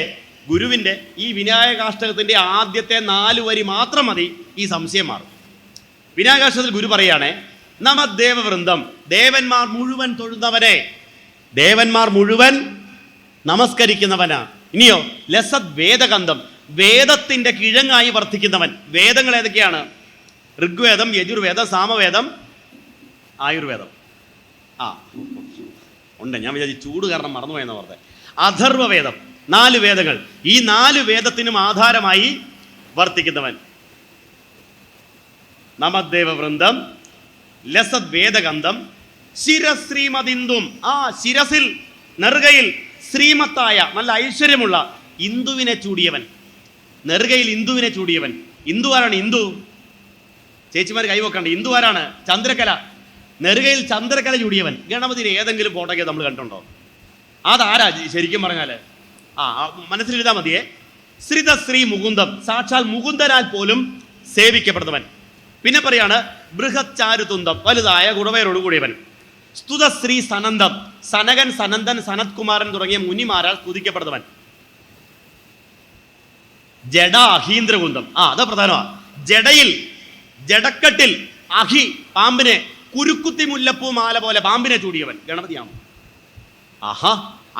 ഗുരുവിൻ്റെ ഈ വിനായകാഷ്ടകത്തിൻ്റെ ആദ്യത്തെ 4 വരി മാത്രം മതി, ഈ സംശയം മാറും. വിനായകാഷ്ടകത്തിൽ ഗുരു പറയുകയാണേ, നമദേവവൃന്ദം, ദേവന്മാർ മുഴുവൻ തൊഴുന്നവനെ, ദേവന്മാർ മുഴുവൻ നമസ്കരിക്കുന്നവനാ. ഇനിയോ ലസത് വേദകന്ധം, വേദത്തിൻ്റെ കിഴങ്ങായി വർത്തിക്കുന്നവൻ. വേദങ്ങൾ ഏതൊക്കെയാണ്? ഋഗ്വേദം, യജുർവേദം, സാമവേദം, ആയുർവേദം. ഉണ്ട്. ഞാൻ വിചാരിച്ചു ചൂട് കാരണം മറന്നുപോയെന്ന് പറഞ്ഞത്. അഥർവവേദം, 4 വേദങ്ങൾ. ഈ 4 വേദത്തിനും ആധാരമായി വർത്തിക്കുന്നവൻ. നമദേവവൃന്ദം, ലസത് വേദഗന്ധം, ശിരശ്രീമതിന്ദും, ആ ശിരസിൽ നെറുകയിൽ ശ്രീമത്തായ നല്ല ഐശ്വര്യമുള്ള ഇന്ദുവിനെ ചൂടിയവൻ. നെറുകയിൽ ഇന്ദുവിനെ ചൂടിയവൻ. ഇന്ദു ആരാണ്? ഇന്ദു ചേച്ചിമാർ കൈവക്കണ്ട. ഇന്ദു ആരാണ്? ചന്ദ്രകല. നെറുകയിൽ ചന്ദ്രകല ചൂടിയവൻ. ഗണപതിയുടെ ഏതെങ്കിലും ഫോട്ടോയ്ക്ക് നമ്മൾ കണ്ടുണ്ടോ? അതാരാ ശരിക്കും പറഞ്ഞാൽ? മനസ്സിലെഴുതാ മതിയേ. ശ്രീ മുകുന്ദം, സാക്ഷാൽ മുകുന്ദനാൽ പോലും സേവിക്കപ്പെടുന്നവൻ. പിന്നെ പറയാണ് ബൃഹത് ചാരുതുന്തം, വലുതായ കുടവയരോട് കൂടിയവൻ. സ്തുതശ്രീ സനന്ദം, സനകൻ, സനന്ദൻ, സനത് കുമാരൻ തുടങ്ങിയ മുനിമാരാൽ സ്തുതിക്കപ്പെടുന്നവൻ. ജഡ അഹീന്ദ്രകുന്തം, അത് പ്രധാനമാണ്. ജഡയിൽ, ജഡക്കെട്ടിൽ അഹി, പാമ്പിനെ, കുരുക്കുത്തി മുല്ലപ്പൂ മാല പോലെ പാമ്പിനെ ചൂടിയവൻ ഗണപതിയാണ്. ആഹാ,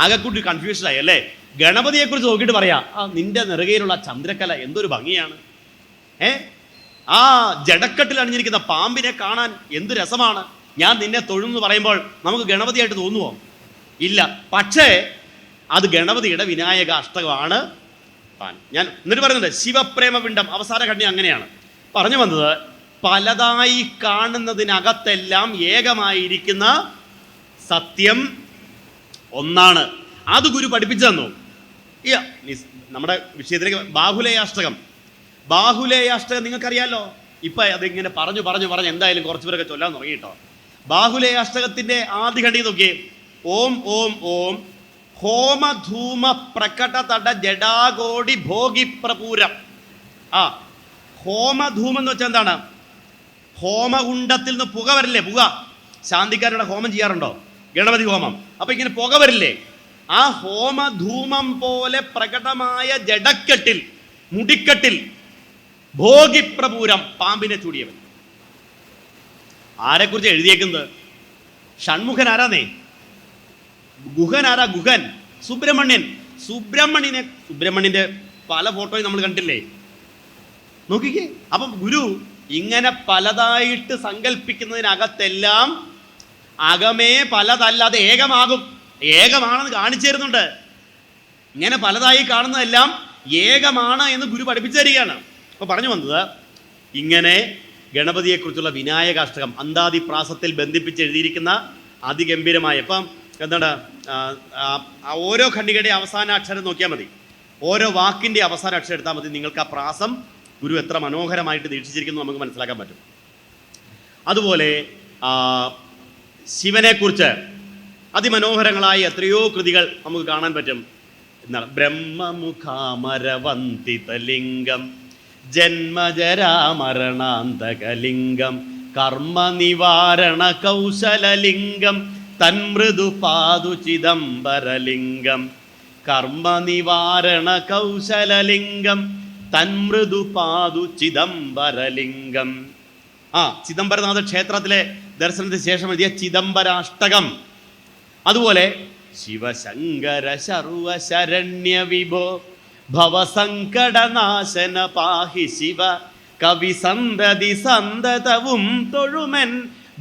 ആകെക്കൂട്ടി കൺഫ്യൂഷനായി അല്ലേ? ഗണപതിയെ കുറിച്ച് നോക്കിയിട്ട് പറയാ, നിന്റെ നെറുകയിലുള്ള ചന്ദ്രക്കല എന്തൊരു ഭംഗിയാണ്. ആ ജഡക്കെട്ടിൽ അണിഞ്ഞിരിക്കുന്ന പാമ്പിനെ കാണാൻ എന്ത് രസമാണ്. ഞാൻ നിന്നെ തൊഴുന്നു പറയുമ്പോൾ നമുക്ക് ഗണപതിയായിട്ട് തോന്നുമോ? ഇല്ല. പക്ഷേ അത് ഗണപതിയുടെ വിനായക അഷ്ടകമാണ് താൻ. ഞാൻ എന്നിട്ട് പറയുന്നുണ്ട് ശിവപ്രേമപിണ്ഡം, അവസാന ഘടന അങ്ങനെയാണ് പറഞ്ഞു വന്നത്. പലതായി കാണുന്നതിനകത്തെല്ലാം ഏകമായിരിക്കുന്ന സത്യം ഒന്നാണ്. അത് ഗുരു പഠിപ്പിച്ചു തന്നു. നമ്മുടെ വിഷയത്തിലേക്ക് ബാഹുലേയാഷ്ടകം നിങ്ങൾക്കറിയാലോ. ഇപ്പൊ അതിങ്ങനെ പറഞ്ഞു എന്തായാലും കുറച്ചു പേരൊക്കെ ചൊല്ലാൻ തുടങ്ങിയിട്ടോ. ബാഹുലേയാഷ്ടകത്തിന്റെ ആദ്യ ഖണ്ഡിക നോക്കിയേ. ഓം ഓം ഓം ഹോമധൂമ പ്രകട തട ജഡാകോടി ഭോഗി പ്രപൂരം. ഹോമധൂമം എന്ന് വെച്ചാൽ എന്താണ്? ഹോമകുണ്ടത്തിൽ നിന്ന് പുക വരില്ലേ? പുക ശാന്തിക്കാരുടെ ഹോമം ചെയ്യാറുണ്ടോ? ഗണപതി ഹോമം. അപ്പൊ ഇങ്ങനെ പുക വരില്ലേ? ആ ഹോമധൂമം പോലെ പ്രകടമായ ജഡക്കെട്ടിൽ, മുടിക്കെട്ടിൽ ഭോഗിപ്രപൂരം, പാമ്പിനെ ചൂടിയവൻ. ആരെക്കുറിച്ച് എഴുതിയേക്കുന്നത്? ഷൺമുഖൻ ആരാന്നേ? ഗുഹൻ ആരാ? ഗുഹൻ സുബ്രഹ്മണ്യന്റെ പല ഫോട്ടോയും നമ്മൾ കണ്ടില്ലേ? നോക്കിക്കേ. അപ്പം ഗുരു ഇങ്ങനെ പലതായിട്ട് സങ്കല്പിക്കുന്നതിനകത്തെല്ലാം അകമേ പലതല്ല, അത് ഏകമാകും. ഏകമാണെന്ന് കാണിച്ചു തരുന്നുണ്ട്. ഇങ്ങനെ പലതായി കാണുന്നതെല്ലാം ഏകമാണ് എന്ന് ഗുരു പഠിപ്പിച്ചു തരികയാണ്. അപ്പൊ പറഞ്ഞു വന്നത് ഇങ്ങനെ ഗണപതിയെക്കുറിച്ചുള്ള വിനായകാഷ്ടകം അന്താദിപ്രാസത്തിൽ ബന്ധിപ്പിച്ച് എഴുതിയിരിക്കുന്ന അതിഗംഭീരമായ, ഇപ്പം എന്താണ്, ഓരോ ഖണ്ഡികയുടെ അവസാന അക്ഷരം നോക്കിയാൽ മതി, ഓരോ വാക്കിൻ്റെ അവസാന അക്ഷരം എടുത്താൽ മതി. നിങ്ങൾക്ക് ആ പ്രാസം ഗുരു എത്ര മനോഹരമായിട്ട് ദീക്ഷിച്ചിരിക്കുന്നു നമുക്ക് മനസ്സിലാക്കാൻ പറ്റും. അതുപോലെ ശിവനെക്കുറിച്ച് അതിമനോഹരങ്ങളായ എത്രയോ കൃതികൾ നമുക്ക് കാണാൻ പറ്റും. എന്താണ്? ബ്രഹ്മമുഖാമരവന്തിതലിംഗം ജന്മജരാമരണാന്തകലിംഗം കർമ്മനിവാരണ കൗശലലിംഗം തന്മൃദുപാദു ചിദംബരലിംഗം കർമ്മനിവാരണ കൗശലലിംഗം തന്മൃദുപാദു ചിദംബരലിംഗം. ചിദംബരനാഥ ക്ഷേത്രത്തിലെ ദർശനത്തിന് ശേഷം എഴുതിയ ചിദംബരാഷ്ടകം. അതുപോലെ ശിവശങ്കര ശർവശരണ്യ വിഭോ ഭവസങ്കടനാശന പാഹി ശിവ കവി സന്തതി സന്തതവും തൊഴുമൻ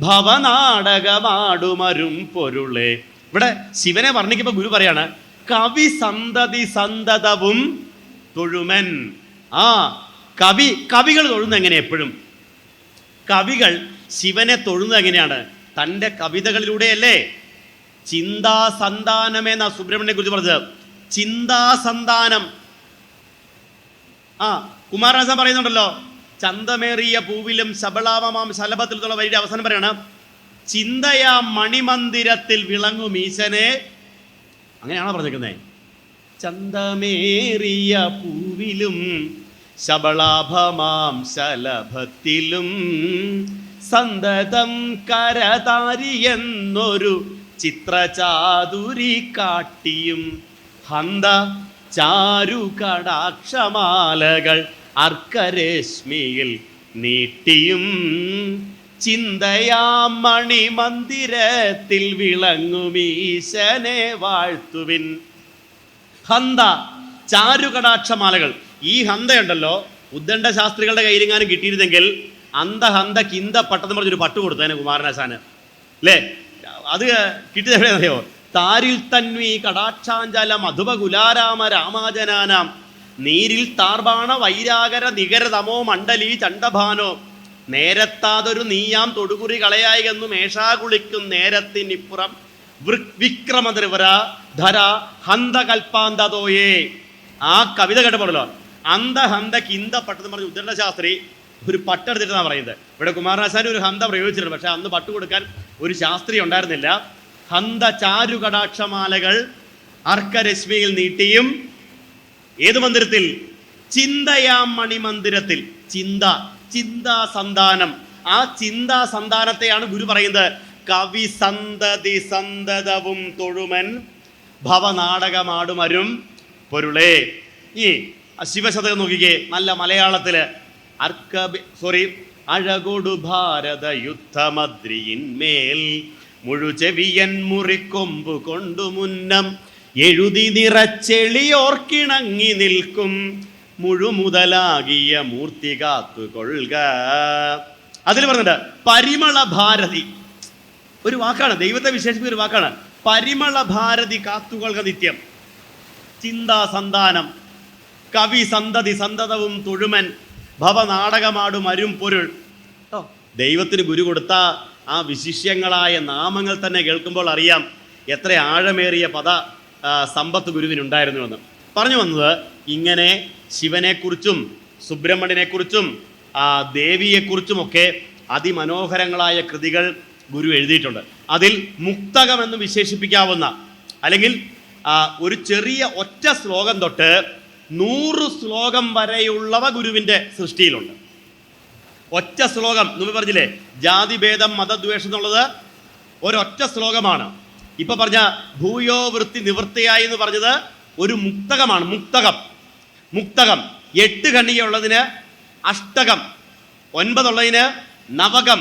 ഭവനാടകമാടുമരും പൊരുളെ. ഇവിടെ ശിവനെ വർണ്ണിക്കുമ്പോൾ ഗുരു പറയാണ് കവി സന്തതി സന്തതവും തൊഴുമൻ. കവികൾ തൊഴുന്നത് എങ്ങനെ? എപ്പോഴും കവികൾ ശിവനെ തൊഴുന്നത് എങ്ങനെയാണ്? തൻ്റെ കവിതകളിലൂടെയല്ലേ. ചിന്താസന്താനമെന്ന സുബ്രഹ്മണ്യനെ കുറിച്ച് പറഞ്ഞത്. ചിന്താസന്താനം. കുമാരനാശാൻ പറയുന്നുണ്ടല്ലോ, ചന്തമേറിയ പൂവിലും ശബളാമമാം ശലഭത്തിലുള്ള വരിയുടെ അവസാനം പറയാണ് ചിന്തയാ മണിമന്ദിരത്തിൽ വിളങ്ങും ഈശനെ. അങ്ങനെയാണോ പറഞ്ഞിരിക്കുന്നത്? ചന്തമേറിയ പൂവിലും ശബളാഭമാം ശലഭത്തിലും സന്തതം കരതാരിയെന്നൊരു ചിത്രചാതുരി കാട്ടിയും ഹന്ത ചാരു കടാക്ഷമാലകൾ അർക്കരശ്മിയിൽ നീട്ടിയും ചിന്തയാം മണിമന്ദിരത്തിൽ വിളങ്ങുമീശനെ വാഴ്ത്തുവിൻ. ഹന്ത ചാരുകടാക്ഷമാലകൾ. ഈ ഹന്തയുണ്ടല്ലോ, ഉദ്ദണ്ഡ ശാസ്ത്രികളുടെ കയ്യിലെങ്ങാനും കിട്ടിയിരുന്നെങ്കിൽ ഹന്ത കിന്ത പട്ടെന്ന് പറഞ്ഞൊരു പട്ട് കൊടുത്തേനെ കുമാരനാശാന് അല്ലേ? അത് കിട്ടിയത് എവിടെയാണെന്നറിയോ? താരിൽ തന്വി കടാക്ഷാഞ്ചല മധുപകുലാരാമ രാമാജനാനാം നീരിൽ താർബാണ വൈരാഗര നികര തമോ മണ്ഡലി ചണ്ഡഭാനോ നേരത്താതൊരു നീയാം തൊടുകുറി കളയായി എന്നും മേഷാ കുളിക്കും നേരത്തിനിപ്പുറം വിക്രമതിർവര ധര ഹന്ത കൽപ്പാന്തതോയേ. ആ കവിത കേട്ടപ്പോഴല്ലോ, അന്ത ഹന്ത കിന്ത പട്ടെന്ന് പറഞ്ഞ ഉദ്ദണ്ഡശാസ്ത്രി ഒരു പട്ടെടുത്തിട്ടാണ് പറയുന്നത്. ഇവിടെ കുമാരനാശാരി ഒരു ഹന്ത പ്രയോഗിച്ചിട്ടുണ്ട്, പക്ഷെ അന്ന് പട്ട് കൊടുക്കാൻ ഒരു ശാസ്ത്രി ഉണ്ടായിരുന്നില്ല. ഹന്ത ചാരുകടാക്ഷമാലകൾ അർക്കരശ്മിയിൽ നീട്ടിയും ഏത് മന്ദിരത്തിൽ? ചിന്തയാം മണിമന്ദിരത്തിൽ. ചിന്താ സന്താനം. ആ ചിന്താ സന്താനത്തെയാണ് ഗുരു പറയുന്നത് കവി സന്തതി സന്തതവും തൊഴുമൻ ഭവനാടകമാടുമരും പൊരുളേ. ഈ ശിവശതകം നോക്കിക്കേ, നല്ല മലയാളത്തില്. അഴകൊടു ഭാരത യുദ്ധമദ്രിയിന്മേൽ മുഴുചെവിയൻ മുറിക്കൊമ്പു കൊണ്ടു മുന്നം എഴുതി നിറച്ചെളിയോർക്കിണങ്ങി നിൽക്കും മുഴുമുതലാകിയ മൂർത്തി കാത്തുകൊള്ളുക. അതിൽ പറഞ്ഞിട്ട് പരിമള ഭാരതി, ഒരു വാക്കാണ്, ദൈവത്തെ വിശേഷിപ്പിക്കുന്ന ഒരു വാക്കാണ്. പരിമള ഭാരതി കാത്തുകൊള്ളുക നിത്യം. ചിന്താ സന്താനം, കവി സന്തതി സന്തതവും തൊഴുമൻ ഭവനാടകമാടും അരും പൊരുൾ. ദൈവത്തിന് ഗുരു കൊടുത്ത ആ വിശിഷ്യങ്ങളായ നാമങ്ങൾ തന്നെ കേൾക്കുമ്പോൾ അറിയാം എത്ര ആഴമേറിയ പദ സമ്പത്ത് ഗുരുവിനുണ്ടായിരുന്നുവെന്ന്. പറഞ്ഞു വന്നത് ഇങ്ങനെ ശിവനെക്കുറിച്ചും സുബ്രഹ്മണ്യനെക്കുറിച്ചും ദേവിയെക്കുറിച്ചുമൊക്കെ അതിമനോഹരങ്ങളായ കൃതികൾ ഗുരു എഴുതിയിട്ടുണ്ട്. അതിൽ മുക്തകമെന്ന് വിശേഷിപ്പിക്കാവുന്ന, അല്ലെങ്കിൽ ഒരു ചെറിയ ഒറ്റ ശ്ലോകം തൊട്ട് 100 ശ്ലോകം വരെയുള്ളവ ഗുരുവിൻ്റെ സൃഷ്ടിയിലുണ്ട്. ഒറ്റ ശ്ലോകം നമ്മൾ പറഞ്ഞില്ലേ, ജാതിഭേദം മതദ്വേഷം എന്നുള്ളത് ഒരൊറ്റ ശ്ലോകമാണ്. ഇപ്പൊ പറഞ്ഞ ഭൂയോ വൃത്തി നിവൃത്തിയായി എന്ന് പറഞ്ഞത് ഒരു മുക്തകമാണ്. മുക്തകം 8 ഖണ്ഡികയുള്ളതിന് അഷ്ടകം, 9 ഉള്ളതിന് നവകം.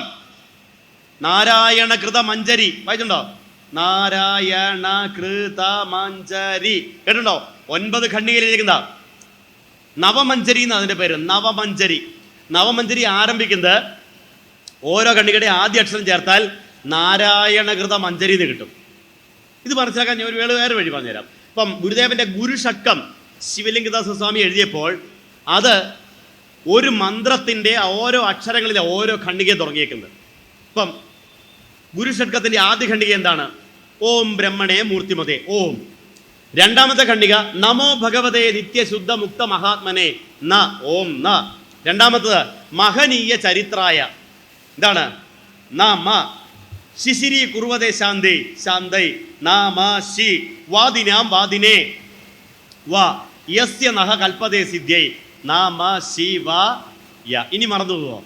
നാരായണ കൃത മഞ്ജരി വായിച്ചിട്ടുണ്ടോ? നാരായണ കൃത മഞ്ജരി കേട്ടിട്ടുണ്ടോ? 9 ഖണ്ഡികയിലിരിക്കുന്ന നവമഞ്ജരി എന്ന് അതിൻ്റെ പേര്. നവമഞ്ജരി ആരംഭിക്കുന്നത് ഓരോ ഖണ്ഡികയുടെ ആദ്യ അക്ഷരം ചേർത്താൽ നാരായണകൃത മഞ്ജരി എന്ന് കിട്ടും. ഇത് മനസ്സിലാക്കാൻ ഞാൻ ഒരു വേറെ വഴി പറഞ്ഞുതരാം. ഇപ്പം ഗുരുദേവന്റെ ഗുരുഷട്കം ശിവലിംഗദാസ സ്വാമി എഴുതിയപ്പോൾ അത് ഒരു മന്ത്രത്തിൻ്റെ ഓരോ അക്ഷരങ്ങളിലെ ഓരോ ഖണ്ഡിക തുടങ്ങിയേക്കുന്നത്. ഇപ്പം ഗുരുഷട്കത്തിൻ്റെ ആദ്യ ഖണ്ഡിക എന്താണ്? ഓം ബ്രഹ്മണേ മൂർത്തിമതേ ഓം. രണ്ടാമത്തെ ഖണ്ഡിക നമോ ഭഗവതേ നിത്യശുദ്ധ മുക്ത മഹാത്മനെ ന ഓം ന. രണ്ടാമത്തത് മഹനീയ ചരിത്രായ, എന്താണ്? നമ. ശിശിരി കുറുവതേ ശാന്തേ ശാന്തൈ നാമ ശി. വാദിനാം വാദിനേ വാ യസ്യ നഹ കൽപ്പതേ സിദ്ധ്യൈ നാമ ശിവ യ. ഇനി മറന്നു പോവോ?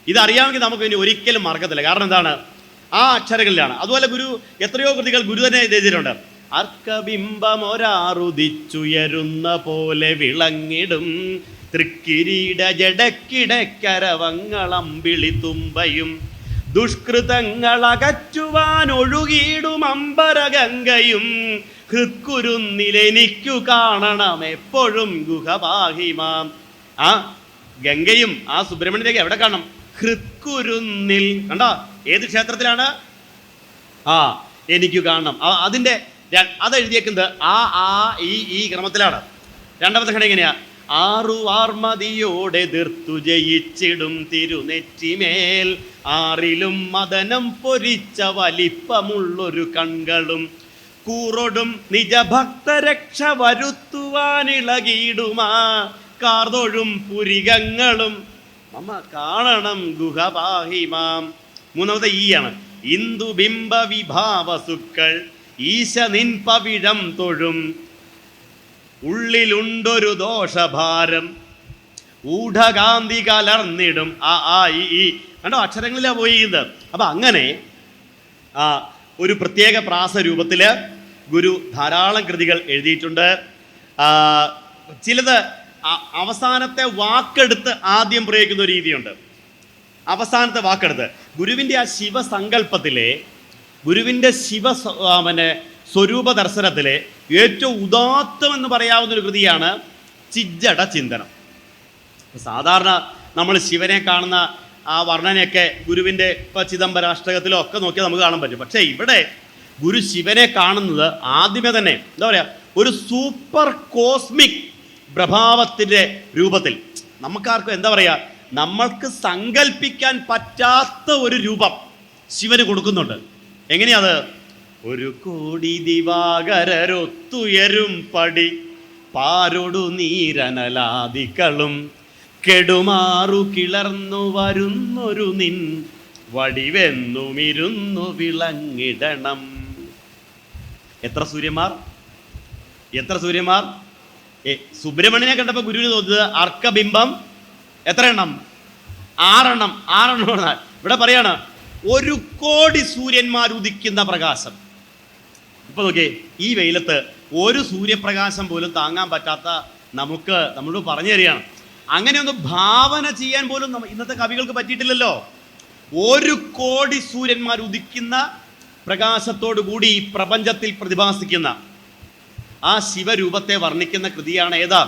ഇതറിയാമെങ്കിൽ നമുക്ക് ഇനി ഒരിക്കലും മറക്കത്തില്ല. കാരണം എന്താണ്? ആ അക്ഷരങ്ങളിലാണ്. അതുപോലെ ഗുരു എത്രയോ കൃതികൾ ഗുരു തന്നെ എഴുതിയിട്ടുണ്ട്. അർക്കബിംബമൊരാറുദിച്ചുയരുന്ന പോലെ വിളങ്ങിടും തൃക്കിരീട ജടക്കിടക്കരവങ്ങളമ്പിളി തുമ്പയും ദുഷ്കൃതങ്ങളകറ്റുവാൻ ഒഴുകിയിടും അമ്പരഗംഗയും ഹൃത്കുരുന്നിലെനിക്കു കാണണം എപ്പോഴും ഗുഹപാഹിമാം. ആ ഗംഗയും ആ സുബ്രഹ്മണ്യത്തേക്ക് എവിടെ കാണണം? ഹൃത്കുരുന്നിൽ. കണ്ടോ? ഏത് ക്ഷേത്രത്തിലാണ്? എനിക്ക് കാണണം. അതിൻ്റെ അതെഴുതിയേക്കുന്നത് ഈ ക്രമത്തിലാണ്. രണ്ടാമത്തെ ഘടന എങ്ങനെയാ? ആറുവാർമതിയോടെ എതിർത്തു ജയിച്ചിടും തിരുനെറ്റിമേൽ ആറിലും മദനം പൊരിച്ച വലിപ്പമുള്ളൊരു കൺകളും കൂറൊടും നിജഭക്തരക്ഷ വരുത്തുവാനിളകിയിടുമാ കാർതൊഴും പുരികങ്ങളും മമ കാണണം ഗുഹപാഹിമാം. മൂന്നാമത്തെ ഈയാണ്. ഇന്ദുബിംബ വിഭാവസുക്കൾ ഈശ നിൻ പവിഴം തൊഴും ഉള്ളിലുണ്ടൊരു ദോഷഭാരം ഊഢകാന്തി കലർന്നിടും. ഈ കണ്ടോ? അക്ഷരങ്ങളിലാണ് പോയിരിക്കുന്നത്. അപ്പം അങ്ങനെ ഒരു പ്രത്യേക പ്രാസരൂപത്തിൽ ഗുരു ധാരാളം കൃതികൾ എഴുതിയിട്ടുണ്ട്. ചിലത് അവസാനത്തെ വാക്കെടുത്ത് ആദ്യം പ്രയോഗിക്കുന്ന ഒരു രീതിയുണ്ട്. അവസാനത്തെ വാക്കെടുത്ത് ഗുരുവിൻ്റെ ആ ശിവസങ്കല്പത്തിലെ, ഗുരുവിൻ്റെ സ്വരൂപ ദർശനത്തിലെ ഏറ്റവും ഉദാത്തം എന്ന് പറയാവുന്ന ഒരു കൃതിയാണ് ചിജ്ജട ചിന്തനം. സാധാരണ നമ്മൾ ശിവനെ കാണുന്ന ആ വർണ്ണനയൊക്കെ ഗുരുവിൻ്റെ ഇപ്പോൾ ചിദംബരാഷ്ടകത്തിലോ ഒക്കെ നോക്കിയാൽ നമുക്ക് കാണാൻ പറ്റും. പക്ഷേ ഇവിടെ ഗുരു ശിവനെ കാണുന്നത് ആദ്യമേ തന്നെ എന്താ പറയുക, ഒരു സൂപ്പർ കോസ്മിക് പ്രഭാവത്തിൻ്റെ രൂപത്തിൽ. നമുക്കാർക്കും എന്താ പറയുക, നമ്മൾക്ക് സങ്കല്പിക്കാൻ പറ്റാത്ത ഒരു രൂപം ശിവന് കൊടുക്കുന്നുണ്ട്. എങ്ങനെയത്? ഒരു കോടി ദിവാകരരൊത്തുയരും പടി പാരൊടു നീരനലാദികളും കെടുമാറു കിളർന്നു വരുന്നൊരു നിൻ വടിവെന്നുമിരുന്നു വിളങ്ങിടണം. എത്ര സൂര്യന്മാർ, എത്ര സൂര്യന്മാർ! സുബ്രഹ്മണ്യനെ കണ്ടപ്പോൾ ഗുരുവിന് തോന്നുന്നത് അർക്കബിംബം എത്ര എണ്ണം? 6 എണ്ണം. 6 എണ്ണം. ഇവിടെ പറയാണ് 1 കോടി സൂര്യന്മാർ ഉദിക്കുന്ന പ്രകാശം. ഇപ്പൊ നോക്കിയേ, ഈ വെയിലത്ത് ഒരു സൂര്യപ്രകാശം പോലും താങ്ങാൻ പറ്റാത്ത നമുക്ക് നമ്മളോട് പറഞ്ഞു തരികയാണ്. അങ്ങനെയൊന്ന് ഭാവന ചെയ്യാൻ പോലും ഇന്നത്തെ കവികൾക്ക് പറ്റിയിട്ടില്ലല്ലോ. 1 കോടി സൂര്യന്മാർ ഉദിക്കുന്ന പ്രകാശത്തോടു കൂടി ഈ പ്രപഞ്ചത്തിൽ പ്രതിഭാസിക്കുന്ന ആ ശിവരൂപത്തെ വർണ്ണിക്കുന്ന കൃതിയാണ് ഏതാ?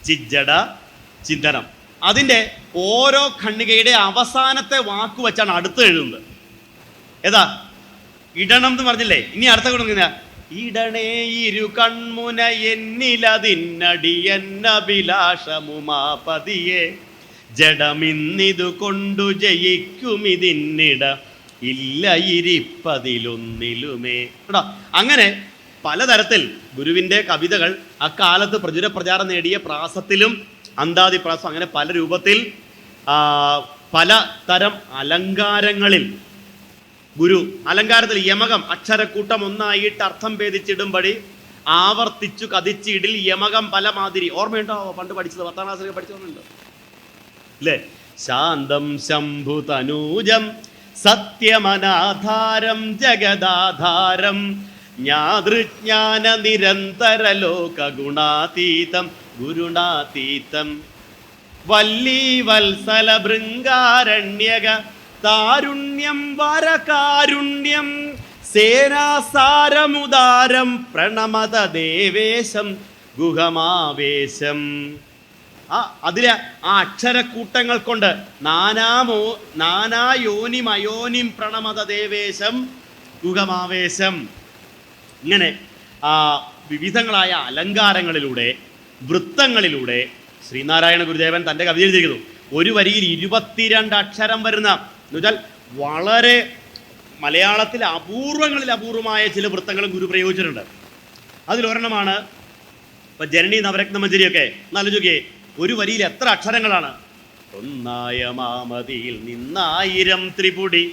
ചിജ്ജട ചിന്തനം. അതിൻ്റെ ഓരോ ഖണ്ഡികയുടെ അവസാനത്തെ വാക്ക് വെച്ചാണ് അടുത്ത് എഴുതുന്നത്. ഏതാ? ഇടണം എന്ന് പറഞ്ഞില്ലേ? ഇനി അടുത്ത കൊടുക്കുന്ന ഇടണേ ഇരു കൺമുന എന്നിലതിന്നടിയന്നഭിലാഷമുമാപതിയെ ജഡമിന്നിതു കൊണ്ടു ജയിക്കുമിതിന്നിട ഇല്ല ഇരിപ്പതിലൊന്നിലുമേ. കേട്ടോ, അങ്ങനെ പലതരത്തിൽ ഗുരുവിൻ്റെ കവിതകൾ അക്കാലത്ത് പ്രചുര പ്രചാരം നേടിയ പ്രാസത്തിലും അന്താതിപ്രാസം അങ്ങനെ പല രൂപത്തിൽ പല തരം അലങ്കാരങ്ങളിൽ ഗുരു അലങ്കാരത്തിൽ യമകം അക്ഷരക്കൂട്ടം ഒന്നായിട്ട് അർത്ഥം ഭേദിച്ചിടുമ്പടി ആവർത്തിച്ചു കഥിച്ചിടിൽ യമകം പല മാതിരി. ഓർമ്മയുണ്ടോ? പണ്ട് പഠിച്ചത് 10ാം ക്ലാസ്സിൽ പഠിച്ചോന്നുണ്ട് അല്ലേ? ശാന്തം ശംഭു തനൂജം സത്യമനാധാരം ജഗദാധാരം ജ്ഞാതൃജ്ഞാന നിരന്തര ലോക ഗുണാതീതം ഗുരുണാതീതം വല്ലീ വത്സല ഭൃംഗാരണ്യക താരുണ്യം വരകാരുണ്യം സേനാസാരമുദാരം പ്രണമത ദേവേശം ഗുഹമാവേശം. അതിലെ ആ അക്ഷരക്കൂട്ടങ്ങൾ കൊണ്ട് നാനായോനിമയോനിം പ്രണമത ദേവേശം ഗുഹമാവേശം. ഇങ്ങനെ വിവിധങ്ങളായ അലങ്കാരങ്ങളിലൂടെ വൃത്തങ്ങളിലൂടെ ശ്രീനാരായണ ഗുരുദേവൻ തൻ്റെ കവിത എഴുതിയിരിക്കുന്നു. ഒരു വരിയിൽ 22 അക്ഷരം വരുന്ന എന്നുവെച്ചാൽ വളരെ മലയാളത്തിൽ അപൂർവങ്ങളിൽ അപൂർവമായ ചില വൃത്തങ്ങളും ഗുരു പ്രയോഗിച്ചിട്ടുണ്ട്. അതിലൊരെണ്ണമാണ് ഇപ്പം ജനനി നവരത്ന മഞ്ജരിയൊക്കെ. എന്നാലോചിക്കേ, ഒരു വരിയിൽ എത്ര അക്ഷരങ്ങളാണ്? ഒന്നായ മാമതിയിൽ 1000 ത്രിപുടി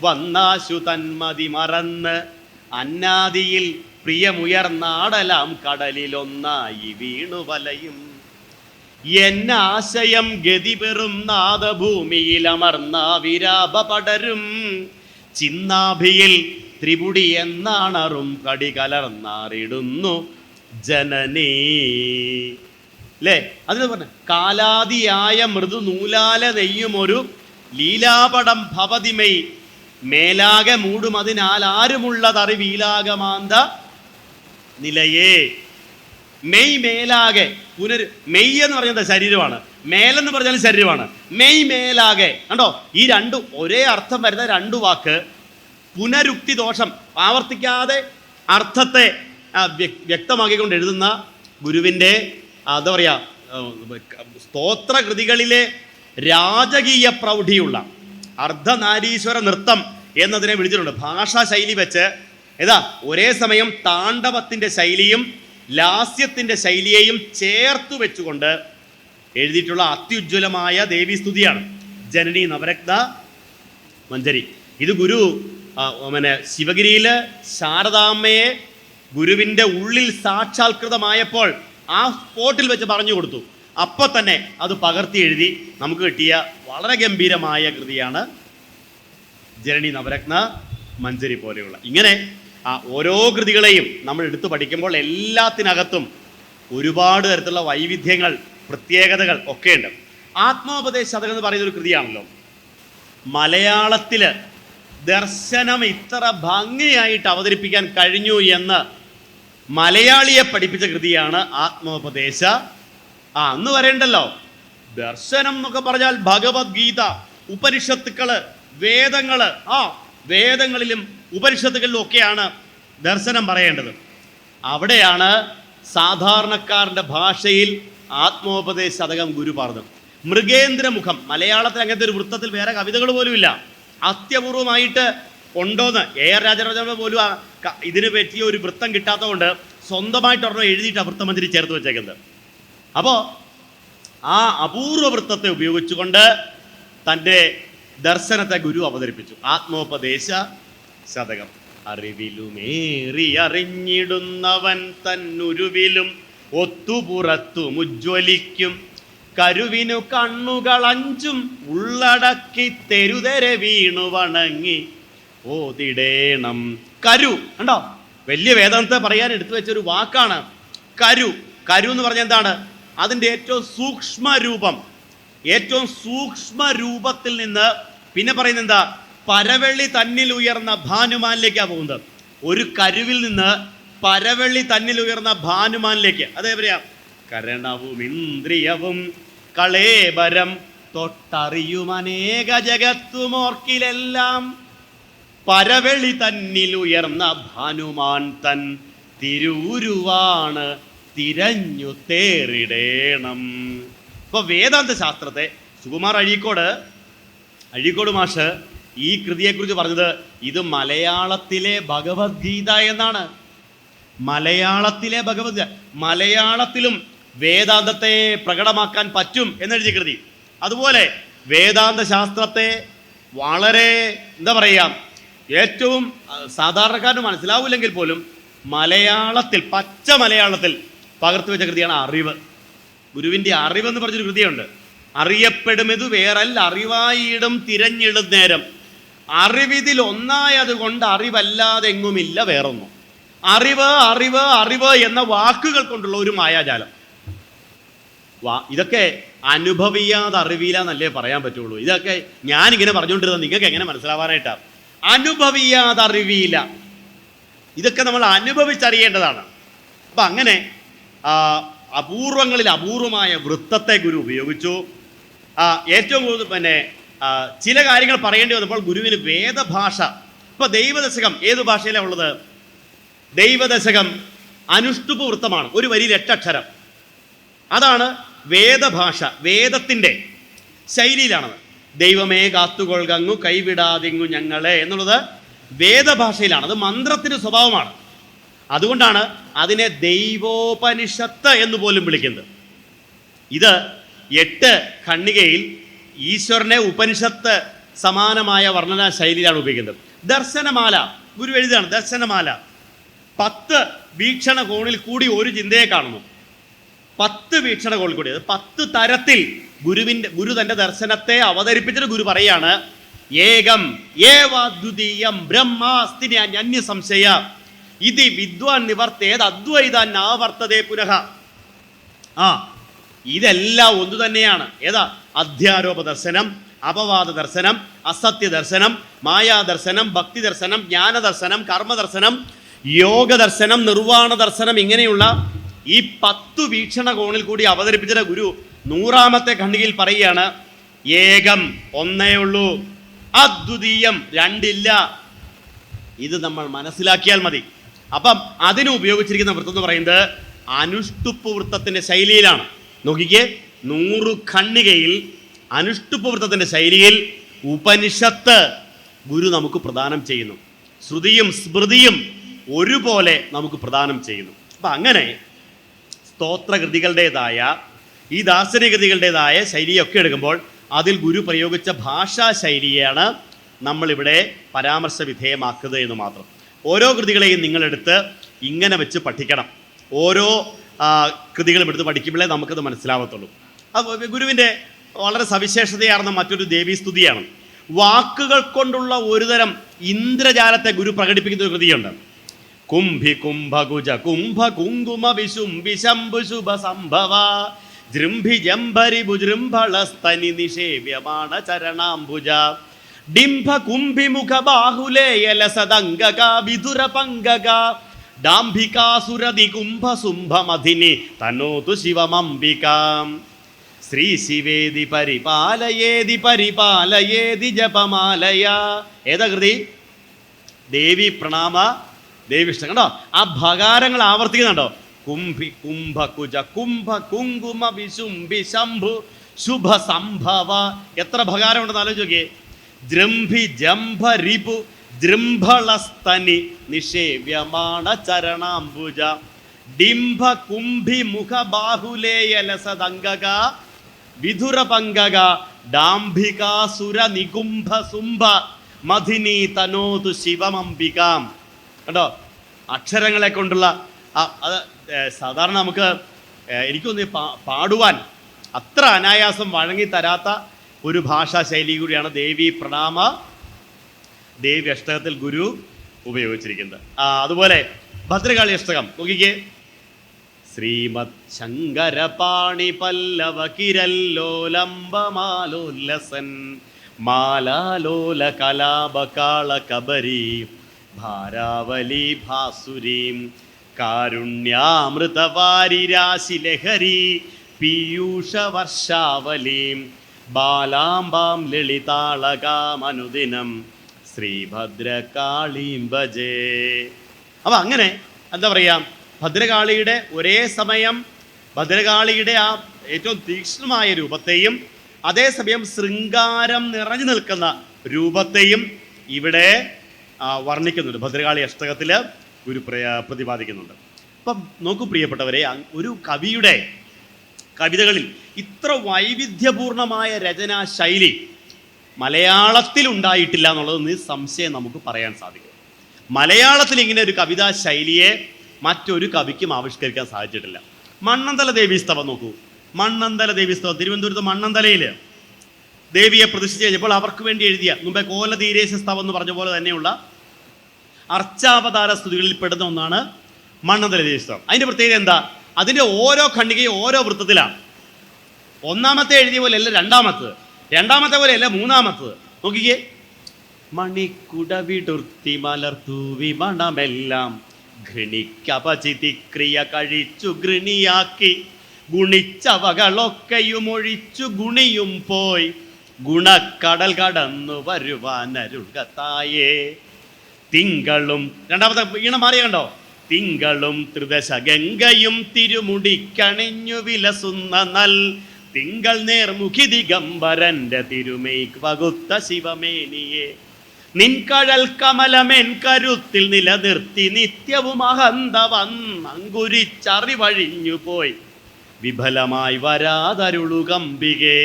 വന്നാശു തന്മതി മറന്ന് അന്നാദിയിൽ പ്രിയമുയർന്നാടലാം കടലിലൊന്നായി വീണു വലയും എന്നാശയം ഗതിപെറും നാദഭൂമിയിൽ അമർന്ന വിരാപ പടരും ചിന്നാഭിയിൽ ത്രിപുടി എന്നാണറും കടി കലർന്നാറിടുന്നു ജനനീ. അല്ലേ? അതിന് പറഞ്ഞ കാലാദിയായ മൃദു നൂലാല നെയ്യുമൊരു ലീലാപടം ഭവതിമൈ മേലാകെ മൂടും അതിനാൽ ആരുമുള്ളതറിവീലാകമാന്ത നിലയേ. മെയ് മേലാകെ മെയ് എന്ന് പറയുന്നത് ശരീരമാണ്, മേലെന്ന് പറഞ്ഞാൽ ശരീരമാണ്. മെയ് മേലാകെ കണ്ടോ, ഈ രണ്ടും ഒരേ അർത്ഥം വരുന്ന 2 വാക്ക് പുനരുക്തി ദോഷം ആവർത്തിക്കാതെ അർത്ഥത്തെ വ്യക്തമാക്കിക്കൊണ്ട് എഴുതുന്ന ഗുരുവിൻ്റെ എന്താ പറയുക സ്തോത്രകൃതികളിലെ രാജകീയ പ്രൗഢിയുള്ള അർദ്ധനാരീശ്വര നൃത്തം എന്നതിനെ വിളിച്ചിട്ടുണ്ട്. ഭാഷാ ശൈലി വെച്ച് ഒരേ സമയം താണ്ഡവത്തിൻ്റെ ശൈലിയും ലാസ്യത്തിൻ്റെ ശൈലിയെയും ചേർത്ത് വെച്ചുകൊണ്ട് എഴുതിയിട്ടുള്ള അത്യുജ്വലമായ ദേവീസ്തുതിയാണ് ജനനി നവരത്ന മഞ്ജരി. ഇത് ഗുരു ശിവഗിരിയിൽ ശാരദാമ്മയെ ഗുരുവിൻ്റെ ഉള്ളിൽ സാക്ഷാത്കൃതമായപ്പോൾ ആ സ്പോട്ടിൽ വെച്ച് പറഞ്ഞു കൊടുത്തു. അപ്പോൾ തന്നെ അത് പകർത്തി എഴുതി നമുക്ക് കിട്ടിയ വളരെ ഗംഭീരമായ കൃതിയാണ് ജനനി നവരത്ന മഞ്ജരി പോലെയുള്ള. ഇങ്ങനെ ഓരോ കൃതികളെയും നമ്മൾ എടുത്തു പഠിക്കുമ്പോൾ എല്ലാത്തിനകത്തും ഒരുപാട് തരത്തിലുള്ള വൈവിധ്യങ്ങൾ പ്രത്യേകതകൾ ഒക്കെ ഉണ്ട്. ആത്മോപദേശ ശതകം എന്ന് പറയുന്നൊരു കൃതിയാണല്ലോ. മലയാളത്തിൽ ദർശനം ഇത്ര ഭംഗിയായിട്ട് അവതരിപ്പിക്കാൻ കഴിഞ്ഞു എന്ന് മലയാളിയെ പഠിപ്പിച്ച കൃതിയാണ് ആത്മോപദേശ. അന്ന് വരേണ്ടല്ലോ. ദർശനം എന്നൊക്കെ പറഞ്ഞാൽ ഭഗവത്ഗീത, ഉപനിഷത്തുക്കള്, വേദങ്ങള്, വേദങ്ങളിലും ഉപനിഷത്തുകളിലും ഒക്കെയാണ് ദർശനം പറയേണ്ടത്. അവിടെയാണ് സാധാരണക്കാരൻ്റെ ഭാഷയിൽ ആത്മോപദേശ ശതകം ഗുരു പറഞ്ഞു. മൃഗേന്ദ്രമുഖം. മലയാളത്തിൽ അങ്ങനത്തെ ഒരു വൃത്തത്തിൽ വേറെ കവിതകൾ പോലും ഇല്ല. അത്യപൂർവമായിട്ട് ഉണ്ടോന്ന് AR രാജരാജ പോലും ഇതിന് പറ്റിയ ഒരു വൃത്തം കിട്ടാത്തതുകൊണ്ട് സ്വന്തമായിട്ട് ഒരെണ്ണം എഴുതിയിട്ട് ആ വൃത്തമഞ്ജരി ചേർത്ത് വെച്ചേക്കുന്നത്. അപ്പോൾ ആ അപൂർവ വൃത്തത്തെ ഉപയോഗിച്ചുകൊണ്ട് തൻ്റെ ദർശനത്തെ ഗുരു അവതരിപ്പിച്ചു. ആത്മോപദേശ ശതകം. അറിവിലുമേറി അറിഞ്ഞിടുന്നവൻ തന്നുരുവിലും ഒത്തുപുറത്തു മുജ്വലിക്കും കരുവിനു കണ്ണുകൾ അഞ്ചും ഉള്ളടക്കി തെരുതെരെ വീണു വണങ്ങി ഓതിടേണം. കരു കണ്ടോ, വലിയ വേദാന്തത്തെ പറയാൻ എടുത്തു വെച്ചൊരു വാക്കാണ് കരു. കരു എന്ന് പറഞ്ഞാൽ എന്താണ്? അതിൻ്റെ ഏറ്റവും സൂക്ഷ്മ രൂപത്തിൽ നിന്ന് പിന്നെ പറയുന്നത് എന്താ? പരവെള്ളി തന്നിൽ ഉയർന്ന ഭാനുമാനിലേക്കാണ് പോകുന്നത്. ഒരു കരുവിൽ നിന്ന് പരവെള്ളി തന്നിൽ ഉയർന്ന ഭാനുമാനിലേക്ക്. അതേപോലെയാ കരണവും ഇന്ദ്രിയവും കളേബരം തൊട്ടറിയും അനേക ജഗത്തുമോർക്കിലെല്ലാം പരവെളി തന്നിൽ ഉയർന്ന ഭാനുമാൻ തൻ തിരൂരുവാണ് തിരഞ്ഞു തേറിടേണം. ഇപ്പോൾ വേദാന്ത ശാസ്ത്രത്തെ സുകുമാർ അഴീക്കോട് മാഷ് ഈ കൃതിയെക്കുറിച്ച് പറഞ്ഞത് ഇത് മലയാളത്തിലെ ഭഗവത്ഗീത എന്നാണ്. മലയാളത്തിലെ ഭഗവത്ഗീത, മലയാളത്തിലും വേദാന്തത്തെ പ്രകടമാക്കാൻ പറ്റും എന്നെഴുതിയ കൃതി. അതുപോലെ വേദാന്ത ശാസ്ത്രത്തെ വളരെ എന്താ പറയുക, ഏറ്റവും സാധാരണക്കാരന് മനസ്സിലാവില്ലെങ്കിൽ പോലും മലയാളത്തിൽ, പച്ച മലയാളത്തിൽ പകർത്തു വെച്ച കൃതിയാണ് അറിവ്. ഗുരുവിൻ്റെ അറിവെന്ന് പറഞ്ഞൊരു കൃതിയുണ്ട്. അറിയപ്പെടുമെതു വേറല്ല അറിവായിടും തിരഞ്ഞിടും നേരം, അറിവിതിൽ ഒന്നായതുകൊണ്ട് അറിവല്ലാതെങ്ങുമില്ല വേറൊന്നും. അറിവ് അറിവ് അറിവ് എന്ന വാക്കുകൾ കൊണ്ടുള്ള ഒരു മായാജാലം. ഇതൊക്കെ അനുഭവിയാതെ അറിവില്ല എന്നല്ലേ പറയാൻ പറ്റുള്ളൂ. ഇതൊക്കെ ഞാനിങ്ങനെ പറഞ്ഞുകൊണ്ടിരുന്നത് നിങ്ങൾക്ക് എങ്ങനെ മനസ്സിലാവാനായിട്ടാണ്? അനുഭവിയാതെ അറിവില്ല, ഇതൊക്കെ നമ്മൾ അനുഭവിച്ചറിയേണ്ടതാണ്. അപ്പം അങ്ങനെ അപൂർവങ്ങളിൽ അപൂർവമായ വൃത്തത്തെ ഗുരു ഉപയോഗിച്ചു. ഏറ്റവും കൂടുതൽ ചില കാര്യങ്ങൾ പറയേണ്ടി വന്നപ്പോൾ ഗുരുവിന് വേദഭാഷ. ഇപ്പൊ ദൈവദശകം ഏത് ഭാഷയിലാണ് ഉള്ളത്? ദൈവദശകം അനുഷ്ടുപ്പ് വൃത്തമാണ്, ഒരു വരിയിൽ 8 അക്ഷരം. അതാണ് വേദഭാഷ, വേദത്തിൻ്റെ ശൈലിയിലാണത്. ദൈവമേ കാത്തുകൊൾകങ്ങു കൈവിടാതിങ്ങു ഞങ്ങളെ എന്നുള്ളത് വേദഭാഷയിലാണ്. അത് മന്ത്രത്തിന് സ്വഭാവമാണ്. അതുകൊണ്ടാണ് അതിനെ ദൈവോപനിഷത്ത് എന്ന് പോലും വിളിക്കുന്നത്. ഇത് 8 ഖണ്ഡികയിൽ ഈശ്വരനെ ഉപനിഷത്ത് സമാനമായ വർണ്ണന ശൈലിയിലാണ് ഉപയോഗിക്കുന്നത്. ദർശനമാല ഗുരു എഴുതുകയാണ്. ദർശനമാല 10 വീക്ഷണകോണിൽ കൂടി ഒരു ചിന്തയെ കാണുന്നു. 10 വീക്ഷണകോണിൽ കൂടി, 10 തരത്തിൽ ഗുരു തൻ്റെ ദർശനത്തെ അവതരിപ്പിച്ചിട്ട് ഗുരു പറയാണ്, ഏകം ഏവാദ്വിതീയം ബ്രഹ്മാസ്തി അന്യ സംശയ ഇതി വിദ്വാൻ നിവർത്തേത് അദ്വൈതാൻ ആവർത്തതേ പുനഃ. ഇതെല്ലാം ഒന്നു തന്നെയാണ്. ഏതാ? അധ്യാരോപ ദർശനം, അപവാദ ദർശനം, അസത്യ ദർശനം, മായാദർശനം, ഭക്തി ദർശനം, ജ്ഞാനദർശനം, കർമ്മദർശനം, യോഗ ദർശനം, നിർവാണ ദർശനം. ഇങ്ങനെയുള്ള ഈ 10 വീക്ഷണകോണിൽ കൂടി അവതരിപ്പിച്ചിട്ട് ഗുരു 100ാമത്തെ ഖണ്ഡികയിൽ പറയുകയാണ്, ഏകം ഒന്നേ ഉള്ളൂ, അദ്വിതീയം രണ്ടില്ല. ഇത് നമ്മൾ മനസ്സിലാക്കിയാൽ മതി. അപ്പം അതിന് ഉപയോഗിച്ചിരിക്കുന്ന വൃത്തം എന്ന് പറയുന്നത് അനുഷ്ടുപ്പ് വൃത്തത്തിൻ്റെ ശൈലിയിലാണ്. നോക്കിക്കേ, 100 ഖണ്ഡികയിൽ അനുഷ്ടുപ്പ് വൃത്തത്തിൻ്റെ ശൈലിയിൽ ഉപനിഷത്ത് ഗുരു നമുക്ക് പ്രദാനം ചെയ്യുന്നു. ശ്രുതിയും സ്മൃതിയും ഒരുപോലെ നമുക്ക് പ്രദാനം ചെയ്യുന്നു. അപ്പം അങ്ങനെ സ്തോത്രകൃതികളുടേതായ ഈ ദാർശനികൃതികളുടേതായ ശൈലിയൊക്കെ എടുക്കുമ്പോൾ അതിൽ ഗുരു പ്രയോഗിച്ച ഭാഷാ ശൈലിയാണ് നമ്മളിവിടെ പരാമർശ വിധേയമാക്കുക എന്ന് മാത്രം. ഓരോ കൃതികളെയും നിങ്ങളെടുത്ത് ഇങ്ങനെ വെച്ച് പഠിക്കണം. ഓരോ കൃതികളും എടുത്ത് പഠിക്കുമ്പോഴേ നമുക്കത് മനസ്സിലാവത്തുള്ളൂ. അത് ഗുരുവിൻ്റെ വളരെ സവിശേഷതയാർന്ന മറ്റൊരു ദേവീസ്തുതിയാണ്. വാക്കുകൾ കൊണ്ടുള്ള ഒരുതരം ഇന്ദ്രജാലത്തെ ഗുരു പ്രകടിപ്പിക്കുന്ന ഒരു കൃതിയുണ്ട്. കുംഭി കുംഭകുജ കുംഭ കുങ്കുമ വിശുംഭി ശംഭു ശുഭ സംഭവ ജൃംഭി ജംഭരി ഭുജൃംഭളസ്തനി നിഷേവ്യമാണ ചരണാംബുജ ഡിംഭ കുംഭി മുഖ ബാഹുലേയല സദംഗക വിധുര പങ്കക ഡാംഭികാസുരതി കുംഭ സുംഭമധിനി തനോതു ശിവമംബികാം ശ്രീ ശിവേദി പരിപാലയേതി പരിപാലയേതി ജപമാലയ. ഏതാ കൃതി? ദേവി പ്രണാമ ദേവിഷ്ണ. കണ്ടോ, ആ ഭകാരങ്ങൾ ആവർത്തിക്കുന്നുണ്ടോ? കുംഭി കുംഭ കുജ കുംഭ കുങ്കുമ വിശുംഭി ശംഭു ശുഭസംഭവ. എത്ര ഭകാരമുണ്ടെന്ന് ആലോചിച്ച് നോക്കിയേ. ജൃംഭി ജംഭ റിപു ജൃംഭളസ്തനി നിഷേവ്യമാണ ചരണാംബുജ ഡിംഭ കുംഭി മുഖ ബാഹുലേയലസദംഗക വിധുര പങ്കക ഡാംഭികാസുര നികുംഭ സുംഭ മധിനി തനോതു ശിവമംബികാം. കേട്ടോ, അക്ഷരങ്ങളെ കൊണ്ടുള്ള അത് സാധാരണ നമുക്ക് എനിക്കൊന്ന് പാടുവാൻ അത്ര അനായാസം വഴങ്ങി തരാത്ത ഒരു ഭാഷാ ശൈലി കൂടിയാണ് ദേവി പ്രണാമ ദേവി അഷ്ടകത്തിൽ ഗുരു ഉപയോഗിച്ചിരിക്കുന്നത്. അതുപോലെ ഭദ്രകാളി അഷ്ടകം നോക്കിക്കേ. ശ്രീമത് ശങ്കരപാണി പല്ലവ കിരല്ലോലംബമാലോല്ലസൻ മാലാലോല കലാപകാള കബരി ഭാരാവലി ഭാസുരീം കാരുണ്യാമൃതവാരിരാശിലഹരി പീയൂഷവർഷാവലീം ബാലാംബാം ലളിതാളകാമനുദിനം ശ്രീഭദ്രകാളീം ഭജേ. അപ്പം അങ്ങനെ എന്താ പറയുക, ഭദ്രകാളിയുടെ ഒരേ സമയം ഭദ്രകാളിയുടെ ആ ഏറ്റവും തീക്ഷ്ണമായ രൂപത്തെയും അതേസമയം ശൃംഗാരം നിറഞ്ഞു നിൽക്കുന്ന രൂപത്തെയും ഇവിടെ വർണ്ണിക്കുന്നുണ്ട്. ഭദ്രകാളി അഷ്ടകത്തിൽ ഗുരു പ്രതിപാദിക്കുന്നുണ്ട്. അപ്പം നോക്കൂ പ്രിയപ്പെട്ടവരെ, ഒരു കവിയുടെ കവിതകളിൽ ഇത്ര വൈവിധ്യപൂർണമായ രചനാ ശൈലി മലയാളത്തിൽ ഉണ്ടായിട്ടില്ല എന്നുള്ളത് നിസ്സംശയം നമുക്ക് പറയാൻ സാധിക്കും. മലയാളത്തിൽ ഇങ്ങനെ ഒരു കവിതാ ശൈലിയെ മറ്റൊരു കവിക്കും ആവിഷ്കരിക്കാൻ സാധിച്ചിട്ടില്ല. മണ്ണന്തല ദേവീസ്തവം നോക്കൂ. മണ്ണന്തല ദേവീസ്തവം തിരുവനന്തപുരത്ത് മണ്ണന്തലയിൽ ദേവിയെ പ്രതിഷ്ഠിച്ച് കഴിഞ്ഞപ്പോൾ അവർക്ക് വേണ്ടി എഴുതിയ മുമ്പേ കോലതീരേശ സ്തവം എന്ന് പറഞ്ഞ പോലെ തന്നെയുള്ള അർച്ചാവതാര സ്തുതികളിൽ പെടുന്ന ഒന്നാണ് മണ്ണന്തല ദേവീസ്തവം. അതിൻ്റെ പ്രത്യേകത എന്താ? അതിൻ്റെ ഓരോ ഖണ്ഡികയും ഓരോ വൃത്തത്തിലാണ്. ഒന്നാമത്തെ എഴുതിയ പോലെ അല്ല രണ്ടാമത്തത്, രണ്ടാമത്തെ പോലെ അല്ല മൂന്നാമത്തത്. നോക്കിക്കേ. മണിക്കുടവിടുർത്തി മലർത്തൂവി മണമെല്ലാം ഘൃണിക്കപചിതിക്രിയ കഴിച്ചു ഗൃണിയാക്കി ഗുണിച്ചവകളൊക്കെയും ഒഴിച്ചു ഗുണിയും പോയി ഗുണക്കടൽ കടന്നു വരുവാനരുൾകത്തായേ. തിങ്കളും രണ്ടാമത്തെ ഈണം മാറിയ കണ്ടോ? തിങ്കളും ത്രിദശ ഗംഗയും തിരുമുടിക്കണിഞ്ഞു വിലസുന്ന നൽ തിങ്കൾ നേർമുഖി ദിഗംബരന്റെ തിരുമൈ വകുത്ത ശിവമേനിയെ നിൻകഴൽ കമലമെൻ കരുത്തിൽ നിലനിർത്തി നിത്യവും അഹന്ത വന്നങ്കുരിച്ചറിവഴിഞ്ഞു പോയി വിഫലമായി വരാതരുളുകമ്പികെ.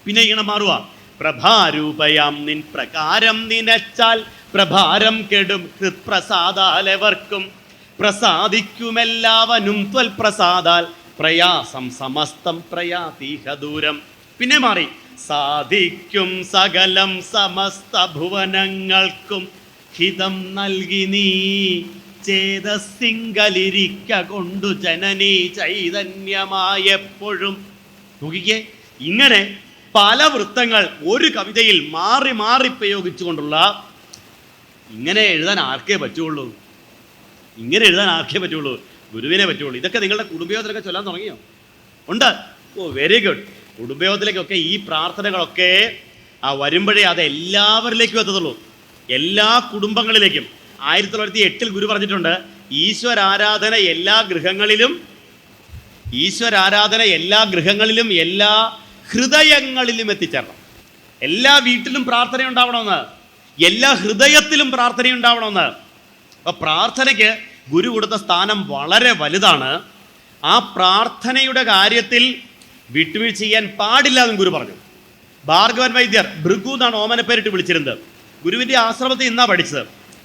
പിന്നെ ഇങ്ങനെ മാറുക. പ്രഭാരൂപയാം നിൻ പ്രകാരം നിനച്ചാൽ പ്രഭാരം കെടും ഹൃത്പ്രസാദാലെവർക്കും പ്രസാദിക്കുമെല്ലാവനും ത്വൽപ്രസാദാൽ പ്രയാസം സമസ്തം പ്രയാതീഹ ദൂരം. പിന്നെ മാറി. സാധിക്കും സകലം സമസ്ത ഭുവനങ്ങൾക്കും ഹിതം നൽകി നീ ചേതസിംഗലിരിക്ക കൊണ്ടു ജനനീ ചൈതന്യമായെപ്പോഴും. നോക്കിക്കേ, ഇങ്ങനെ പല വൃത്തങ്ങൾ ഒരു കവിതയിൽ മാറി മാറി പ്രയോഗിച്ചുകൊണ്ടുള്ള ഇങ്ങനെ എഴുതാൻ ആർക്കേ പറ്റുള്ളൂ? ഇങ്ങനെ എഴുതാൻ ആർക്കേ പറ്റുള്ളൂ? ഗുരുവിനെ പറ്റുള്ളൂ. ഇതൊക്കെ നിങ്ങളുടെ കുടുംബയോഗത്തിലൊക്കെ ചൊല്ലാൻ തുടങ്ങിയോ? ഉണ്ട്. ഓ, വെരി ഗുഡ്. കുടുംബയോഗത്തിലേക്കൊക്കെ ഈ പ്രാർത്ഥനകളൊക്കെ വരുമ്പോഴേ അത് എല്ലാവരിലേക്കും എത്തത്തുള്ളൂ, എല്ലാ കുടുംബങ്ങളിലേക്കും. 1908 ഗുരു പറഞ്ഞിട്ടുണ്ട്, ഈശ്വരാരാധന എല്ലാ ഗൃഹങ്ങളിലും എല്ലാ ഹൃദയങ്ങളിലും എത്തിച്ചേരണം. എല്ലാ വീട്ടിലും പ്രാർത്ഥന ഉണ്ടാവണമെന്ന്, എല്ലാ ഹൃദയത്തിലും പ്രാർത്ഥന ഉണ്ടാവണമെന്ന്. അപ്പോൾ പ്രാർത്ഥനയ്ക്ക് ഗുരു കൊടുത്ത സ്ഥാനം വളരെ വലുതാണ്. ആ പ്രാർത്ഥനയുടെ കാര്യത്തിൽ വിട്ടുവീഴ്ച ചെയ്യാൻ പാടില്ല എന്നും ഗുരു പറഞ്ഞു. ഭാർഗവൻ വൈദ്യർ, ഭൃഗു എന്നാണ് ഓമനപ്പേരിട്ട് വിളിച്ചിരുന്നത്. ഗുരുവിൻ്റെ ആശ്രമത്തിൽ ഇന്നാ പഠിച്ചത്.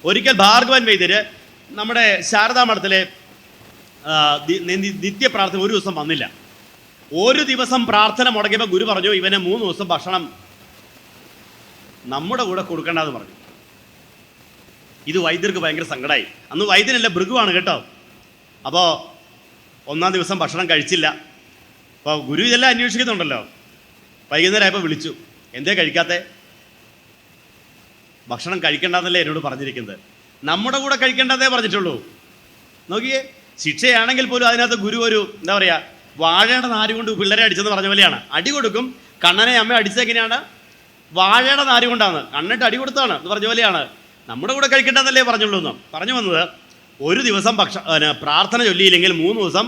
ഒരിക്കൽ ഭാർഗവൻ വൈദ്യര് നമ്മുടെ ശാരദാ മഠത്തിലെ നിത്യപ്രാർത്ഥന ഒരു ദിവസം വന്നില്ല. ഒരു ദിവസം പ്രാർത്ഥന മുടങ്ങിയപ്പോൾ ഗുരു പറഞ്ഞു, ഇവനെ 3 ദിവസം ഭക്ഷണം നമ്മുടെ കൂടെ കൊടുക്കണ്ടെന്ന് പറഞ്ഞു. ഇത് വൈദ്യർക്ക് ഭയങ്കര സങ്കടമായി. അന്ന് വൈദ്യനല്ല, ഭൃഗുവാണ് കേട്ടോ. അപ്പോൾ 1-ാം ദിവസം ഭക്ഷണം കഴിച്ചില്ല. അപ്പോൾ ഗുരു ഇതെല്ലാം അന്വേഷിക്കുന്നുണ്ടല്ലോ. വൈകുന്നേരം ആയപ്പോൾ വിളിച്ചു, എന്തേ കഴിക്കാത്തേ? ഭക്ഷണം കഴിക്കേണ്ടെന്നല്ലേ എന്നോട് പറഞ്ഞിരിക്കുന്നത്. നമ്മുടെ കൂടെ കഴിക്കേണ്ടതേ പറഞ്ഞിട്ടുള്ളൂ. നോക്കിയേ, ശിക്ഷയാണെങ്കിൽ പോലും അതിനകത്ത് ഗുരു ഒരു എന്താ പറയുക, വാഴയുടെ നാര് കൊണ്ട് പിള്ളേരെ അടിച്ചെന്ന് പറഞ്ഞ പോലെയാണ്. അടി കൊടുക്കും. കണ്ണനെ അമ്മ അടിച്ചെങ്ങനെയാണ്? വാഴയുടെ നാര് കൊണ്ടാണ്. കണ്ണിട്ട് അടി കൊടുത്താണ് എന്ന് പറഞ്ഞ പോലെയാണ്. നമ്മുടെ കൂടെ കഴിക്കേണ്ടതല്ലേ പറഞ്ഞുള്ളൂ എന്ന് പറഞ്ഞു വന്നത്. ഒരു ദിവസം പ്രാർത്ഥന ചൊല്ലിയില്ലെങ്കിൽ 3 ദിവസം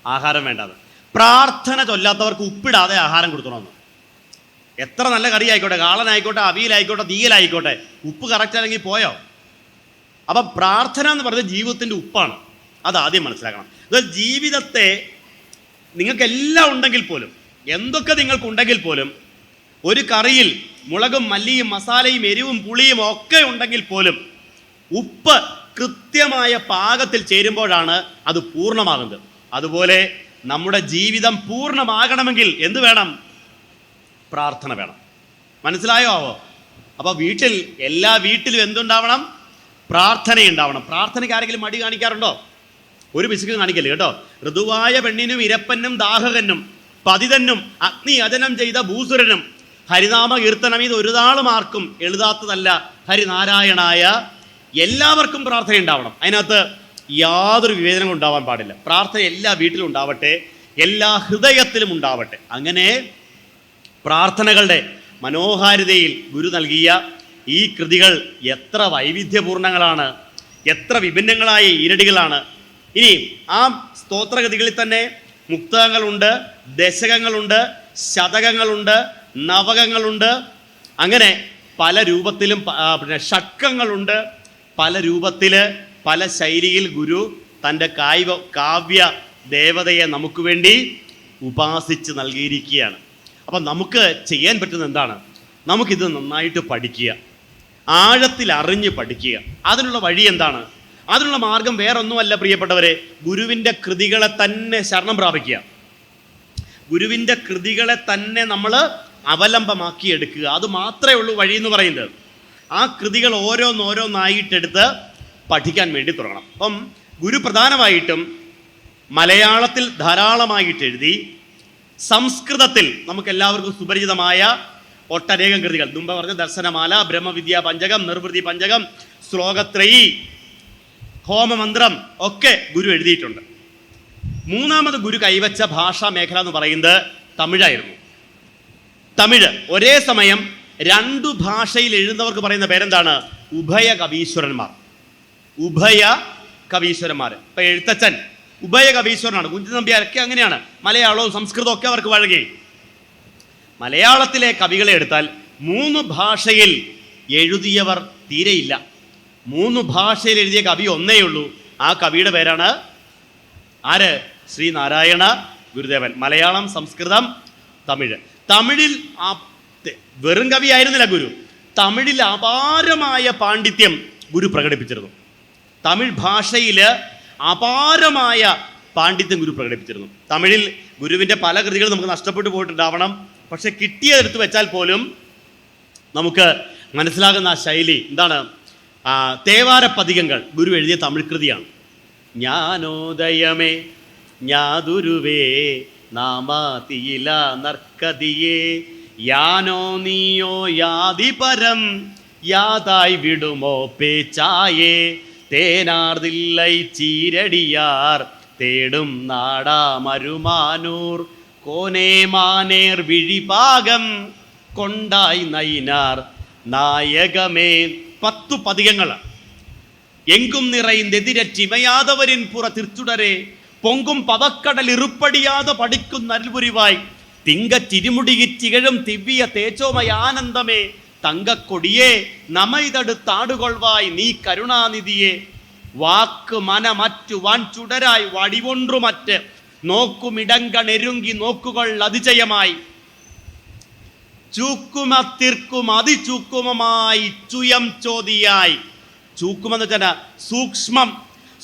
ആഹാരം വേണ്ടത്. പ്രാർത്ഥന ചൊല്ലാത്തവർക്ക് ഉപ്പിടാതെ ആഹാരം കൊടുക്കണമെന്ന്. എത്ര നല്ല കറി ആയിക്കോട്ടെ, കാളനായിക്കോട്ടെ, അവിയലായിക്കോട്ടെ, തീയലായിക്കോട്ടെ, ഉപ്പ് കറക്റ്റ് അല്ലെങ്കിൽ പോയോ? അപ്പം പ്രാർത്ഥന എന്ന് പറയുന്നത് ജീവിതത്തിൻ്റെ ഉപ്പാണ്. അതാദ്യം മനസ്സിലാക്കണം. അതായത് ജീവിതത്തെ നിങ്ങൾക്കെല്ലാം ഉണ്ടെങ്കിൽ പോലും, എന്തൊക്കെ നിങ്ങൾക്കുണ്ടെങ്കിൽ പോലും, ഒരു കറിയിൽ മുളകും മല്ലിയും മസാലയും എരിവും പുളിയും ഒക്കെ ഉണ്ടെങ്കിൽ പോലും ഉപ്പ് കൃത്യമായ പാകത്തിൽ ചേരുമ്പോഴാണ് അത് പൂർണ്ണമാകുന്നത്. അതുപോലെ നമ്മുടെ ജീവിതം പൂർണ്ണമാകണമെങ്കിൽ എന്ത് വേണം? പ്രാർത്ഥന വേണം. മനസ്സിലായോ ആവോ? അപ്പോൾ എല്ലാ വീട്ടിലും എന്തുണ്ടാവണം? പ്രാർത്ഥനയുണ്ടാവണം. പ്രാർത്ഥനയ്ക്ക് ആരെങ്കിലും മടി കാണിക്കാറുണ്ടോ? ഒരു പിശുക്കും കാണിക്കല്ലേ കേട്ടോ. ഋതുവായ പെണ്ണിനും ഇരപ്പനും ദാഹകനും പതിതനും അഗ്നി യജനം ചെയ്ത ഭൂസുരനും ഹരിനാമ കീർത്തനം ഇത് ഒരു നാളും ആർക്കും എഴുതാത്തതല്ല ഹരിനാരായണായ. എല്ലാവർക്കും പ്രാർത്ഥന ഉണ്ടാവണം. അതിനകത്ത് യാതൊരു വിവേചനവും ഉണ്ടാവാൻ പാടില്ല. പ്രാർത്ഥന എല്ലാ വീട്ടിലും ഉണ്ടാവട്ടെ, എല്ലാ ഹൃദയത്തിലും ഉണ്ടാവട്ടെ. അങ്ങനെ പ്രാർത്ഥനകളുടെ മനോഹാരിതയിൽ ഗുരു നൽകിയ ഈ കൃതികൾ എത്ര വൈവിധ്യപൂർണ്ണങ്ങളാണ്, എത്ര വിഭിന്നങ്ങളായ ഈരടികളാണ്. ഇനി ആ സ്തോത്രകൃതികളിൽ തന്നെ മുക്തകങ്ങളുണ്ട്, ദശകങ്ങളുണ്ട്, ശതകങ്ങളുണ്ട്, നവകങ്ങളുണ്ട്. അങ്ങനെ പല രൂപത്തിലും പിന്നെ ഷഡ്കങ്ങളുണ്ട്. പല രൂപത്തിൽ പല ശൈലിയിൽ ഗുരു തൻ്റെ കാവ്യ ദേവതയെ നമുക്ക് വേണ്ടി ഉപാസിച്ച് നൽകിയിരിക്കുകയാണ്. അപ്പം നമുക്ക് ചെയ്യാൻ പറ്റുന്നത് എന്താണ്? നമുക്കിത് നന്നായിട്ട് പഠിക്കുക, ആഴത്തിൽ അറിഞ്ഞ് പഠിക്കുക. അതിനുള്ള വഴി എന്താണ്? അതിനുള്ള മാർഗം വേറൊന്നുമല്ല പ്രിയപ്പെട്ടവരെ, ഗുരുവിൻ്റെ കൃതികളെ തന്നെ ശരണം പ്രാപിക്കുക. ഗുരുവിൻ്റെ കൃതികളെ തന്നെ നമ്മൾ അവലംബമാക്കിയെടുക്കുക. അത് മാത്രമേ ഉള്ളൂ വഴി എന്ന് പറയുന്നത്. ആ കൃതികൾ ഓരോന്നോരോന്നായിട്ടെടുത്ത് പഠിക്കാൻ വേണ്ടി തുടങ്ങണം. അപ്പം ഗുരു പ്രധാനമായിട്ടും മലയാളത്തിൽ ധാരാളമായിട്ട് എഴുതി, സംസ്കൃതത്തിൽ നമുക്കെല്ലാവർക്കും സുപരിചിതമായ ഒട്ടനേകം കൃതികൾ, മുമ്പ് പറഞ്ഞ ദർശനമാല, ബ്രഹ്മവിദ്യാ പഞ്ചകം, നിർവൃതി പഞ്ചകം, ശ്ലോകത്രയി, ഹോമമന്ത്രം ഒക്കെ ഗുരു എഴുതിയിട്ടുണ്ട്. മൂന്നാമത് ഗുരു കൈവച്ച ഭാഷാ മേഖല എന്ന് പറയുന്നത് തമിഴായിരുന്നു. തമിഴ് ഒരേ സമയം രണ്ടു ഭാഷയിൽ എഴുതുന്നവർക്ക് പറയുന്ന പേരെന്താണ്? ഉഭയ കവീശ്വരന്മാർ. ഉഭയ കവീശ്വരന്മാർ. ഇപ്പം എഴുത്തച്ഛൻ ഉഭയ കവീശ്വരനാണ്. കുഞ്ചൻ നമ്പ്യാരൊക്കെ അങ്ങനെയാണ്. മലയാളവും സംസ്കൃതവും ഒക്കെ അവർക്ക് വഴങ്ങി. മലയാളത്തിലെ കവികളെ എടുത്താൽ 3 ഭാഷയിൽ എഴുതിയവർ തീരെയില്ല. 3 ഭാഷയിൽ എഴുതിയ കവി ഒന്നേ ഉള്ളൂ. ആ കവിയുടെ പേരാണ് ആര്? ശ്രീനാരായണ ഗുരുദേവൻ. മലയാളം, സംസ്കൃതം, തമിഴ്. തമിഴിൽ വെറും കവിയായിരുന്നില്ല ഗുരു. തമിഴിൽ അപാരമായ പാണ്ഡിത്യം ഗുരു പ്രകടിപ്പിച്ചിരുന്നു. തമിഴ് ഭാഷയിൽ അപാരമായ പാണ്ഡിത്യം ഗുരു പ്രകടിപ്പിച്ചിരുന്നു. തമിഴിൽ ഗുരുവിൻ്റെ പല കൃതികൾ നമുക്ക് നഷ്ടപ്പെട്ടു പോയിട്ടുണ്ടാവണം. പക്ഷെ കിട്ടിയതെടുത്ത് വെച്ചാൽ പോലും നമുക്ക് മനസ്സിലാകുന്ന ആ ശൈലി എന്താണ്? തേവാര പതികങ്ങൾ ഗുരു എഴുതിയ തമിഴ് കൃതിയാണ്. ജ്ഞാനോദയമേ ഞാതുരുവേ നാമാതിയില നർക്കതിയേ യാനോ നീയോ യാതിപരം യാതായി വിടുമോ പേച്ചായേ തേനാർതില്ലൈ ചീരടിയാർ തേടും നാടാ മരുമാനൂർ കോനേ മാനേർ വിഴിപാകം കൊണ്ടായി നയിനാർ നായകമേ. 10 പതികങ്ങളാണ്. എങ്കും നിറയുന്നെതിരറ്റിമയാതവരിൻ പുറ തിർച്ചുടരെ പൊങ്കും പവക്കടൽ ഇറുപ്പടിയാതെ പഠിക്കുന്ന അരുൾപുരിവായി തിങ്കച്ചിരിമുടിയിച്ചികഴും ദിവ്യ തേജോമയാനന്ദമേ തങ്കക്കൊടിയേ നമൈതടുത്താടുകൊൾവായി നീ കരുണാനിധിയെ വാക്ക് മനമറ്റു വാൻ ചുടരായി വടിവൊன்றுമറ്റ് നോക്കുമിടങ്കണെരുങ്കി നോക്കുകൾ അതിജയമായി ചൂക്കുമത്തിർക്കും അതിചൂക്കുമമായി ചുയം ചോദിയായി. ചൂക്കുമെന്ന് വെച്ചാൽ സൂക്ഷ്മം,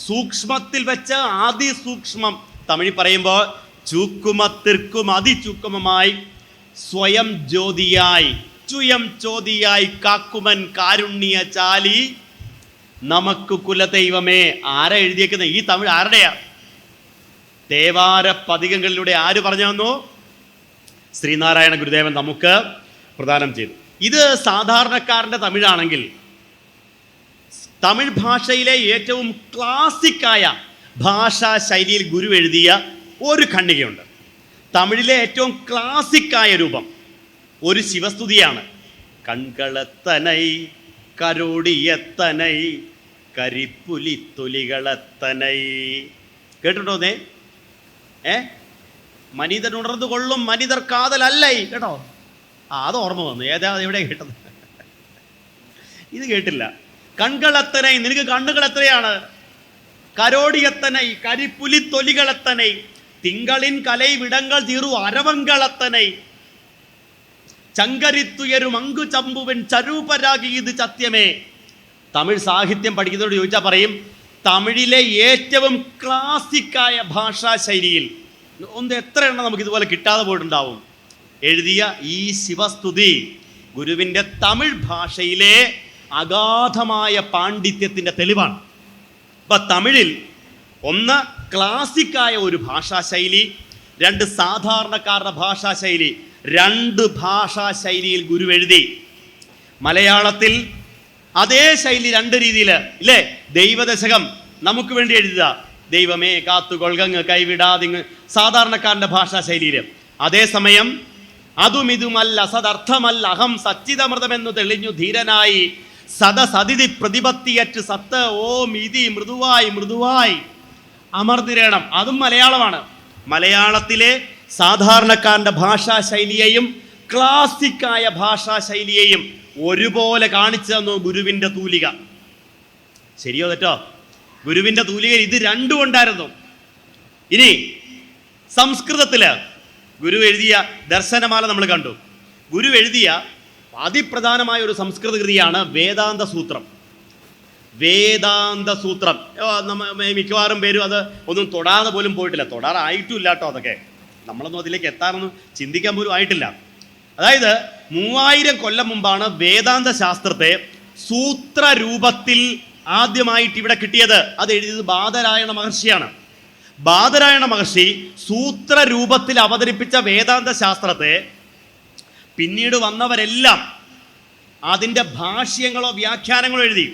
സൂക്ഷ്മത്തിൽ വെച്ച് അതിസൂക്ഷ്മം. തമിഴ് പറയുമ്പോൾ ചൂക്കുമത്തിർക്കും അതിചൂക്കുമമായി സ്വയം ജ്യോതിയായി ചുയം ചോദിയായി കാക്കുമൻ കാരുണ്യ ചാലി നമുക്ക് കുലദൈവമേ. ആരാ എഴുതിയേക്കുന്നത്? ഈ തമിഴ് ആരുടെയാ? തേവാര പതികങ്ങളിലൂടെ ആര് പറഞ്ഞു തന്നു? ശ്രീനാരായണ ഗുരുദേവൻ നമുക്ക് പ്രദാനം ചെയ്തു. ഇത് സാധാരണക്കാരൻ്റെ തമിഴാണെങ്കിൽ തമിഴ് ഭാഷയിലെ ഏറ്റവും ക്ലാസിക്കായ ഭാഷാ ശൈലിയിൽ ഗുരു എഴുതിയ ഒരു ഖണ്ഡികയുണ്ട്. തമിഴിലെ ഏറ്റവും ക്ലാസിക്കായ രൂപം ഒരു ശിവസ്തുതിയാണ്. കൺകളത്തനൈ കരോടിയത്തനൈ കരിപ്പുലിത്തൊലികളത്തനൈ. കേട്ടിട്ടോന്നേ? മനിതൻ ഉണർന്നു കൊള്ളും മനിതർ കാതലല്ലേ, കേട്ടോ. അത് ഓർമ്മ വന്നു. എവിടെ കേട്ടത്? ഇത് കേട്ടില്ല. കൺകളെത്തனை, നിനക്ക് കണ്ണുകൾ എത്രയാണ്? കരോടിയത്തனை, കരിപ്പുലി തൊലികളെത്തனை, തിങ്കളിൻ കലൈ വിടങ്ങൾ തീറു അരവങ്കളത്തனை, ചങ്കരിത്തുയരും അങ്കു ചമ്പുവൻ ചരൂപരാഗി ഇത് സത്യമേ. തമിഴ് സാഹിത്യം പഠിക്കുന്നതോട് ചോദിച്ചാൽ പറയും, തമിഴിലെ ഏറ്റവും ക്ലാസിക്കായ ഭാഷാ ശൈലിയിൽ എത്ര എണ്ണം നമുക്ക് ഇതുപോലെ കിട്ടാതെ പോയിട്ടുണ്ടാവും എഴുതിയ ഈ ശിവസ്തുതി ഗുരുവിൻ്റെ തമിഴ് ഭാഷയിലെ അഗാധമായ പാണ്ഡിത്യത്തിൻ്റെ തെളിവാണ്. അപ്പം തമിഴിൽ ഒന്ന് ക്ലാസിക്കായ ഒരു ഭാഷാശൈലി, രണ്ട് സാധാരണക്കാരുടെ ഭാഷാശൈലി. രണ്ട് ഭാഷാശൈലിയിൽ ഗുരു എഴുതി. മലയാളത്തിൽ അതേ ശൈലി രണ്ട് രീതിയിൽ ഇല്ലേ? ദൈവദശകം നമുക്ക് വേണ്ടി എഴുതുക, ദൈവമേ കാത്തുകൊൾകങ്ങ് കൈവിടാതിങ്ങ്, സാധാരണക്കാരൻ്റെ ഭാഷാശൈലിയിൽ. അതേസമയം അതുമിതുമല്ല സദർത്ഥമല്ല അഹം സച്ചിതമൃതമെന്നു തെളിഞ്ഞു ധീരനായി സദസതിഥി പ്രതിപത്തിയറ്റ് സത്ത് ഓം ഇതി മൃദുവായി മൃദുവായി അമർന്നിരേണം. അതും മലയാളമാണ്. മലയാളത്തിലെ സാധാരണക്കാരൻ്റെ ഭാഷാശൈലിയെയും ക്ലാസിക്കായ ഭാഷാശൈലിയെയും ഒരുപോലെ കാണിച്ചു തന്നു ഗുരുവിൻ്റെ തൂലിക. ശരിയോ തെറ്റോ? ഗുരുവിൻ്റെ തൂലികയിൽ ഇത് രണ്ടും ഉണ്ടായിരുന്നു. ഇനി സംസ്കൃതത്തില് ഗുരു എഴുതിയ ദർശനമാല നമ്മൾ കണ്ടു. ഗുരു എഴുതിയ അതിപ്രധാനമായ ഒരു സംസ്കൃത കൃതിയാണ് വേദാന്ത സൂത്രം. വേദാന്ത സൂത്രം മിക്കവാറും പേരും അത് ഒന്നും തൊടാതെ പോലും പോയിട്ടില്ല. തൊടാറായിട്ടും ഇല്ല കേട്ടോ. അതൊക്കെ നമ്മളൊന്നും അതിലേക്ക് എത്താനൊന്നും ചിന്തിക്കാൻ പോലും ആയിട്ടില്ല. അതായത് 3000 കൊല്ലം മുമ്പാണ് വേദാന്ത ശാസ്ത്രത്തെ സൂത്രരൂപത്തിൽ ആദ്യമായിട്ട് ഇവിടെ കിട്ടിയത്. അത് എഴുതിയത് ബാദരായണ മഹർഷിയാണ്. ബാദരായണ മഹർഷി സൂത്രരൂപത്തിൽ അവതരിപ്പിച്ച വേദാന്ത ശാസ്ത്രത്തെ പിന്നീട് വന്നവരെല്ലാം അതിൻ്റെ ഭാഷ്യങ്ങളോ വ്യാഖ്യാനങ്ങളോ എഴുതി.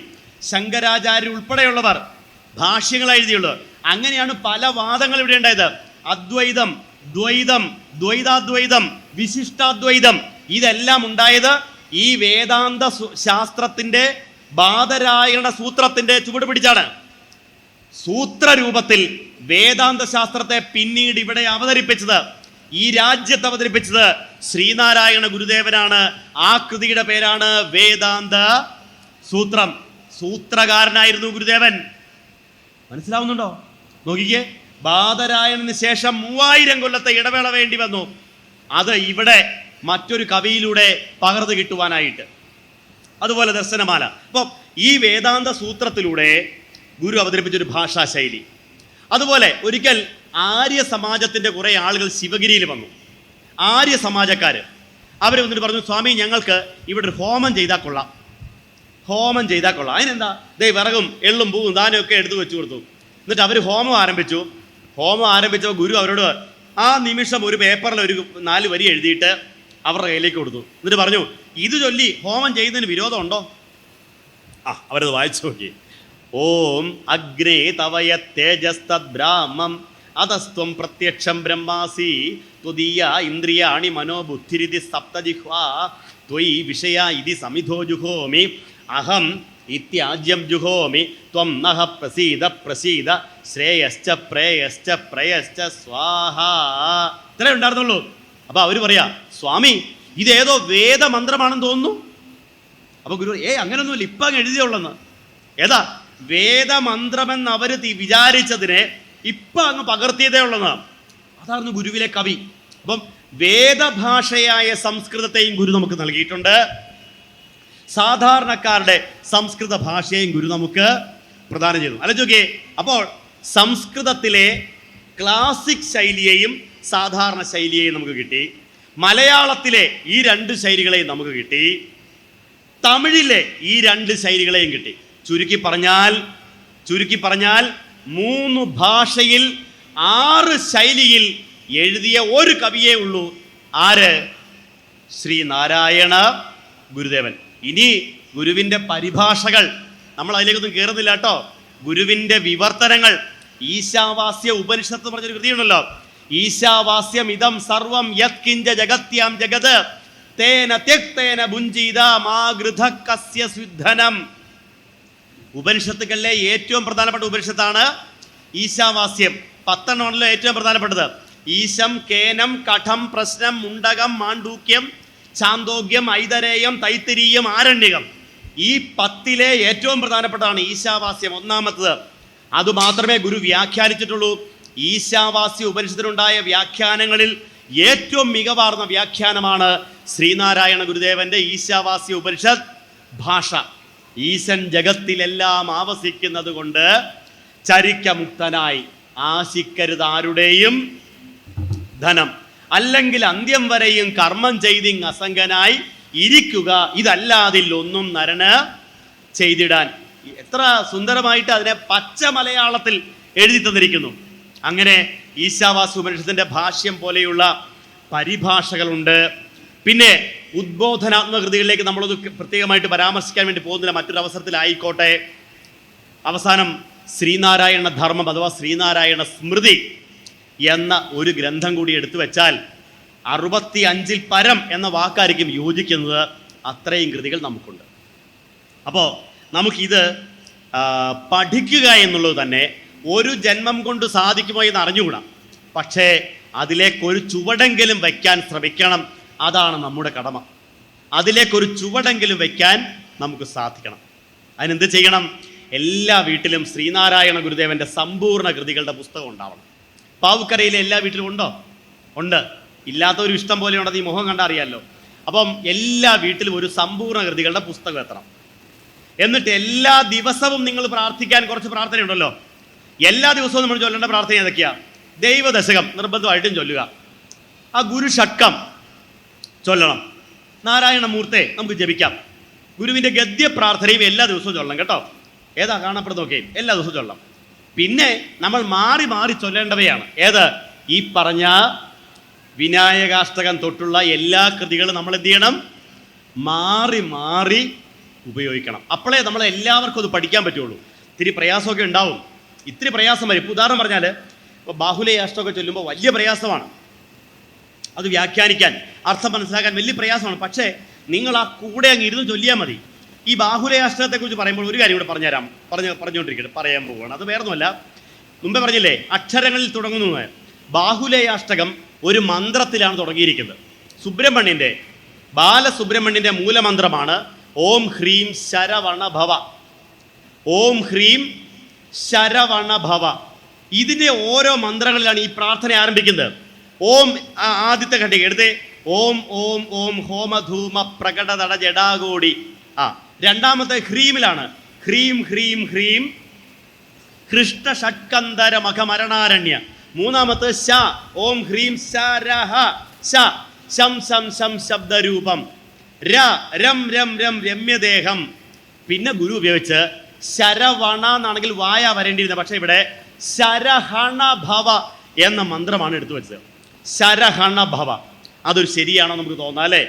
ശങ്കരാചാര്യർ ഉൾപ്പെടെയുള്ളവർ ഭാഷ്യങ്ങൾ എഴുതിയുള്ളത്. അങ്ങനെയാണ് പല വാദങ്ങൾ ഇവിടെ ഉണ്ടായത്. അദ്വൈതം, ദ്വൈതം, ദ്വൈതാദ്വൈതം, വിശിഷ്ടാദ്വൈതം, ഇതെല്ലാം ഉണ്ടായത് ഈ വേദാന്ത ശാസ്ത്രത്തിൻ്റെ ബാദരായണ സൂത്രത്തിൻ്റെ ചുവട് പിടിച്ചാണ്. സൂത്രരൂപത്തിൽ വേദാന്ത ശാസ്ത്രത്തെ പിന്നീട് ഇവിടെ അവതരിപ്പിച്ചത്, ഈ രാജ്യത്ത് അവതരിപ്പിച്ചത് ശ്രീനാരായണ ഗുരുദേവനാണ്. ആ കൃതിയുടെ പേരാണ് വേദാന്ത സൂത്രം. സൂത്രകാരനായിരുന്നു ഗുരുദേവൻ. മനസ്സിലാവുന്നുണ്ടോ? നോക്കിക്കേ, ബാദരായണന് ശേഷം 3000 കൊല്ലത്തെ ഇടവേള വേണ്ടി വന്നു അത് ഇവിടെ മറ്റൊരു കവിയിലൂടെ പകർന്നു കിട്ടുവാനായിട്ട്. അതുപോലെ ദർശനമാല. അപ്പം ഈ വേദാന്ത സൂത്രത്തിലൂടെ ഗുരു അവതരിപ്പിച്ചൊരു ഭാഷാശൈലി. അതുപോലെ ഒരിക്കൽ ആര്യ സമാജത്തിൻ്റെ കുറേ ആളുകൾ ശിവഗിരിയിൽ വന്നു. ആര്യ സമാജക്കാർ അവർ വന്നിട്ട് പറഞ്ഞു, സ്വാമി ഞങ്ങൾക്ക് ഇവിടെ ഒരു ഹോമം ചെയ്താൽ കൊള്ളാം, ഹോമം ചെയ്താൽ കൊള്ളാം. അതിനെന്താ, ദേ വിറകും എള്ളും പൂവും ദാനമൊക്കെ എടുത്തു വെച്ചു കൊടുത്തു. എന്നിട്ട് അവർ ഹോമം ആരംഭിച്ചു. ഹോമം ആരംഭിച്ചപ്പോൾ ഗുരു അവരോട് ആ നിമിഷം ഒരു പേപ്പറിൽ ഒരു 4 വരി എഴുതിയിട്ട് അവരുടെ കയ്യിലേക്ക് കൊടുത്തു. എന്നിട്ട് പറഞ്ഞു, ഇത് ചൊല്ലി ഹോമം ചെയ്യുന്നതിന് വിരോധമുണ്ടോ? അവരത് വായിച്ചു നോക്കി. ഓം അഗ്നേ തവയ തേജസ്തദ് ബ്രാഹ്മം അതസ്ത്വം പ്രത്യക്ഷം ബ്രഹ്മാസി ത്വദീയ ഇന്ദ്രിയാണി മനോബുദ്ധിരിതി സപ്തജിഹ്വാ ത്വയി വിഷയ ഇതി സമിധോ ജുഹോമി അഹം ഇത്യാജ്യം ജുഹോമി ത്വം നഹ പ്രസീദ പ്രസീദ ശ്രേയശ്ച പ്രേയശ്ച പ്രയശ്ച സ്വാഹ. ഇത്രേ ഉണ്ടായിരുന്നുള്ളൂ. അപ്പോൾ അവർ പറയാ, സ്വാമി ഇതേതോ വേദമന്ത്രമാണെന്ന് തോന്നുന്നു. അപ്പോൾ ഗുരു അങ്ങനെയൊന്നുമില്ല, ഇപ്പം അങ്ങ് എഴുതിയുള്ളെന്ന്. ഏതാ വേദമന്ത്രമെന്ന് അവർ വിചാരിച്ചതിനെ ഇപ്പം അങ്ങ് പകർത്തിയതേ ഉള്ളെന്ന്. അതായിരുന്നു ഗുരുവിലെ കവി. അപ്പം വേദഭാഷയായ സംസ്കൃതത്തെയും ഗുരു നമുക്ക് നൽകിയിട്ടുണ്ട്. സാധാരണക്കാരുടെ സംസ്കൃത ഭാഷയെയും ഗുരു നമുക്ക് പ്രദാനം ചെയ്തു. ആലോചിക്കേ, അപ്പോൾ സംസ്കൃതത്തിലെ ക്ലാസിക് ശൈലിയെയും സാധാരണ ശൈലിയെയും നമുക്ക് കിട്ടി. മലയാളത്തിലെ ഈ 2 ശൈലികളെയും നമുക്ക് കിട്ടി. തമിഴിലെ ഈ 2 ശൈലികളെയും കിട്ടി. ചുരുക്കി പറഞ്ഞാൽ 3 ഭാഷയിൽ 6 ശൈലിയിൽ എഴുതിയ ഒരു കവിയേ ഉള്ളൂ. ആര്? ശ്രീനാരായണ ഗുരുദേവൻ. ഇനി ഗുരുവിൻ്റെ പരിഭാഷകൾ നമ്മൾ അതിലേക്കൊന്നും കയറുന്നില്ല കേട്ടോ. ഗുരുവിൻ്റെ വിവർത്തനങ്ങൾ, ഈശാവാസ്യ ഉപനിഷത്ത് പറഞ്ഞൊരു കൃതിയുണ്ടല്ലോ, ഈശാവാസ്യം ഇതം സർവം യത് കിഞ്ച ജഗത്യാം ജഗത് തേന ത്യക്തേന ഭുഞ്ജീത മാഗൃധ കസ്യ സ്വിദ്ധനം. ഉപനിഷത്തുകളിലെ ഏറ്റവും പ്രധാനപ്പെട്ട ഉപനിഷത്താണ് ഈശാവാസ്യം. 10 ഏറ്റവും പ്രധാനപ്പെട്ടത്. ഈശം, കേനം, കഠം, പ്രശ്നം, മുണ്ടകം, മാണ്ഡൂക്യം, ചാന്തോഗ്യം, ഐതരേയം, തൈത്തിരീയം, ആരണ്യകം. ഈ 10 ഏറ്റവും പ്രധാനപ്പെട്ടതാണ് ഈശാവാസ്യം, ഒന്നാമത്തത്. അതുമാത്രമേ ഗുരു വ്യാഖ്യാനിച്ചിട്ടുള്ളൂ. ഈശാവാസ്യ ഉപനിഷത്തിനുണ്ടായ വ്യാഖ്യാനങ്ങളിൽ ഏറ്റവും മികവാർന്ന വ്യാഖ്യാനമാണ് ശ്രീനാരായണ ഗുരുദേവന്റെ ഈശാവാസ്യ ഉപനിഷത്ത് ഭാഷ. ഈശൻ ജഗത്തിലെല്ലാം ആവസിക്കുന്നത് കൊണ്ട് ചരിക്കമുക്തനായി ആശിക്കരുത് ആരുടെയും ധനം, അല്ലെങ്കിൽ അന്ത്യം വരെയും കർമ്മം ചെയ്തിങ് അസംഗനായി ഇരിക്കുക, ഇതല്ലാതിൽ ഒന്നും നരന് ചെയ്തിടാൻ. എത്ര സുന്ദരമായിട്ട് അതിനെ പച്ച മലയാളത്തിൽ എഴുതി തന്നിരിക്കുന്നു. അങ്ങനെ ഈശാവാസ്യ ഉപനിഷത്തിന്റെ ഭാഷ്യം പോലെയുള്ള പരിഭാഷകളുണ്ട്. പിന്നെ ഉദ്ബോധനാത്മക കൃതികളിലേക്ക് നമ്മളത് പ്രത്യേകമായിട്ട് പരാമർശിക്കാൻ വേണ്ടി പോകുന്നില്ല, മറ്റൊരു അവസരത്തിലായിക്കോട്ടെ. അവസാനം ശ്രീനാരായണ ധർമ്മം അഥവാ ശ്രീനാരായണ സ്മൃതി എന്ന ഒരു ഗ്രന്ഥം കൂടി എടുത്തു വെച്ചാൽ 65 പരം എന്ന വാക്കായിരിക്കും യോജിക്കുന്നത്. അത്രയും കൃതികൾ നമുക്കുണ്ട്. അപ്പോൾ നമുക്കിത് പഠിക്കുക എന്നുള്ളത് തന്നെ ഒരു ജന്മം കൊണ്ട് സാധിക്കുമോ എന്ന് അറിഞ്ഞുകൂടാ. പക്ഷേ അതിലേക്കൊരു ചുവടെങ്കിലും വയ്ക്കാൻ ശ്രമിക്കണം. അതാണ് നമ്മുടെ കടമ. അതിലേക്കൊരു ചുവടെങ്കിലും വയ്ക്കാൻ നമുക്ക് സാധിക്കണം. അതിനെന്ത് ചെയ്യണം? എല്ലാ വീട്ടിലും ശ്രീനാരായണ ഗുരുദേവന്റെ സമ്പൂർണ്ണ കൃതികളുടെ പുസ്തകം ഉണ്ടാവണം. പാവുക്കരയിലെ എല്ലാ വീട്ടിലും ഉണ്ടോ? ഉണ്ട്. ഇല്ലാത്തവരും ഇഷ്ടം പോലെ ഉണ്ടെന്ന് ഈ മുഖം കണ്ടാൽ അറിയാമല്ലോ. അപ്പം എല്ലാ വീട്ടിലും ഒരു സമ്പൂർണ്ണ കൃതികളുടെ പുസ്തകം എത്തണം. എന്നിട്ട് എല്ലാ ദിവസവും നിങ്ങൾ പ്രാർത്ഥിക്കാൻ കുറച്ച് പ്രാർത്ഥനയുണ്ടല്ലോ. എല്ലാ ദിവസവും നമ്മൾ ചൊല്ലേണ്ട പ്രാർത്ഥന ഏതൊക്കെയാ? ദൈവദശകം നിർബന്ധമായിട്ടും ചൊല്ലുക. ആ ഗുരു ഷട്കം ചൊല്ലണം. നാരായണമൂർത്തെ നമുക്ക് ജപിക്കാം. ഗുരുവിൻ്റെ ഗദ്യ പ്രാർത്ഥനയും എല്ലാ ദിവസവും ചൊല്ലണം കേട്ടോ. ഏതാ കാണപ്പെടുന്നതൊക്കെ എല്ലാ ദിവസവും ചൊല്ലണം. പിന്നെ നമ്മൾ മാറി മാറി ചൊല്ലേണ്ടവയാണ്. ഏത്? ഈ പറഞ്ഞ വിനായകാഷ്ടകം തൊട്ടുള്ള എല്ലാ കൃതികളും നമ്മൾ എന്ത് ചെയ്യണം? മാറി മാറി ഉപയോഗിക്കണം. അപ്പോഴേ നമ്മൾ എല്ലാവർക്കും അത് പഠിക്കാൻ പറ്റുള്ളൂ. ഇത്തിരി പ്രയാസമൊക്കെ ഉണ്ടാവും. ഇത്തിരി പ്രയാസം വരും. ഇപ്പോൾ ഉദാഹരണം പറഞ്ഞാൽ ഇപ്പോൾ ബാഹുലേയാഷ്ടമൊക്കെ ചൊല്ലുമ്പോൾ വലിയ പ്രയാസമാണ്. അത് വ്യാഖ്യാനിക്കാൻ, അർത്ഥം മനസ്സിലാക്കാൻ വലിയ പ്രയാസമാണ്. പക്ഷേ നിങ്ങൾ ആ കൂടെ അങ്ങ് ഇരുന്ന് ചൊല്ലിയാൽ മതി. ഈ ബാഹുലേയാഷ്ടത്തെക്കുറിച്ച് പറയുമ്പോൾ ഒരു കാര്യം കൂടെ പറയാൻ പോവുകയാണ്. അത് വേറൊന്നുമല്ല, മുമ്പേ പറഞ്ഞില്ലേ അക്ഷരങ്ങളിൽ തുടങ്ങുന്നു. ബാഹുലേയാഷ്ടകം ഒരു മന്ത്രത്തിലാണ് തുടങ്ങിയിരിക്കുന്നത്. ബാലസുബ്രഹ്മണ്യൻ്റെ മൂലമന്ത്രമാണ് ഓം ഹ്രീം ശരവണഭവ. ഓം ഹ്രീം ശരവണഭവ. ഇതിൻ്റെ ഓരോ മന്ത്രങ്ങളിലാണ് ഈ പ്രാർത്ഥന ആരംഭിക്കുന്നത്. ഓം ആദ്യത്തെ ഘട്ടം എടുത്തേ. ഓം ഓം ഓം ഹോമധൂമ പ്രകടതട ജടാകോടി. രണ്ടാമത്തെ ഹ്രീമിലാണ്. ഹ്രീം ഹ്രീം ഹ്രീം കൃഷ്ണ ഷട്കന്ധര മഖമരണാരണ്യ. മൂന്നാമത്തെ ശ. ഓം ഹ്രീം ശരഹ ശ. ശം ശം ശം ശബ്ദരൂപം. ര രം രം രം രമ്യദേഹം. പിന്നെ ഗുരു ഉപയോഗിച്ച് ശരവണ എന്നാണെങ്കിൽ വായ വരേണ്ടിയിരുന്നത്. പക്ഷേ ഇവിടെ ശരഹണഭവ എന്ന മന്ത്രമാണ് എടുത്തു വെച്ചത്. ശരഹണഭവ. അതൊരു ശരിയാണോ നമുക്ക് തോന്നാം അല്ലേ?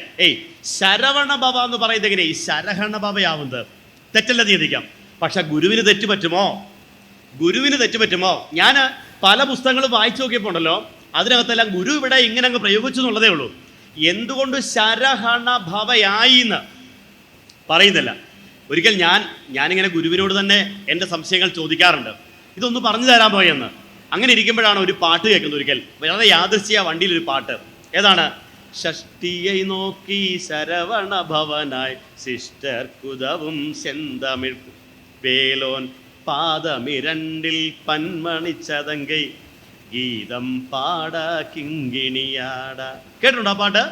ശരവണഭവ എന്ന് പറയുന്നത് എങ്ങനെ ഈ ശരഹണഭവയാവുന്നത്? തെറ്റല്ല ചിന്തിക്കാം. പക്ഷെ ഗുരുവിന് തെറ്റുപറ്റുമോ? ഞാൻ പല പുസ്തകങ്ങളും വായിച്ചു നോക്കിയപ്പോൾ ഉണ്ടല്ലോ, അതിനകത്തെല്ലാം ഗുരു ഇവിടെ ഇങ്ങനെ അങ്ങ് പ്രയോഗിച്ചു എന്നുള്ളതേ ഉള്ളൂ. എന്തുകൊണ്ട് ശരഹണഭവയായി എന്ന് പറയുന്നില്ല. ഒരിക്കൽ ഞാനിങ്ങനെ ഗുരുവിനോട് തന്നെ എൻ്റെ സംശയങ്ങൾ ചോദിക്കാറുണ്ട്. ഇതൊന്ന് പറഞ്ഞു തരാൻ പോയെന്ന്. അങ്ങനെ ഇരിക്കുമ്പോഴാണ് ഒരു പാട്ട് കേൾക്കുന്നത്. ഒരിക്കൽ വളരെ യാദൃശ്ചിക വണ്ടിയിലൊരു പാട്ട്. ഏതാണ്? ഷഷ്ടിയെ നോക്കി ശരവണഭവനായി ശിഷ്ടർക്കുതവും செந்தமிழ் വേലോൻ പാദമിരണ്ടിൽ പന്മണിച്ചതങ്കൈ ഗീതം പാട കിങ്കിണിയാട. കേട്ടിട്ടുണ്ടോ ആ പാട്ട്?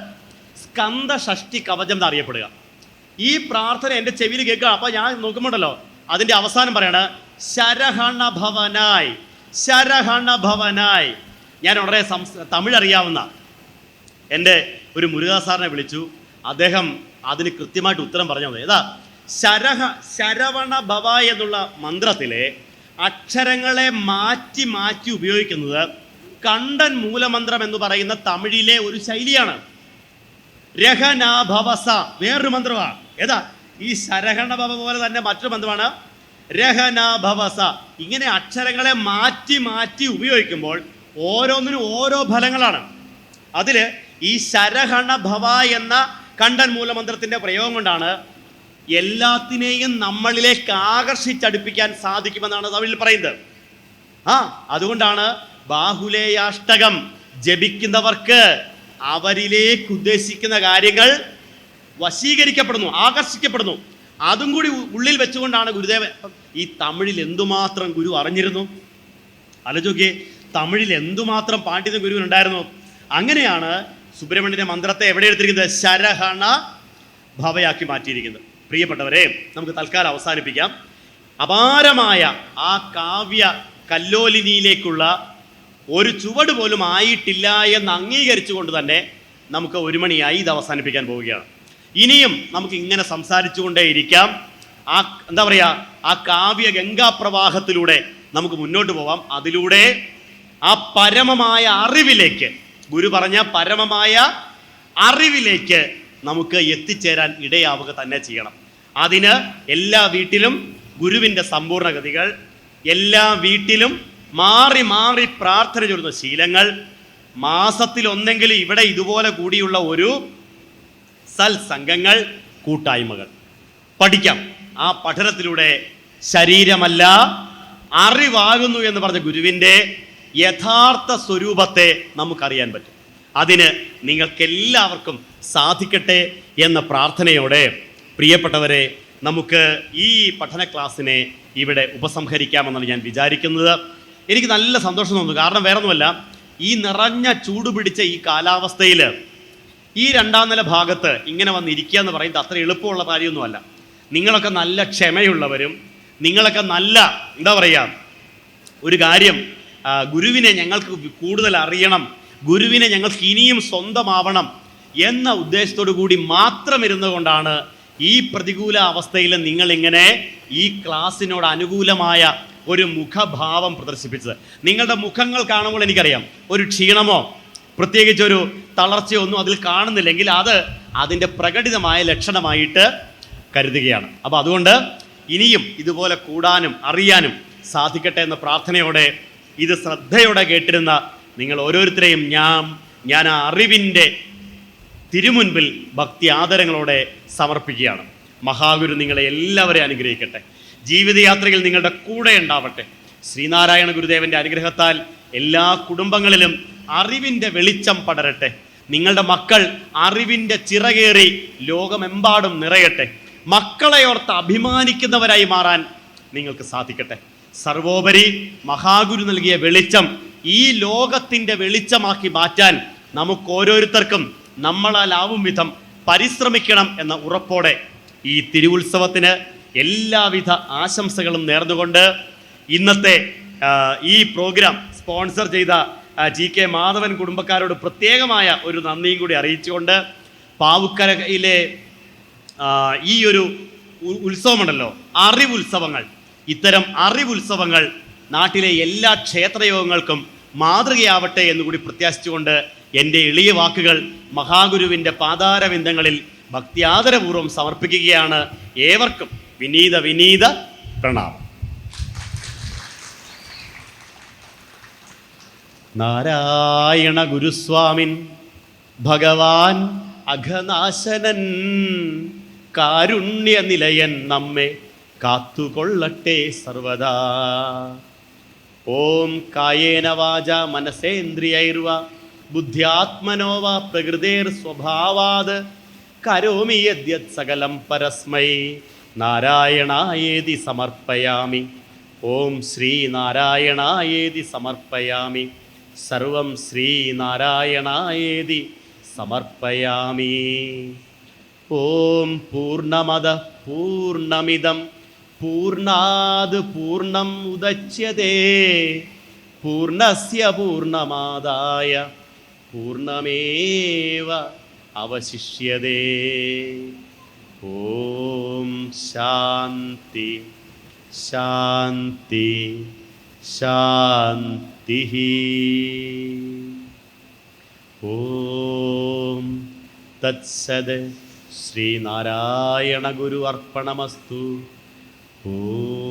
സ്കന്ദ ഷഷ്ടി കവചം എന്നറിയപ്പെടുക. ഈ പ്രാർത്ഥന എൻ്റെ ചെവിയിൽ കേൾക്കുക. അപ്പോൾ ഞാൻ നോക്കുമ്പോണ്ടല്ലോ അതിൻ്റെ അവസാനം പറയണ ശരഹണഭവനായി. ഞാൻ ഉടനെ തമിഴ് അറിയാവുന്ന എൻ്റെ ഒരു മുരുകാ സാറിനെ വിളിച്ചു. അദ്ദേഹം അതിന് കൃത്യമായിട്ട് ഉത്തരം പറഞ്ഞു തന്നു. ഏതാ? ശരവണഭവ എന്നുള്ള മന്ത്രത്തിലെ അക്ഷരങ്ങളെ മാറ്റി മാറ്റി ഉപയോഗിക്കുന്നത് കണ്ടൻ മൂലമന്ത്രം എന്ന് പറയുന്ന തമിഴിലെ ഒരു ശൈലിയാണ്. രഹനാഭവസ വേറൊരു മന്ത്രമാണ്. ഏതാ? ഈ ശരഹണഭവ പോലെ തന്നെ മറ്റൊരു മന്ത്രമാണ് രഹനാഭവസ. ഇങ്ങനെ അക്ഷരങ്ങളെ മാറ്റി മാറ്റി ഉപയോഗിക്കുമ്പോൾ ഓരോന്നിനും ഓരോ ഫലങ്ങളാണ്. അതിൽ ഈ ശരഹണഭവ എന്ന കണ്ടൻ മൂലമന്ത്രത്തിൻ്റെ പ്രയോഗം കൊണ്ടാണ് എല്ലാത്തിനെയും നമ്മളിലേക്ക് ആകർഷിച്ചടുപ്പിക്കാൻ സാധിക്കുമെന്നാണ് തമിഴിൽ പറയുന്നത്. അതുകൊണ്ടാണ് ബാഹുലേയാഷ്ടകം ജപിക്കുന്നവർക്ക് അവരിലേക്ക് ഉദ്ദേശിക്കുന്ന കാര്യങ്ങൾ വശീകരിക്കപ്പെടുന്നു, ആകർഷിക്കപ്പെടുന്നു. അതും കൂടി ഉള്ളിൽ വെച്ചുകൊണ്ടാണ് ഗുരുദേവൻ. ഈ തമിഴിൽ എന്തുമാത്രം ഗുരു അറിഞ്ഞിരുന്നു ആലോചിക്കേ, തമിഴിൽ എന്തുമാത്രം പാണ്ഡിത്യം ഗുരുവിനുണ്ടായിരുന്നു. അങ്ങനെയാണ് സുബ്രഹ്മണ്യന്റെ മന്ത്രത്തെ എവിടെ എടുത്തിരിക്കുന്നത്? ശരഹണ ഭവയാക്കി മാറ്റിയിരിക്കുന്നത്. പ്രിയപ്പെട്ടവരെ, നമുക്ക് തൽക്കാലം അവസാനിപ്പിക്കാം. അപാരമായ ആ കാവ്യ കല്ലോലിനിയിലേക്കുള്ള ഒരു ചുവട് പോലും ആയിട്ടില്ല എന്ന് അംഗീകരിച്ചുകൊണ്ട് തന്നെ നമുക്ക് 1 മണിയായി ഇത് അവസാനിപ്പിക്കാൻ പോവുകയാണ്. ഇനിയും നമുക്ക് ഇങ്ങനെ സംസാരിച്ചുകൊണ്ടേയിരിക്കാം. ആ എന്താ പറയുക, ആ കാവ്യ ഗംഗാപ്രവാഹത്തിലൂടെ നമുക്ക് മുന്നോട്ട് പോവാം. അതിലൂടെ ആ പരമമായ അറിവിലേക്ക്, ഗുരു പറഞ്ഞ പരമമായ അറിവിലേക്ക് നമുക്ക് എത്തിച്ചേരാൻ ഇടയാവുക തന്നെ ചെയ്യണം. അതിന് എല്ലാ വീട്ടിലും ഗുരുവിൻ്റെ സമ്പൂർണ്ണഗതികൾ, എല്ലാ വീട്ടിലും മാറി മാറി പ്രാർത്ഥന ചൊല്ലുന്ന ശീലങ്ങൾ, മാസത്തിൽ ഒന്നെങ്കിലും ഇവിടെ ഇതുപോലെ കൂടിയുള്ള ഒരു സൽസംഘങ്ങൾ, കൂട്ടായ്മകൾ പഠിക്കാം. ആ പഠനത്തിലൂടെ ശരീരമല്ല അറിവാകുന്നു എന്ന് പറഞ്ഞ ഗുരുവിൻ്റെ യഥാർത്ഥ സ്വരൂപത്തെ നമുക്കറിയാൻ പറ്റും. അതിന് നിങ്ങൾക്കെല്ലാവർക്കും സാധിക്കട്ടെ എന്ന പ്രാർത്ഥനയോടെ പ്രിയപ്പെട്ടവരെ, നമുക്ക് ഈ പഠന ക്ലാസ്സിനെ ഇവിടെ ഉപസംഹരിക്കാമെന്നാണ് ഞാൻ വിചാരിക്കുന്നത്. എനിക്ക് നല്ല സന്തോഷം തോന്നുന്നു. കാരണം വേറൊന്നുമല്ല, ഈ നിറഞ്ഞ ചൂട് പിടിച്ച ഈ കാലാവസ്ഥയിൽ ഈ 2ാം നില ഭാഗത്ത് ഇങ്ങനെ വന്നിരിക്കുക എന്ന് പറയുന്നത് അത്ര എളുപ്പമുള്ള കാര്യമൊന്നുമല്ല. നിങ്ങളൊക്കെ നല്ല ക്ഷമയുള്ളവരും, നിങ്ങളൊക്കെ നല്ല എന്താ പറയുക, ഒരു കാര്യം, ഗുരുവിനെ ഞങ്ങൾക്ക് കൂടുതൽ അറിയണം, ഗുരുവിനെ ഞങ്ങൾക്ക് ഇനിയും സ്വന്തമാവണം എന്ന ഉദ്ദേശത്തോടു കൂടി മാത്രം ഇരുന്നുകൊണ്ടാണ് ഈ പ്രതികൂല അവസ്ഥയിൽ നിങ്ങളിങ്ങനെ ഈ ക്ലാസ്സിനോട് അനുകൂലമായ ഒരു മുഖഭാവം പ്രദർശിപ്പിച്ചത്. നിങ്ങളുടെ മുഖങ്ങൾ കാണുമ്പോൾ എനിക്കറിയാം ഒരു ക്ഷീണമോ പ്രത്യേകിച്ചൊരു തളർച്ചയോ ഒന്നും അതിൽ കാണുന്നില്ലെങ്കിൽ അത് അതിൻ്റെ പ്രകടിതമായ ലക്ഷണമായിട്ട് കരുതുകയാണ്. അപ്പോൾ അതുകൊണ്ട് ഇനിയും ഇതുപോലെ കൂടാനും അറിയാനും സാധിക്കട്ടെ എന്ന പ്രാർത്ഥനയോടെ ഇത് ശ്രദ്ധയോടെ കേട്ടിരുന്ന നിങ്ങൾ ഓരോരുത്തരെയും ഞാൻ ആ അറിവിൻ്റെ തിരുമുൻപിൽ ഭക്തി ആദരങ്ങളോടെ സമർപ്പിക്കുകയാണ്. മഹാഗുരു നിങ്ങളെ എല്ലാവരെയും അനുഗ്രഹിക്കട്ടെ. ജീവിതയാത്രയിൽ നിങ്ങളുടെ കൂടെ ഉണ്ടാവട്ടെ. ശ്രീനാരായണ ഗുരുദേവൻ്റെ അനുഗ്രഹത്താൽ എല്ലാ കുടുംബങ്ങളിലും അറിവിൻ്റെ വെളിച്ചം പടരട്ടെ. നിങ്ങളുടെ മക്കൾ അറിവിൻ്റെ ചിറകേറി ലോകമെമ്പാടും നിറയട്ടെ. മക്കളെ ഓർത്ത് അഭിമാനിക്കുന്നവരായി മാറാൻ നിങ്ങൾക്ക് സാധിക്കട്ടെ. സർവോപരി മഹാഗുരു നൽകിയ വെളിച്ചം ഈ ലോകത്തിൻ്റെ വെളിച്ചമാക്കി മാറ്റാൻ നമുക്ക് ഓരോരുത്തർക്കും നമ്മളാലാവും വിധം പരിശ്രമിക്കണം എന്ന ഉറപ്പോടെ ഈ തിരുവുത്സവത്തിന് എല്ലാവിധ ആശംസകളും നേർന്നുകൊണ്ട് ഇന്നത്തെ ഈ പ്രോഗ്രാം സ്പോൺസർ ചെയ്ത GK മാധവൻ കുടുംബക്കാരോട് പ്രത്യേകമായ ഒരു നന്ദിയും കൂടി അറിയിച്ചുകൊണ്ട് പാവുക്കരയിലെ ഈ ഒരു ഉത്സവമുണ്ടല്ലോ, അറിവുത്സവങ്ങൾ, ഇത്തരം അറിവുത്സവങ്ങൾ നാട്ടിലെ എല്ലാ ക്ഷേത്രയോഗങ്ങൾക്കും മാതൃകയാവട്ടെ എന്നുകൂടി പ്രത്യാശിച്ചുകൊണ്ട് എൻ്റെ എളിയ വാക്കുകൾ മഹാഗുരുവിൻ്റെ പാതാരവിന്ദങ്ങളിൽ ഭക്തിയാദരപൂർവ്വം സമർപ്പിക്കുകയാണ്. ഏവർക്കും വിനീത പ്രണാമം. നാരായണ ഗുരുസ്വാമിൻ ഭഗവാൻ അഘനാശനൻ കാരുണ്യനിലയൻ നമ്മെ കാത്തുകൊള്ളട്ടെ സർവദാ. ഓം കായേന വാച മനസേന്ദ്രിയൈർവ ബുദ്ധ്യാത്മനോ വാ പ്രകൃതേർ സ്വഭാവാത് കരോമി യദ്യത് സകലം പരസ്മൈ നാരായണായേതി സമർപ്പയാമി. ഓം ശ്രീ നാരായണായേതി സമർപ്പയാമി. സർവം ശ്രീ നാരായണായേതി സമർപ്പയാമി. ഓം പൂർണ്ണമദ പൂർണ്ണമിദം പൂർണ്ണാത് പൂർണ്ണം ഉദച്യതേ പൂർണ്ണസ്യ പൂർണ്ണമാദായ പൂർണ്ണമേവ അവശിഷ്യതേ. ഓം ശാന്തി ശാന്തി ശാന്തി. ഓം തത്സത് ശ്രീനാരായണ ഗുരു അർപ്പണമസ്തു. ഓം